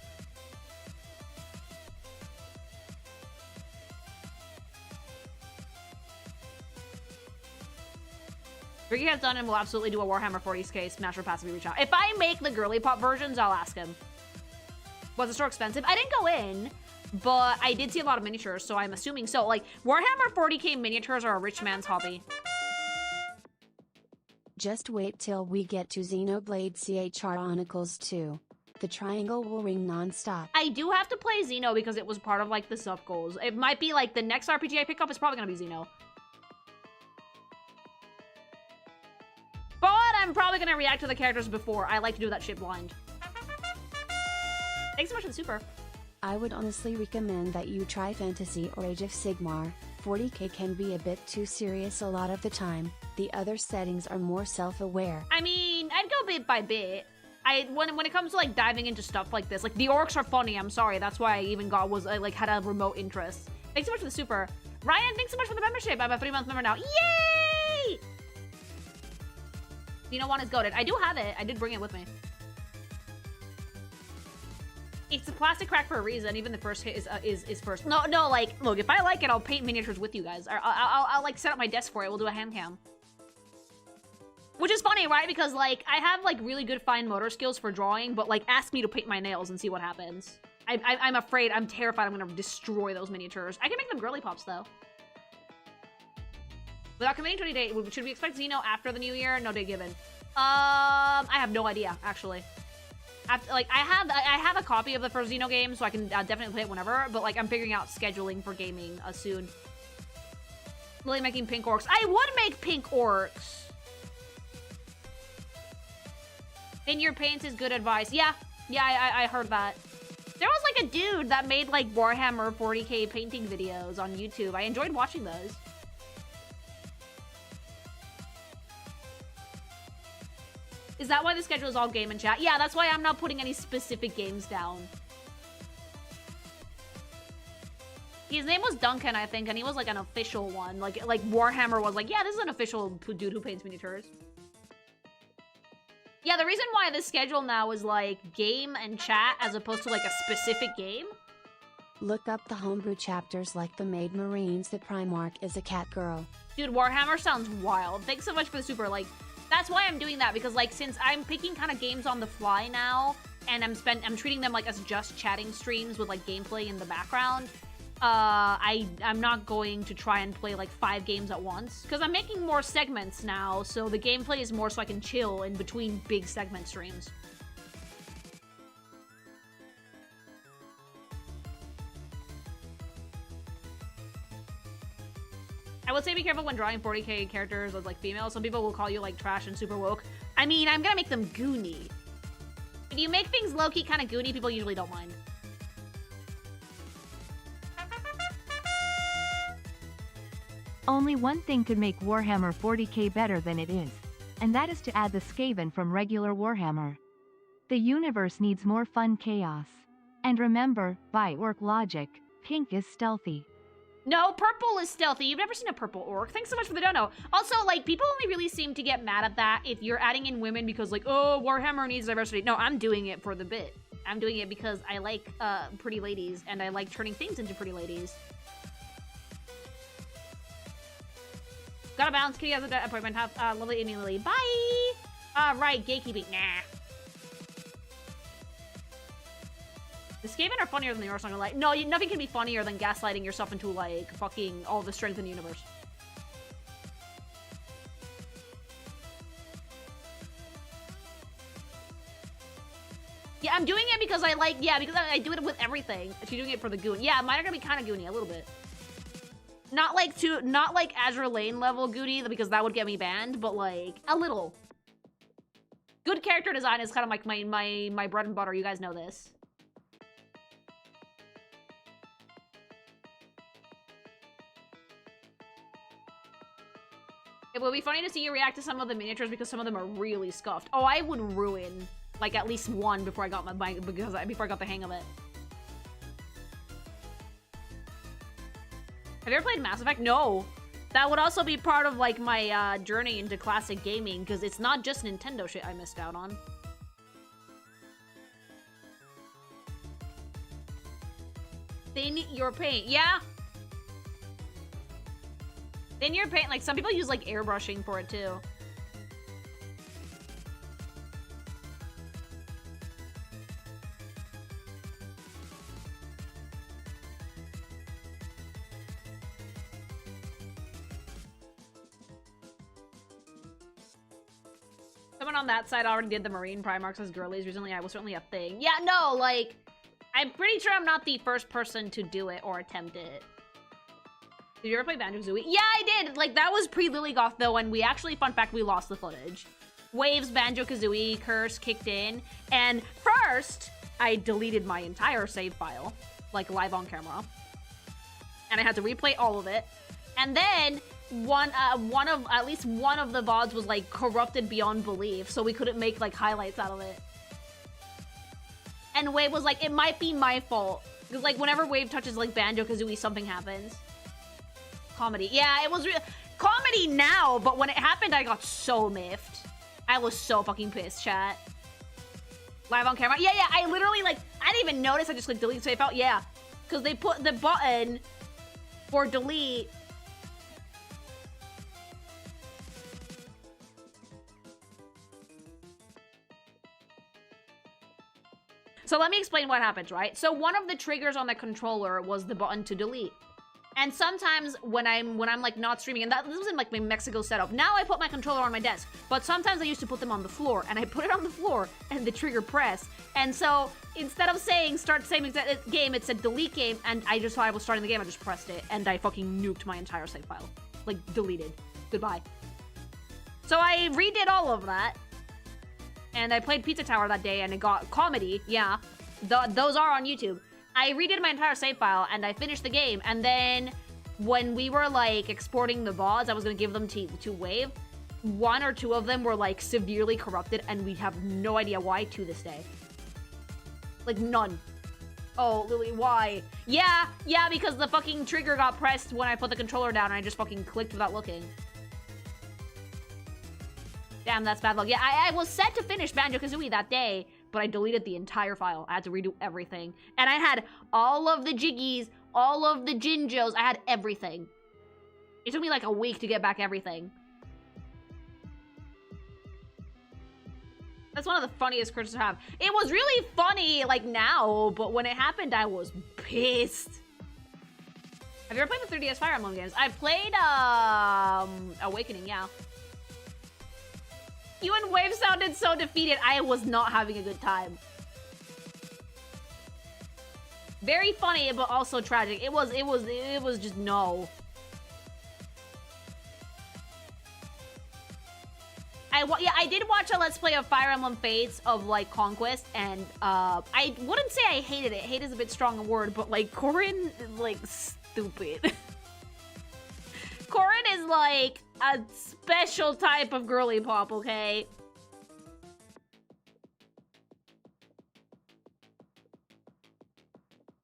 Ricky has done and will absolutely do a Warhammer 40k Smasher passively reach out. If I make the girly pop versions, I'll ask him. Was the store expensive? I didn't go in. But I did see a lot of miniatures, so I'm assuming so. Like, Warhammer 40k miniatures are a rich man's hobby. Just wait till we get to Xenoblade Chronicles 2. The triangle will ring non-stop. I do have to play Xeno because it was part of, like, the sub goals. It might be, like, the next RPG I pick up is probably gonna be Xeno. But I'm probably gonna react to the characters before. I like to do that shit blind. Thanks so much for the super. I would honestly recommend that you try Fantasy or Age of Sigmar. 40k can be a bit too serious a lot of the time. The other settings are more self-aware. I mean, I'd go bit by bit. When it comes to like diving into stuff like this, like the orcs are funny. I'm sorry, that's why I even had a remote interest. Thanks so much for the super. Ryan, thanks so much for the membership. I'm a 3-month member now. Yay! Xeno 1 is goated. I do have it. I did bring it with me. It's a plastic crack for a reason. Even the first hit is first. No, like, look, if I like it, I'll paint miniatures with you guys. I'll like set up my desk for it. We'll do a hand cam. Which is funny, right? Because like I have like really good fine motor skills for drawing, but like ask me to paint my nails and see what happens. I'm afraid, I'm terrified I'm gonna destroy those miniatures. I can make them girly pops though. Without committing to any date, should we expect Xeno after the new year? No date given. I have no idea actually. I have a copy of the first Xeno game, so I can definitely play it whenever, but like I'm figuring out scheduling for gaming soon. Really making pink orcs. I would make pink orcs. In your paints is good advice. Yeah, I heard that. There was like a dude that made like Warhammer 40k painting videos on YouTube. I enjoyed watching those. Is that why the schedule is all game and chat? Yeah, that's why I'm not putting any specific games down. His name was Duncan, I think, and he was like an official one. Like Warhammer was like, yeah, this is an official dude who paints miniatures. Yeah, the reason why the schedule now is like game and chat as opposed to like a specific game. Look up the homebrew chapters like the Maid Marines. The Primarch is a cat girl. Dude, Warhammer sounds wild. Thanks so much for the super. Like, that's why I'm doing that, because like since I'm picking kind of games on the fly now, and I'm treating them like as just chatting streams with like gameplay in the background. I'm not going to try and play like 5 games at once, because I'm making more segments now, so the gameplay is more so I can chill in between big segment streams. I would say be careful when drawing 40k characters as like females. Some people will call you like trash and super woke. I mean, I'm gonna make them goony. If you make things low-key kind of goony, people usually don't mind. Only one thing could make Warhammer 40k better than it is, and that is to add the Skaven from regular Warhammer. The universe needs more fun chaos. And remember, by orc logic, pink is stealthy. No, purple is stealthy. You've never seen a purple orc. Thanks so much for the dono. Also, like, people only really seem to get mad at that if you're adding in women because, like, oh, Warhammer needs diversity. No, I'm doing it for the bit. I'm doing it because I like pretty ladies, and I like turning things into pretty ladies. Gotta bounce. Kitty has an appointment. Have lovely evening, Lily. Bye! Right, gatekeeping. Nah. The Skaven are funnier than the Orcs, I'm gonna lie. No, nothing can be funnier than gaslighting yourself into, like, fucking all the strength in the universe. Yeah, I'm doing it because I like, yeah, because I do it with everything. She's doing it for the goon. Yeah, mine are gonna be kind of goony, a little bit. Not like Azure Lane level goony, because that would get me banned, but like, a little. Good character design is kind of like my bread and butter, you guys know this. It would be funny to see you react to some of the miniatures because some of them are really scuffed. Oh, I would ruin Like at least one before I got before I got the hang of it. Have you ever played Mass Effect? No. That would also be part of like my journey into classic gaming, because it's not just Nintendo shit I missed out on. Thin your paint, yeah. Thin your paint, like some people use like airbrushing for it too. Someone on that side already did the Marine Primarchs as girlies recently. I was certainly a thing. Yeah, no, like, I'm pretty sure I'm not the first person to do it or attempt it. Did you ever play Banjo-Kazooie? Yeah, I did! Like, that was pre-Lilygoth, though, and we actually, fun fact, we lost the footage. Waves Banjo-Kazooie curse kicked in, and first, I deleted my entire save file, like, live on camera. And I had to replay all of it. And then, at least one of the VODs was, like, corrupted beyond belief, so we couldn't make, like, highlights out of it. And Wave was like, it might be my fault. Because, like, whenever Wave touches, like, Banjo-Kazooie, something happens. Comedy. Yeah, it was real comedy now, but when it happened, I got so miffed. I was so fucking pissed, chat. Live on camera? Yeah, I literally, like, I didn't even notice. I just clicked delete save file. Yeah, because they put the button for delete. So let me explain what happens, right? So one of the triggers on the controller was the button to delete. And sometimes when I'm like not streaming, and this was in like my Mexico setup. Now I put my controller on my desk, but sometimes I used to put them on the floor, and I put it on the floor and the trigger press. And so instead of saying start the same exact game, it said delete game, and I just thought I was starting the game. I just pressed it, and I fucking nuked my entire save file, like deleted. Goodbye. So I redid all of that, and I played Pizza Tower that day, and it got comedy. Yeah, those are on YouTube. I redid my entire save file, and I finished the game, and then when we were, like, exporting the VODs, I was gonna give them to Wave. One or two of them were, like, severely corrupted, and we have no idea why to this day. Like, none. Oh, Lily, why? Yeah, because the fucking trigger got pressed when I put the controller down, and I just fucking clicked without looking. Damn, that's bad luck. Yeah, I was set to finish Banjo-Kazooie that day, but I deleted the entire file. I had to redo everything. And I had all of the Jiggies, all of the Jinjos. I had everything. It took me like a week to get back everything. That's one of the funniest curses to have. It was really funny, like, now, but when it happened, I was pissed. Have you ever played the 3DS Fire Emblem games? I played, Awakening, yeah. You and Wave sounded so defeated. I was not having a good time. Very funny, but also tragic. It was just no. I did watch a Let's Play of Fire Emblem Fates of, like, Conquest, and, I wouldn't say I hated it. Hate is a bit strong a word, but, like, Corrin is, like, stupid. Corrin is, like, a special type of girly pop, okay?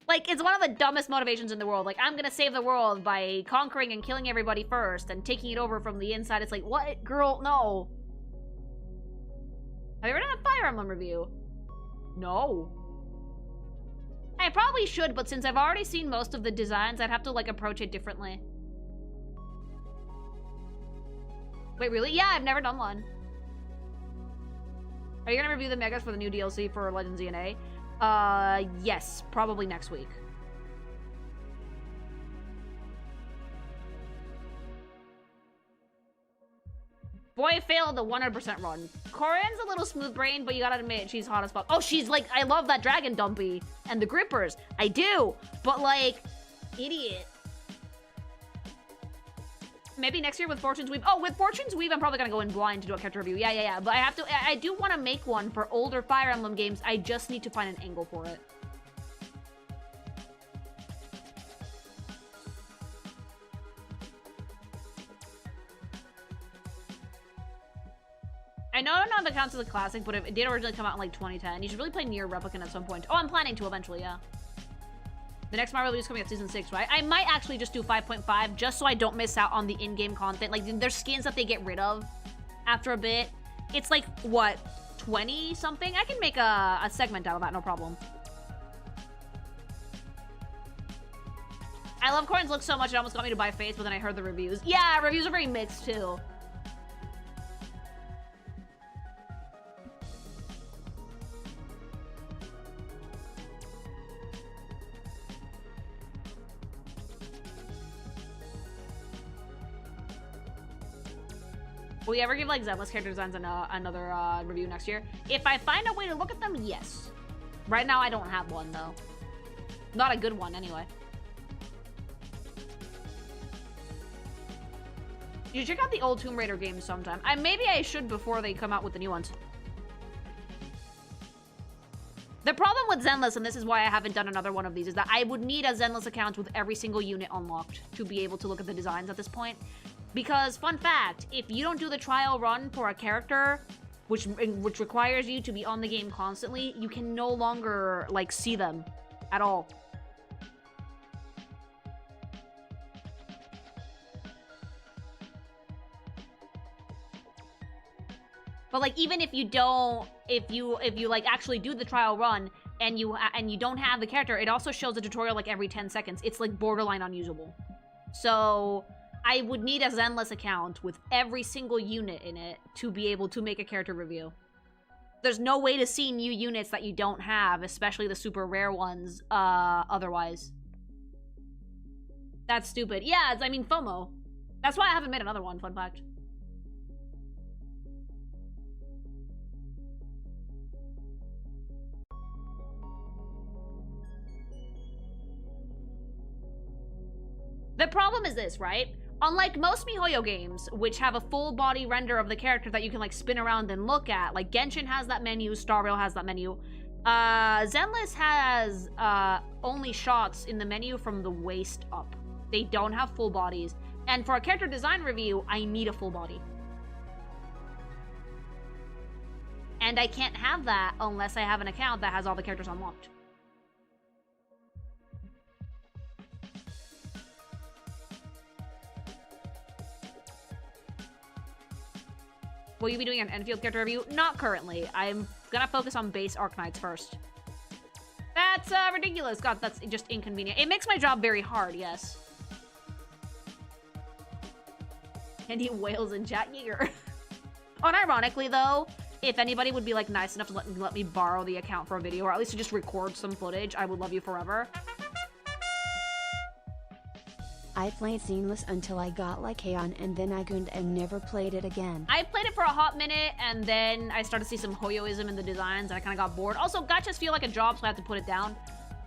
Like, it's one of the dumbest motivations in the world. Like, I'm gonna save the world by conquering and killing everybody first and taking it over from the inside. It's like, what? Girl, no. Have you ever done a Fire Emblem review? No. I probably should, but since I've already seen most of the designs, I'd have to, like, approach it differently. Wait, really? Yeah, I've never done one. Are you gonna review the megas for the new DLC for Legends DNA? Yes, probably next week. Boy failed the 100% run. Corrin's a little smooth-brained, but you gotta admit, she's hot as fuck. Oh, she's like, I love that Dragon Dumpy and the Grippers. I do, but like, idiot. Maybe next year with Fortune's Weave. Oh, with Fortune's Weave, I'm probably gonna go in blind to do a character review. Yeah. But I do want to make one for older Fire Emblem games. I just need to find an angle for it. I know I'm not know if it counts as a classic, but it did originally come out in like 2010. You should really play Nier Replicant at some point. Oh, I'm planning to eventually, yeah. The next Mario is coming at Season 6, right? I might actually just do 5.5 just so I don't miss out on the in-game content. Like, there's skins that they get rid of after a bit. It's like, what, 20-something? I can make a segment out of that, no problem. I love Corn's look so much it almost got me to buy Faith, but then I heard the reviews. Yeah, reviews are very mixed, too. Will we ever give, like, Zenless character designs another review next year? If I find a way to look at them, yes. Right now, I don't have one, though. Not a good one, anyway. You should check out the old Tomb Raider games sometime. Maybe I should before they come out with the new ones. The problem with Zenless, and this is why I haven't done another one of these, is that I would need a Zenless account with every single unit unlocked to be able to look at the designs at this point. Because, fun fact, if you don't do the trial run for a character, which requires you to be on the game constantly, you can no longer, like, see them at all. But, like, even if you don't, if you like actually do the trial run and you don't have the character, it also shows a tutorial like every 10 seconds. It's like borderline unusable. So I would need a Zenless account with every single unit in it to be able to make a character review. There's no way to see new units that you don't have, especially the super rare ones, otherwise. That's stupid. Yeah, I mean, FOMO. That's why I haven't made another one, fun fact. The problem is this, right? Unlike most MiHoYo games, which have a full body render of the character that you can like spin around and look at, like Genshin has that menu, Star Rail has that menu, Zenless has only shots in the menu from the waist up. They don't have full bodies. And for a character design review, I need a full body. And I can't have that unless I have an account that has all the characters unlocked. Will you be doing an Enfield character review? Not currently. I'm gonna focus on base Arknights first. That's ridiculous. God, that's just inconvenient. It makes my job very hard, yes. And he wails in chat year. Unironically, though, if anybody would be like nice enough to let me borrow the account for a video, or at least to just record some footage, I would love you forever. I played Zenless until I got like Heian, and then I gooned and never played it again. I played it for a hot minute, and then I started to see some Hoyoism in the designs, and I kind of got bored. Also, gachas feel like a job, so I have to put it down.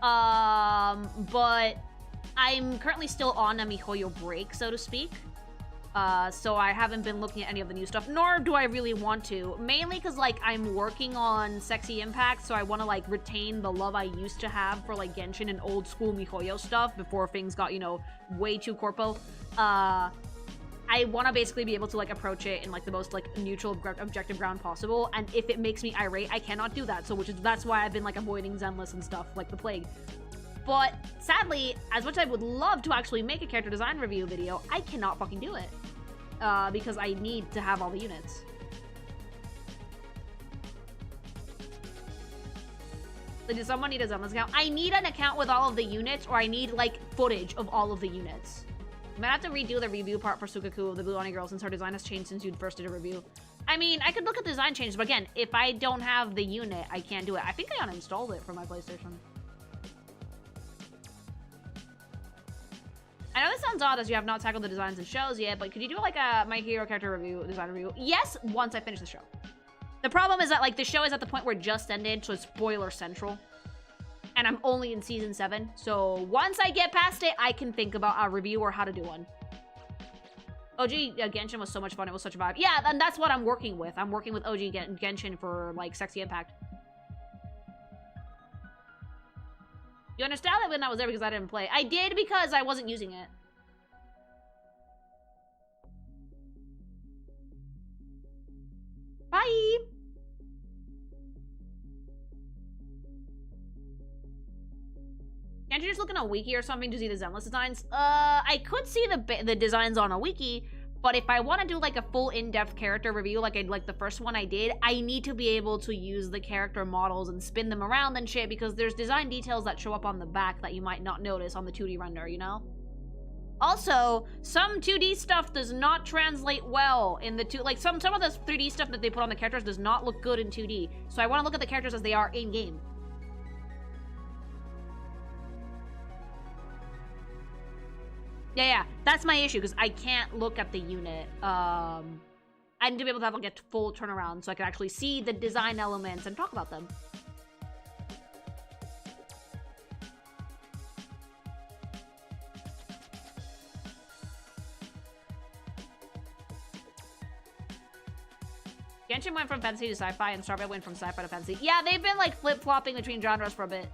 But I'm currently still on a MiHoYo break, so to speak. So I haven't been looking at any of the new stuff, nor do I really want to. Mainly because, like, I'm working on Sexy Impact, so I want to, like, retain the love I used to have for, like, Genshin and old-school MiHoYo stuff before things got, you know, way too corpo. I want to basically be able to, like, approach it in, like, the most, like, neutral, objective ground possible, and if it makes me irate, I cannot do that, so that's why I've been, like, avoiding Zenless and stuff, like the plague. But, sadly, as much as I would love to actually make a character design review video, I cannot fucking do it. Because I need to have all the units. Like, does someone need a Zenless account? I need an account with all of the units, or I need, like, footage of all of the units. I'm gonna have to redo the review part for Sukaku of the Blue Oni Girl since her design has changed since you first did a review. I mean, I could look at the design changes, but again, if I don't have the unit, I can't do it. I think I uninstalled it from my PlayStation. I know this sounds odd as you have not tackled the designs and shows yet, but could you do like a My Hero character review, design review? Yes, once I finish the show. The problem is that like the show is at the point where it just ended, so it's spoiler central. And I'm only in season 7, so once I get past it, I can think about a review or how to do one. OG Genshin was so much fun, it was such a vibe. Yeah, and that's what I'm working with. I'm working with OG Genshin for like Sexy Impact. You understand that when I was there because I didn't play? I did because I wasn't using it. Bye! Can't you just look in a wiki or something to see the Zenless designs? I could see the designs on a wiki, but if I want to do like a full in-depth character review like the first one I did, I need to be able to use the character models and spin them around and shit, because there's design details that show up on the back that you might not notice on the 2D render, you know? Also, some 2D stuff does not translate well in the like some of the 3D stuff that they put on the characters does not look good in 2D. So I want to look at the characters as they are in-game. Yeah, that's my issue, because I can't look at the unit. I need to be able to have like a full turnaround so I can actually see the design elements and talk about them. Genshin went from fantasy to sci-fi, and Starfield went from sci-fi to fantasy. Yeah, they've been like flip-flopping between genres for a bit.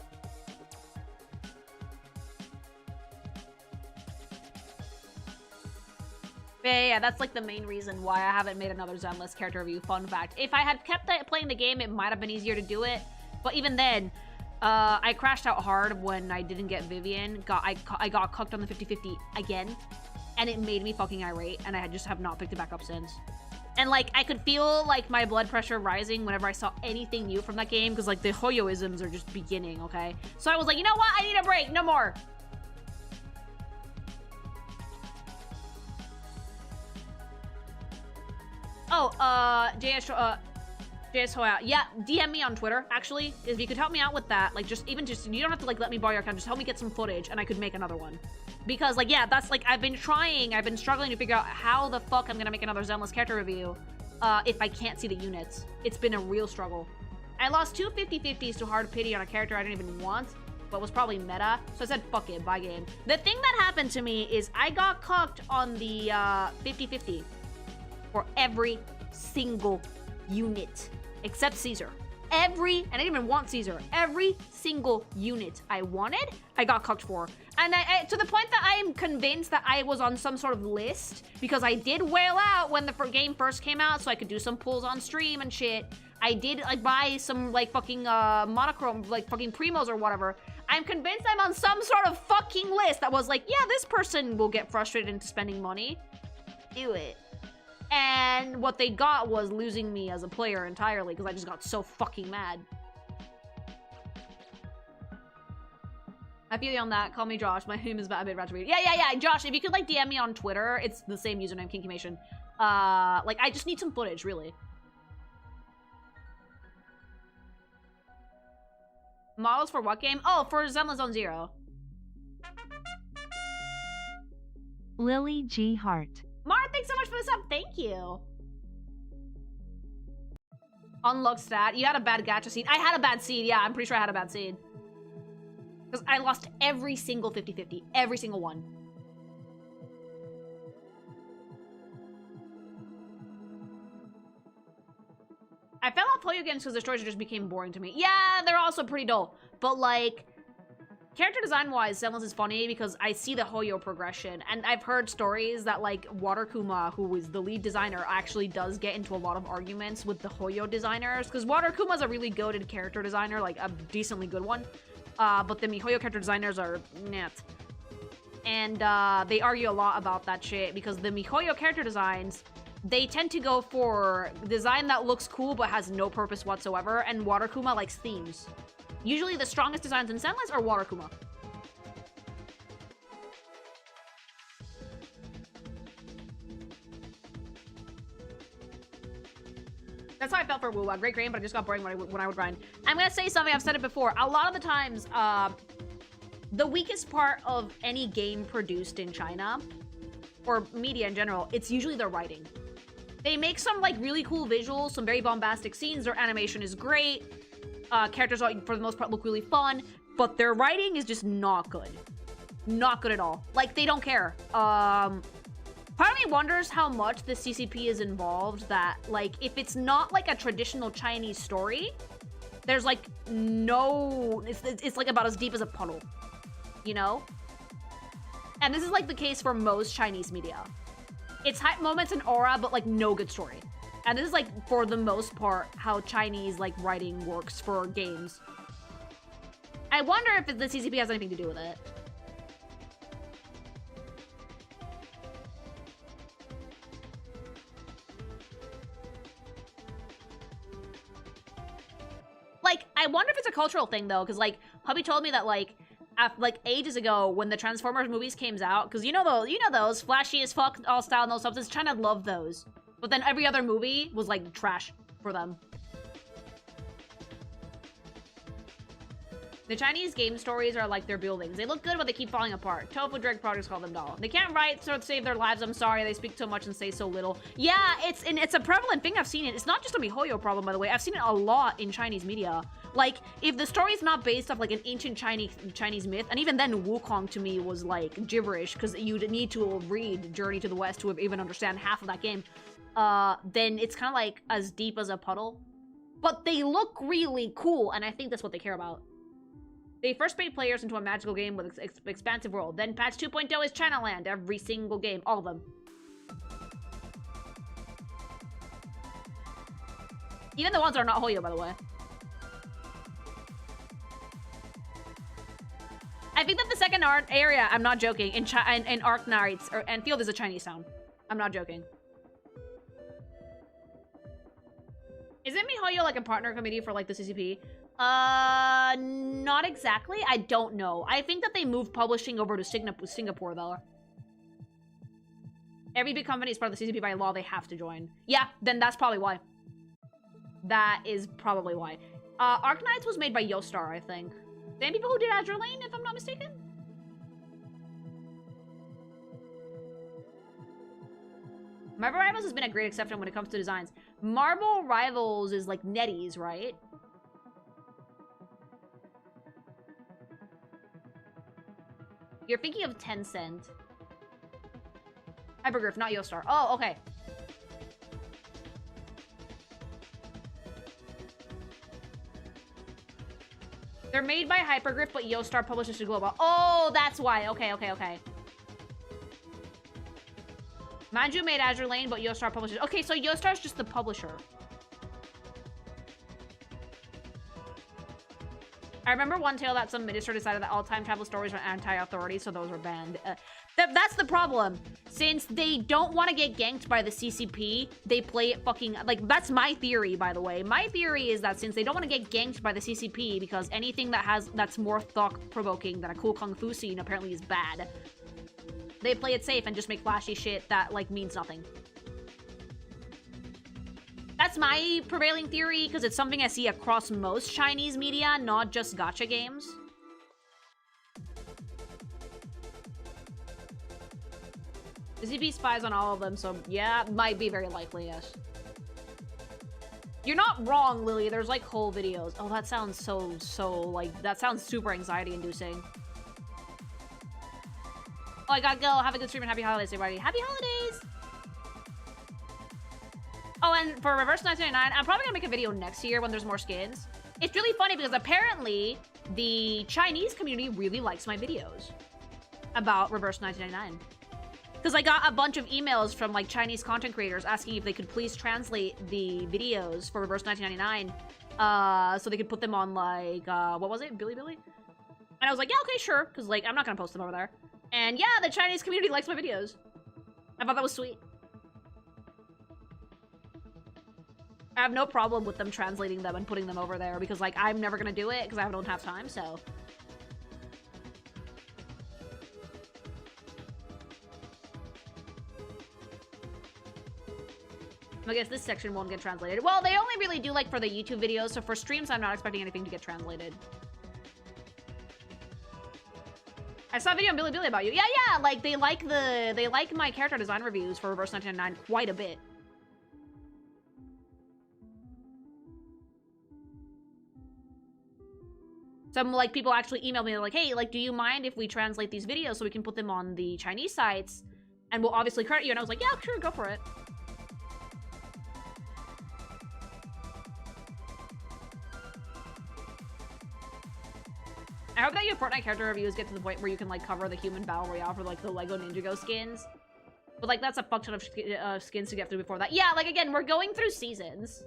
Yeah, that's like the main reason why I haven't made another Zenless character review. Fun fact. If I had kept playing the game, it might have been easier to do it. But even then, I crashed out hard when I didn't get Vivian. I got cooked on the 50-50 again. And it made me fucking irate. And I just have not picked it back up since. And like, I could feel like my blood pressure rising whenever I saw anything new from that game. Because like, the Hoyoisms are just beginning, okay? So I was like, you know what? I need a break. No more. Oh, JS Hoya. Yeah, DM me on Twitter, actually. If you could help me out with that, like, just, you don't have to, like, let me borrow your account. Just help me get some footage, and I could make another one. Because, like, yeah, that's, like, I've been struggling to figure out how the fuck I'm gonna make another Zenless character review, if I can't see the units. It's been a real struggle. I lost two 50-50s to Hard Pity on a character I didn't even want, but was probably meta, so I said, fuck it, bye game. The thing that happened to me is I got cucked on the, 50-50. For every single unit, except Caesar. I didn't even want Caesar. Every single unit I wanted, I got cucked for. And I to the point that I am convinced that I was on some sort of list, because I did whale out when the game first came out, so I could do some pulls on stream and shit. I did like buy some like fucking monochrome, like fucking primos or whatever. I'm convinced I'm on some sort of fucking list that was like, yeah, this person will get frustrated into spending money. Do it. And what they got was losing me as a player entirely, because I just got so fucking mad. I feel you on that. Call me Josh. My name is a bit ratchet. Yeah. Josh, if you could like DM me on Twitter, it's the same username, Kinkymation. Like I just need some footage, really. Models for what game? Oh, for Zenless Zone Zero. Lily G. Hart. Mara, thanks so much for the sub. Thank you. Unlock stat. You had a bad gacha seed. I had a bad seed. Yeah, I'm pretty sure I had a bad seed. Because I lost every single 50-50. Every single one. I fell off Hoyo games because the stories just became boring to me. Yeah, they're also pretty dull. But like... character design-wise, Zenless is funny because I see the Hoyo progression, and I've heard stories that, like, Water Kuma, who is the lead designer, actually does get into a lot of arguments with the Hoyo designers, because Water Kuma's a really goated character designer, like, a decently good one, but the MiHoYo character designers are net. And, they argue a lot about that shit, because the MiHoYo character designs, they tend to go for design that looks cool but has no purpose whatsoever, and Water Kuma likes themes. Usually the strongest designs in Zenless are Water Kuma. That's how I felt for Wuwa. Great game, but I just got boring when I would grind. I'm gonna say something, I've said it before. A lot of the times, the weakest part of any game produced in China, or media in general, it's usually the writing. They make some like really cool visuals, some very bombastic scenes, their animation is great. Characters, for the most part, look really fun, but their writing is just not good. Not good at all. Like, they don't care. Part of me wonders how much the CCP is involved, that, like, if it's not, like, a traditional Chinese story, there's, like, no... It's like, about as deep as a puddle. You know? And this is, like, the case for most Chinese media. It's hype moments and aura, but, like, no good story. And this is, like, for the most part, how Chinese, like, writing works for games. I wonder if the CCP has anything to do with it. Like, I wonder if it's a cultural thing, though, because, like, hubby told me that, like, ages ago, when the Transformers movies came out, because you know those, flashy as fuck, all style, no substance, China loved those. But then every other movie was, like, trash for them. The Chinese game stories are like their buildings. They look good, but they keep falling apart. Tofu Drake Projects call them doll. They can't write, so to save their lives. I'm sorry, they speak so much and say so little. Yeah, it's a prevalent thing. I've seen it. It's not just a MiHoYo problem, by the way. I've seen it a lot in Chinese media. Like, if the story's not based off like an ancient Chinese myth, and even then Wukong to me was like gibberish, because you'd need to read Journey to the West to even understand half of that game, then it's kind of like as deep as a puddle. But they look really cool, and I think that's what they care about. They first paid players into a magical game with an expansive world. Then patch 2.0 is China Land. Every single game. All of them. Even the ones that are not Hoyo, by the way. I think that the second area, I'm not joking, in Arc Knights, and Field is a Chinese town. I'm not joking. Isn't MiHoYo like a partner committee for like the CCP? Not exactly. I don't know. I think that they moved publishing over to Singapore, though. Every big company is part of the CCP by law. They have to join. Yeah, then that's probably why. That is probably why. Arc Knights was made by Yostar, I think. Same people who did Azure Lane, if I'm not mistaken? Marvel Rivals has been a great exception when it comes to designs. Marvel Rivals is like NetEase, right? You're thinking of Tencent. Hypergriff, not Yostar. Oh, okay. They're made by Hypergriff, but Yostar publishes to Global. Oh, that's why. Okay, okay, okay. Manju made Azure Lane, but Yostar publishes. Okay, so Yostar's just the publisher. I remember one tale that some minister decided that all time travel stories were anti-authority, so those were banned. That's the problem. Since they don't want to get ganked by the CCP, they play it fucking... Like, that's my theory, by the way. My theory is that since they don't want to get ganked by the CCP, because anything that's more thought-provoking than a cool kung fu scene apparently is bad, they play it safe and just make flashy shit that, like, means nothing. That's my prevailing theory, because it's something I see across most Chinese media, not just gacha games. The CCP spies on all of them, so yeah, might be very likely, yes. You're not wrong, Lily. There's, like, whole videos. Oh, that sounds so, like, that sounds super anxiety-inducing. Oh, I gotta go. Have a good stream and happy holidays, everybody. Happy holidays! Oh, and for Reverse 1999, I'm probably gonna make a video next year when there's more skins. It's really funny because apparently the Chinese community really likes my videos about Reverse 1999. Because I got a bunch of emails from like Chinese content creators asking if they could please translate the videos for Reverse 1999 so they could put them on like, what was it? Bilibili? And I was like, yeah, okay, sure. Because like, I'm not gonna post them over there. And yeah, the Chinese community likes my videos. I thought that was sweet. I have no problem with them translating them and putting them over there because, like, I'm never gonna do it because I don't have time, so. I guess this section won't get translated. Well, they only really do, like, for the YouTube videos, so for streams, I'm not expecting anything to get translated. I saw a video on Bilibili about you. Yeah, yeah, like, they like my character design reviews for Reverse 1999 quite a bit. Some, like, people actually emailed me, they're like, hey, like, do you mind if we translate these videos so we can put them on the Chinese sites? And we'll obviously credit you. And I was like, yeah, sure, go for it. I hope that your Fortnite character reviews get to the point where you can, like, cover the human battle royale for, like, the Lego Ninjago skins. But, like, that's a fuck ton of skins to get through before that. Yeah, like, again, we're going through seasons.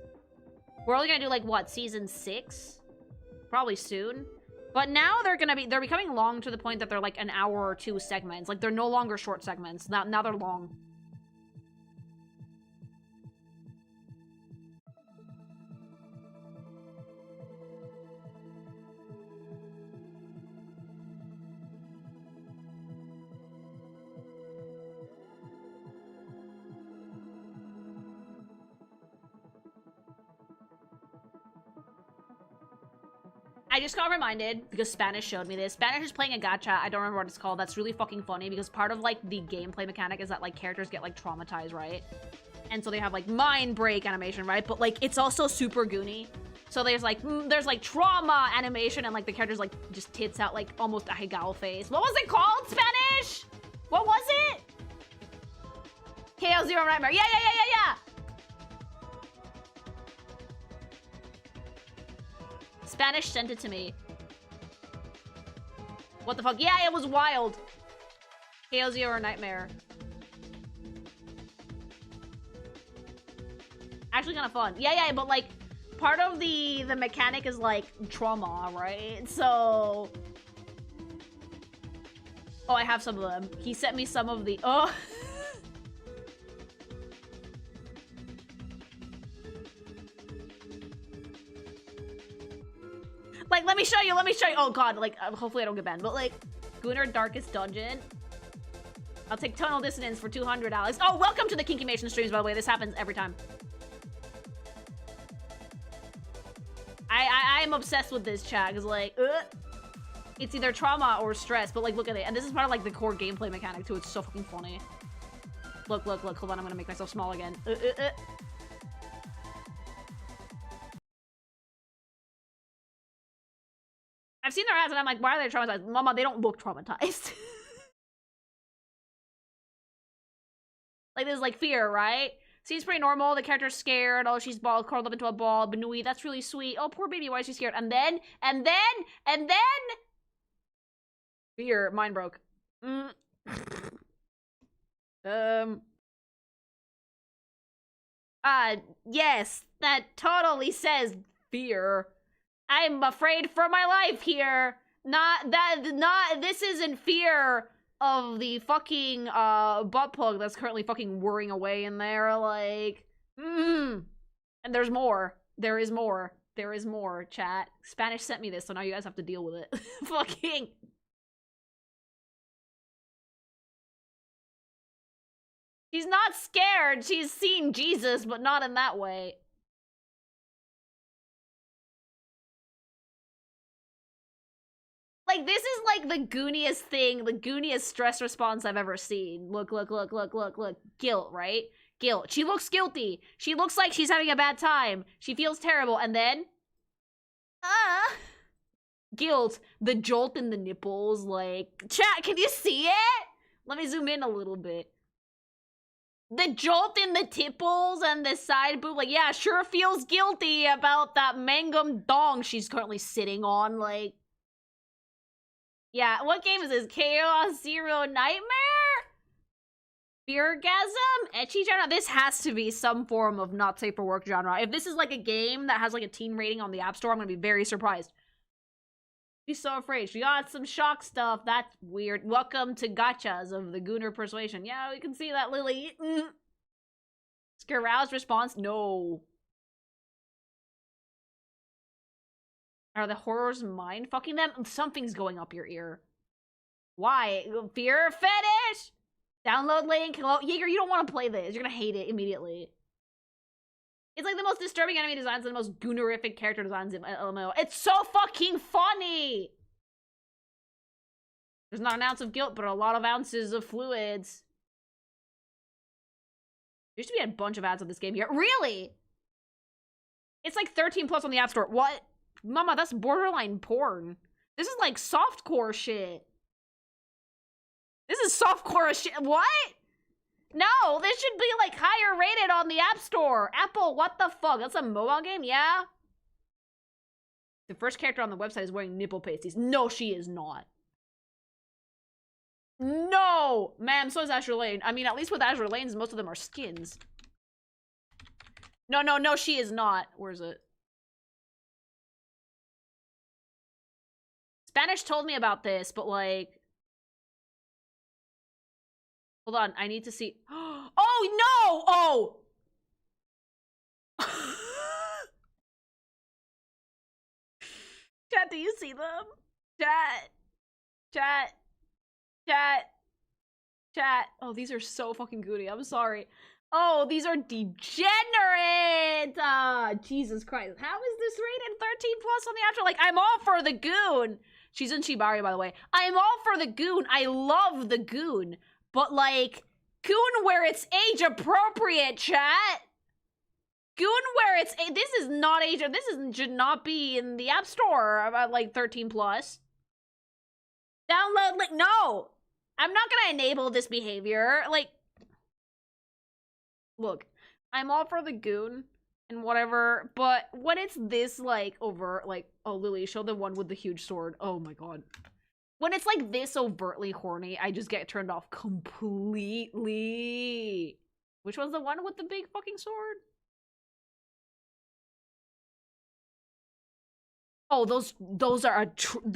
We're only gonna do, like, what, season 6? Probably soon. But now they're becoming long to the point that they're like an hour or two segments. Like they're no longer short segments. Now they're long. I just got reminded because Spanish showed me this. Spanish is playing a gacha. I don't remember what it's called. That's really fucking funny because part of like the gameplay mechanic is that like characters get like traumatized, right? And so they have like mind break animation, right? But like it's also super goony. So there's like trauma animation and like the characters like just tits out like almost a Hegao face. What was it called? Spanish? What was it? KO Zero Nightmare. Yeah. Spanish sent it to me. What the fuck? Yeah, it was wild. KO Zero Nightmare. Actually kind of fun. Yeah, but like part of the mechanic is like trauma, right? So oh, I have some of them. He sent me some of the Like, let me show you. Oh god, like, hopefully I don't get banned. But like, Gunnar Darkest Dungeon. I'll take Tonal Dissonance for 200, Alex. Oh, welcome to the Kinkymation streams, by the way. This happens every time. I'm obsessed with this chat, because like, it's either trauma or stress, but like, look at it. And this is part of like the core gameplay mechanic too. It's so fucking funny. Look. Hold on, I'm gonna make myself small again. I've seen their ads and I'm like, why are they traumatized? Mama, they don't look traumatized. Like, there's like fear, right? Seems pretty normal. The character's scared. Oh, she's curled up into a ball. Benui, that's really sweet. Oh, poor baby, why is she scared? And then... Fear. Mind broke. Yes, that totally says fear. I'm afraid for my life here. This isn't fear of the fucking, butt plug that's currently fucking whirring away in there, like, And there's more. There is more, chat. Spanish sent me this, so now you guys have to deal with it. Fucking... She's not scared. She's seen Jesus, but not in that way. Like, this is like the gooniest thing, the gooniest stress response I've ever seen. Look. Guilt, right? Guilt. She looks guilty. She looks like she's having a bad time. She feels terrible. And then... Guilt. The jolt in the nipples, like... Chat, can you see it? Let me zoom in a little bit. The jolt in the tipples and the side boob, like, yeah, sure feels guilty about that mangum dong she's currently sitting on, like... Yeah, what game is this? Chaos Zero Nightmare? Feargasm? Ecchi genre? This has to be some form of not safe for work genre. If this is like a game that has like a teen rating on the App Store, I'm gonna be very surprised. She's so afraid. She got some shock stuff. That's weird. Welcome to gachas of the Gunnar Persuasion. Yeah, we can see that, Lily. Scaroused response? No. Are the horrors mind fucking them? Something's going up your ear. Why? Fear fetish? Download link. Hello? Jaeger, you don't want to play this. You're gonna hate it immediately. It's like the most disturbing enemy designs and the most goonerific character designs in LMO. It's so fucking funny! There's not an ounce of guilt, but a lot of ounces of fluids. There used to be a bunch of ads of this game here. Really? It's like 13 plus on the App Store. What? Mama, that's borderline porn. This is like softcore shit. This is softcore shit. What? No, this should be like higher rated on the App Store. Apple, what the fuck? That's a mobile game? Yeah? The first character on the website is wearing nipple pasties. No, she is not. No! Ma'am, so is Azure Lane. I mean, at least with Azure Lanes, most of them are skins. No, she is not. Where is it? Spanish told me about this, but like... Hold on, I need to see... Oh, no! Oh! Chat, do you see them? Chat. Chat. Chat. Chat. Oh, these are so fucking goody. I'm sorry. Oh, these are degenerate! Jesus Christ. How is this rated 13 plus on the after? Like, I'm all for the goon. She's in Shibari, by the way. I'm all for the goon. I love the goon. But, like, goon where it's age appropriate, chat. Goon where it's... This is not age... This should not be in the App Store about, like, 13 plus. Download... Like, no! I'm not gonna enable this behavior. Like... Look, I'm all for the goon and whatever, but when it's this, like, overt, like... Oh, Lily, show the one with the huge sword. Oh my god. When it's, like, this overtly horny, I just get turned off completely. Which one's the one with the big fucking sword? Oh, those are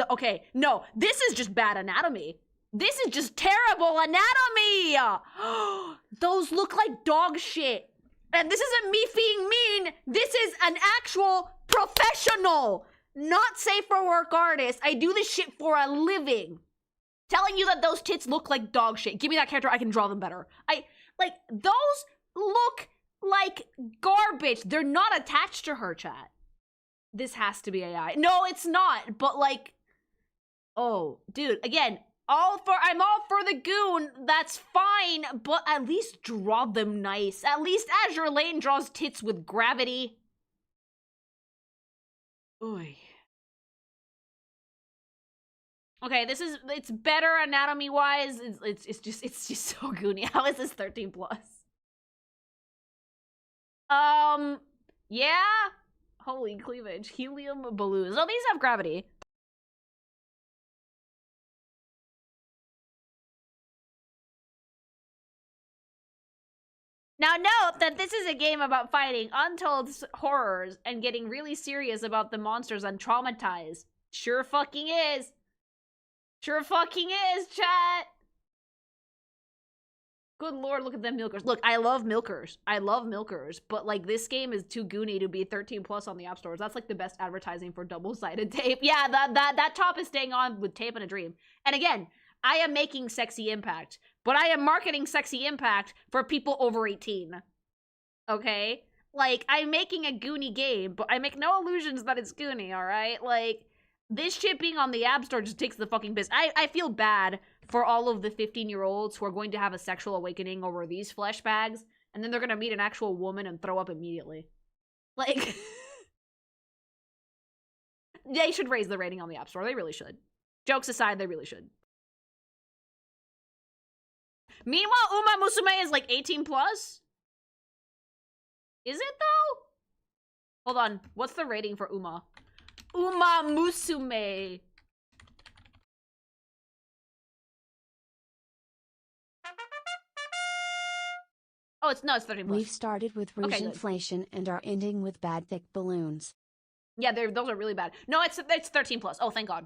okay. No, this is just bad anatomy. This is just terrible anatomy. Those look like dog shit. And this isn't me being mean. This is an actual professional, not safe for work artist. I do this shit for a living. Telling you that those tits look like dog shit. Give me that character, I can draw them better. Like, those look like garbage. They're not attached to her, chat. This has to be AI. No, it's not, but like... Oh, dude, again, I'm all for the goon, that's fine, but at least draw them nice. At least Azure Lane draws tits with gravity. Oy. Okay, it's better anatomy-wise. It's just so goony. How is this 13 plus? Yeah? Holy cleavage. Helium balloons. Oh, these have gravity. Now note that this is a game about fighting untold horrors and getting really serious about the monsters and traumatized. Sure fucking is. Sure fucking is, chat. Good lord, look at them milkers. Look, I love milkers. I love milkers. But, like, this game is too goony to be 13 plus on the app stores. That's, like, the best advertising for double-sided tape. Yeah, that top is staying on with tape and a dream. And again, I am making Sexy Impact. But I am marketing Sexy Impact for people over 18. Okay? Like, I'm making a goony game, but I make no illusions that it's goony, alright? Like, this shit being on the app store just takes the fucking piss. I feel bad for all of the 15-year-olds who are going to have a sexual awakening over these flesh bags, and then they're gonna meet an actual woman and throw up immediately. Like... They should raise the rating on the app store. They really should. Jokes aside, they really should. Meanwhile, Uma Musume is like 18 plus? Is it though? Hold on. What's the rating for Uma? Uma Musume. Oh, it's 13 plus. We've started with rouge inflation and are ending with bad thick balloons. Yeah, those are really bad. No, it's 13 plus. Oh, thank God.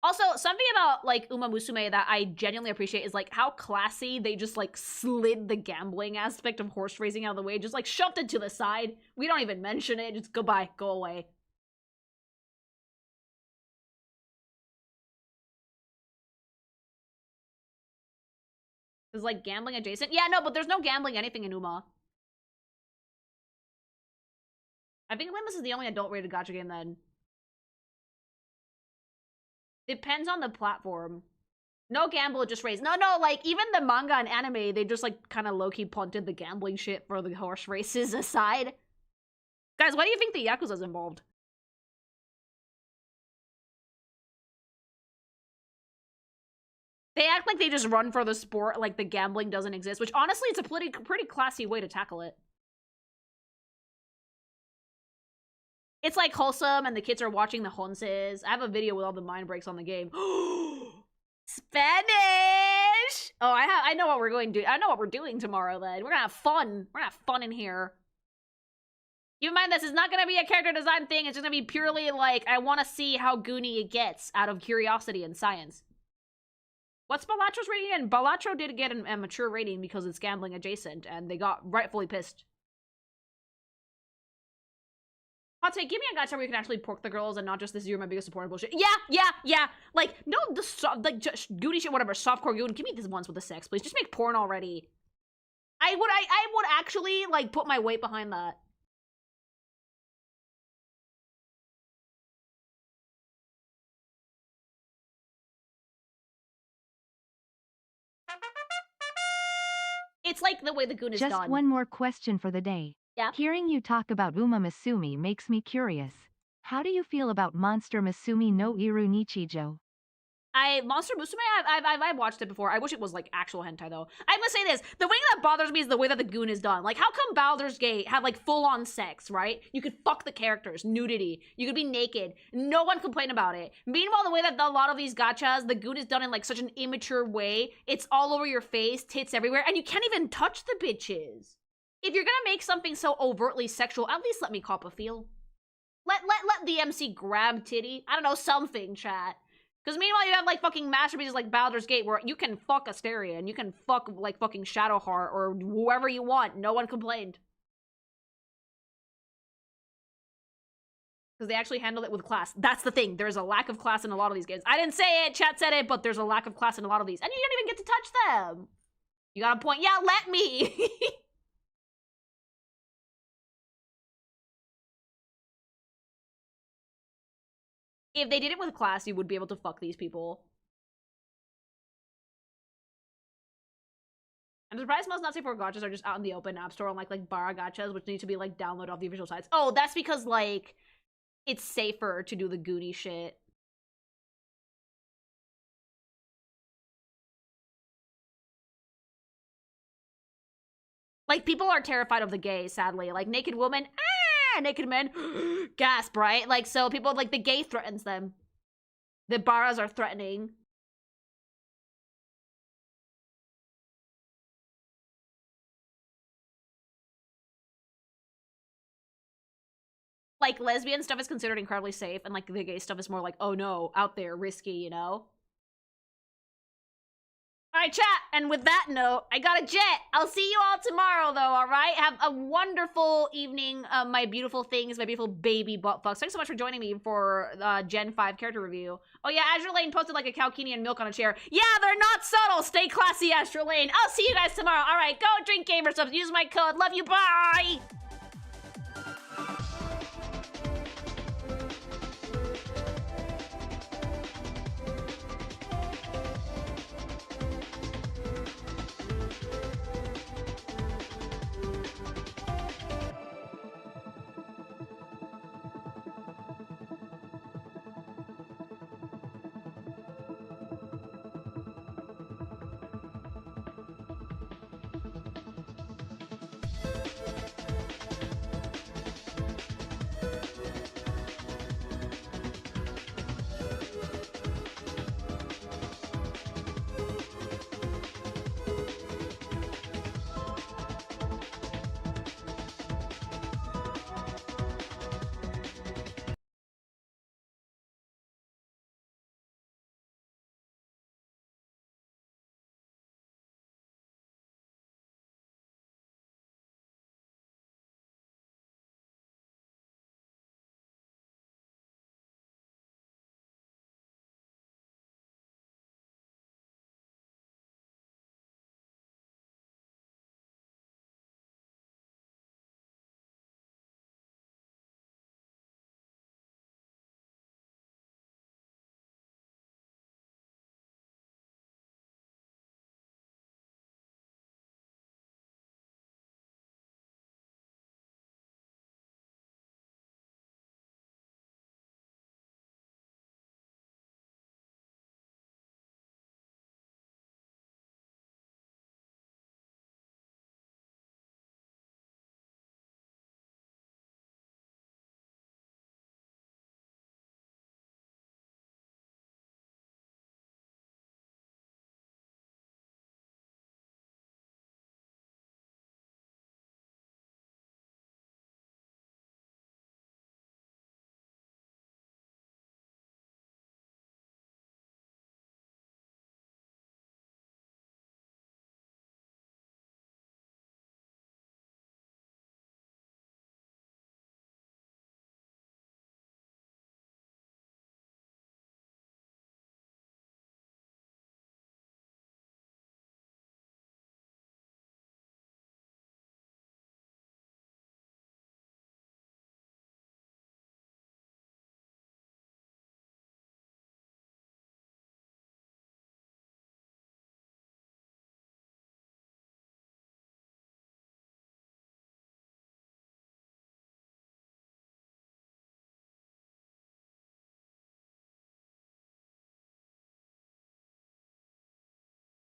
Also, something about, like, Uma Musume that I genuinely appreciate is, like, how classy they just, like, slid the gambling aspect of horse racing out of the way. Just, like, shoved it to the side. We don't even mention it. Just goodbye. Go away. It's, like, gambling adjacent. Yeah, no, but there's no gambling anything in Uma. I think Limbus is the only adult-rated gacha game, then. Depends on the platform. No gamble, just race. No, like, even the manga and anime, they just, like, kind of low-key punted the gambling shit for the horse races aside. Guys, why do you think the Yakuza's involved? They act like they just run for the sport, like the gambling doesn't exist, which honestly, it's a pretty classy way to tackle it. It's like wholesome, and the kids are watching the Honses. I have a video with all the mind breaks on the game. Spanish! Oh, I know what we're going to do. I know what we're doing tomorrow, then. We're gonna have fun. We're gonna have fun in here. Keep in mind, this is not gonna be a character design thing. It's just gonna be purely like, I want to see how Goonie it gets out of curiosity and science. What's Balatro's rating again? Balatro did get a mature rating because it's gambling adjacent, and they got rightfully pissed. I'll take, give me a gacha where you can actually pork the girls and not just this "you're my biggest supporter" bullshit. Yeah. Like, no, like, just Goonie shit, whatever, softcore Goon. Give me this ones with the sex, please. Just make porn already. I would actually, like, put my weight behind that. It's like the way the Goon is done. Just one more question for the day. Yeah? Hearing you talk about Uma Masumi makes me curious. How do you feel about Monster Masumi no Iru Nichijo? Monster Musume, I've watched it before. I wish it was, like, actual hentai, though. I'm gonna say this. The way that bothers me is the way that the Goon is done. Like, how come Baldur's Gate had, like, full-on sex, right? You could fuck the characters, nudity. You could be naked. No one complained about it. Meanwhile, the way that a lot of these gachas, the Goon is done in, like, such an immature way. It's all over your face, tits everywhere, and you can't even touch the bitches. If you're gonna make something so overtly sexual, at least let me cop a feel. Let the MC grab titty. I don't know, something, chat. Because meanwhile, you have, like, fucking masterpieces like Baldur's Gate where you can fuck Asteria and you can fuck, like, fucking Shadowheart or whoever you want. No one complained. Because they actually handled it with class. That's the thing. There's a lack of class in a lot of these games. I didn't say it, chat said it, but there's a lack of class in a lot of these. And you don't even get to touch them. You got a point. Yeah, let me. If they did it with class, you would be able to fuck these people. I'm surprised most not safe for gachas are just out in the open app store on like bar gachas, which need to be like downloaded off the official sites. Oh, that's because like it's safer to do the Goonie shit. Like, people are terrified of the gay, sadly. Like, naked woman, naked men, gasp, right? Like, so people, like, the gay threatens them. The baras are threatening. Like, lesbian stuff is considered incredibly safe, and, like, the gay stuff is more like, oh no, out there, risky, you know? Alright, chat, and with that note, I got a jet. I'll see you all tomorrow, though, alright? Have a wonderful evening, my beautiful things, my beautiful baby butt fucks. Thanks so much for joining me for Gen 5 character review. Oh yeah, Azure Lane posted like a Calkini and milk on a chair. Yeah, they're not subtle! Stay classy, Azure Lane. I'll see you guys tomorrow. Alright, go drink gamer subs. Use my code. Love you, bye!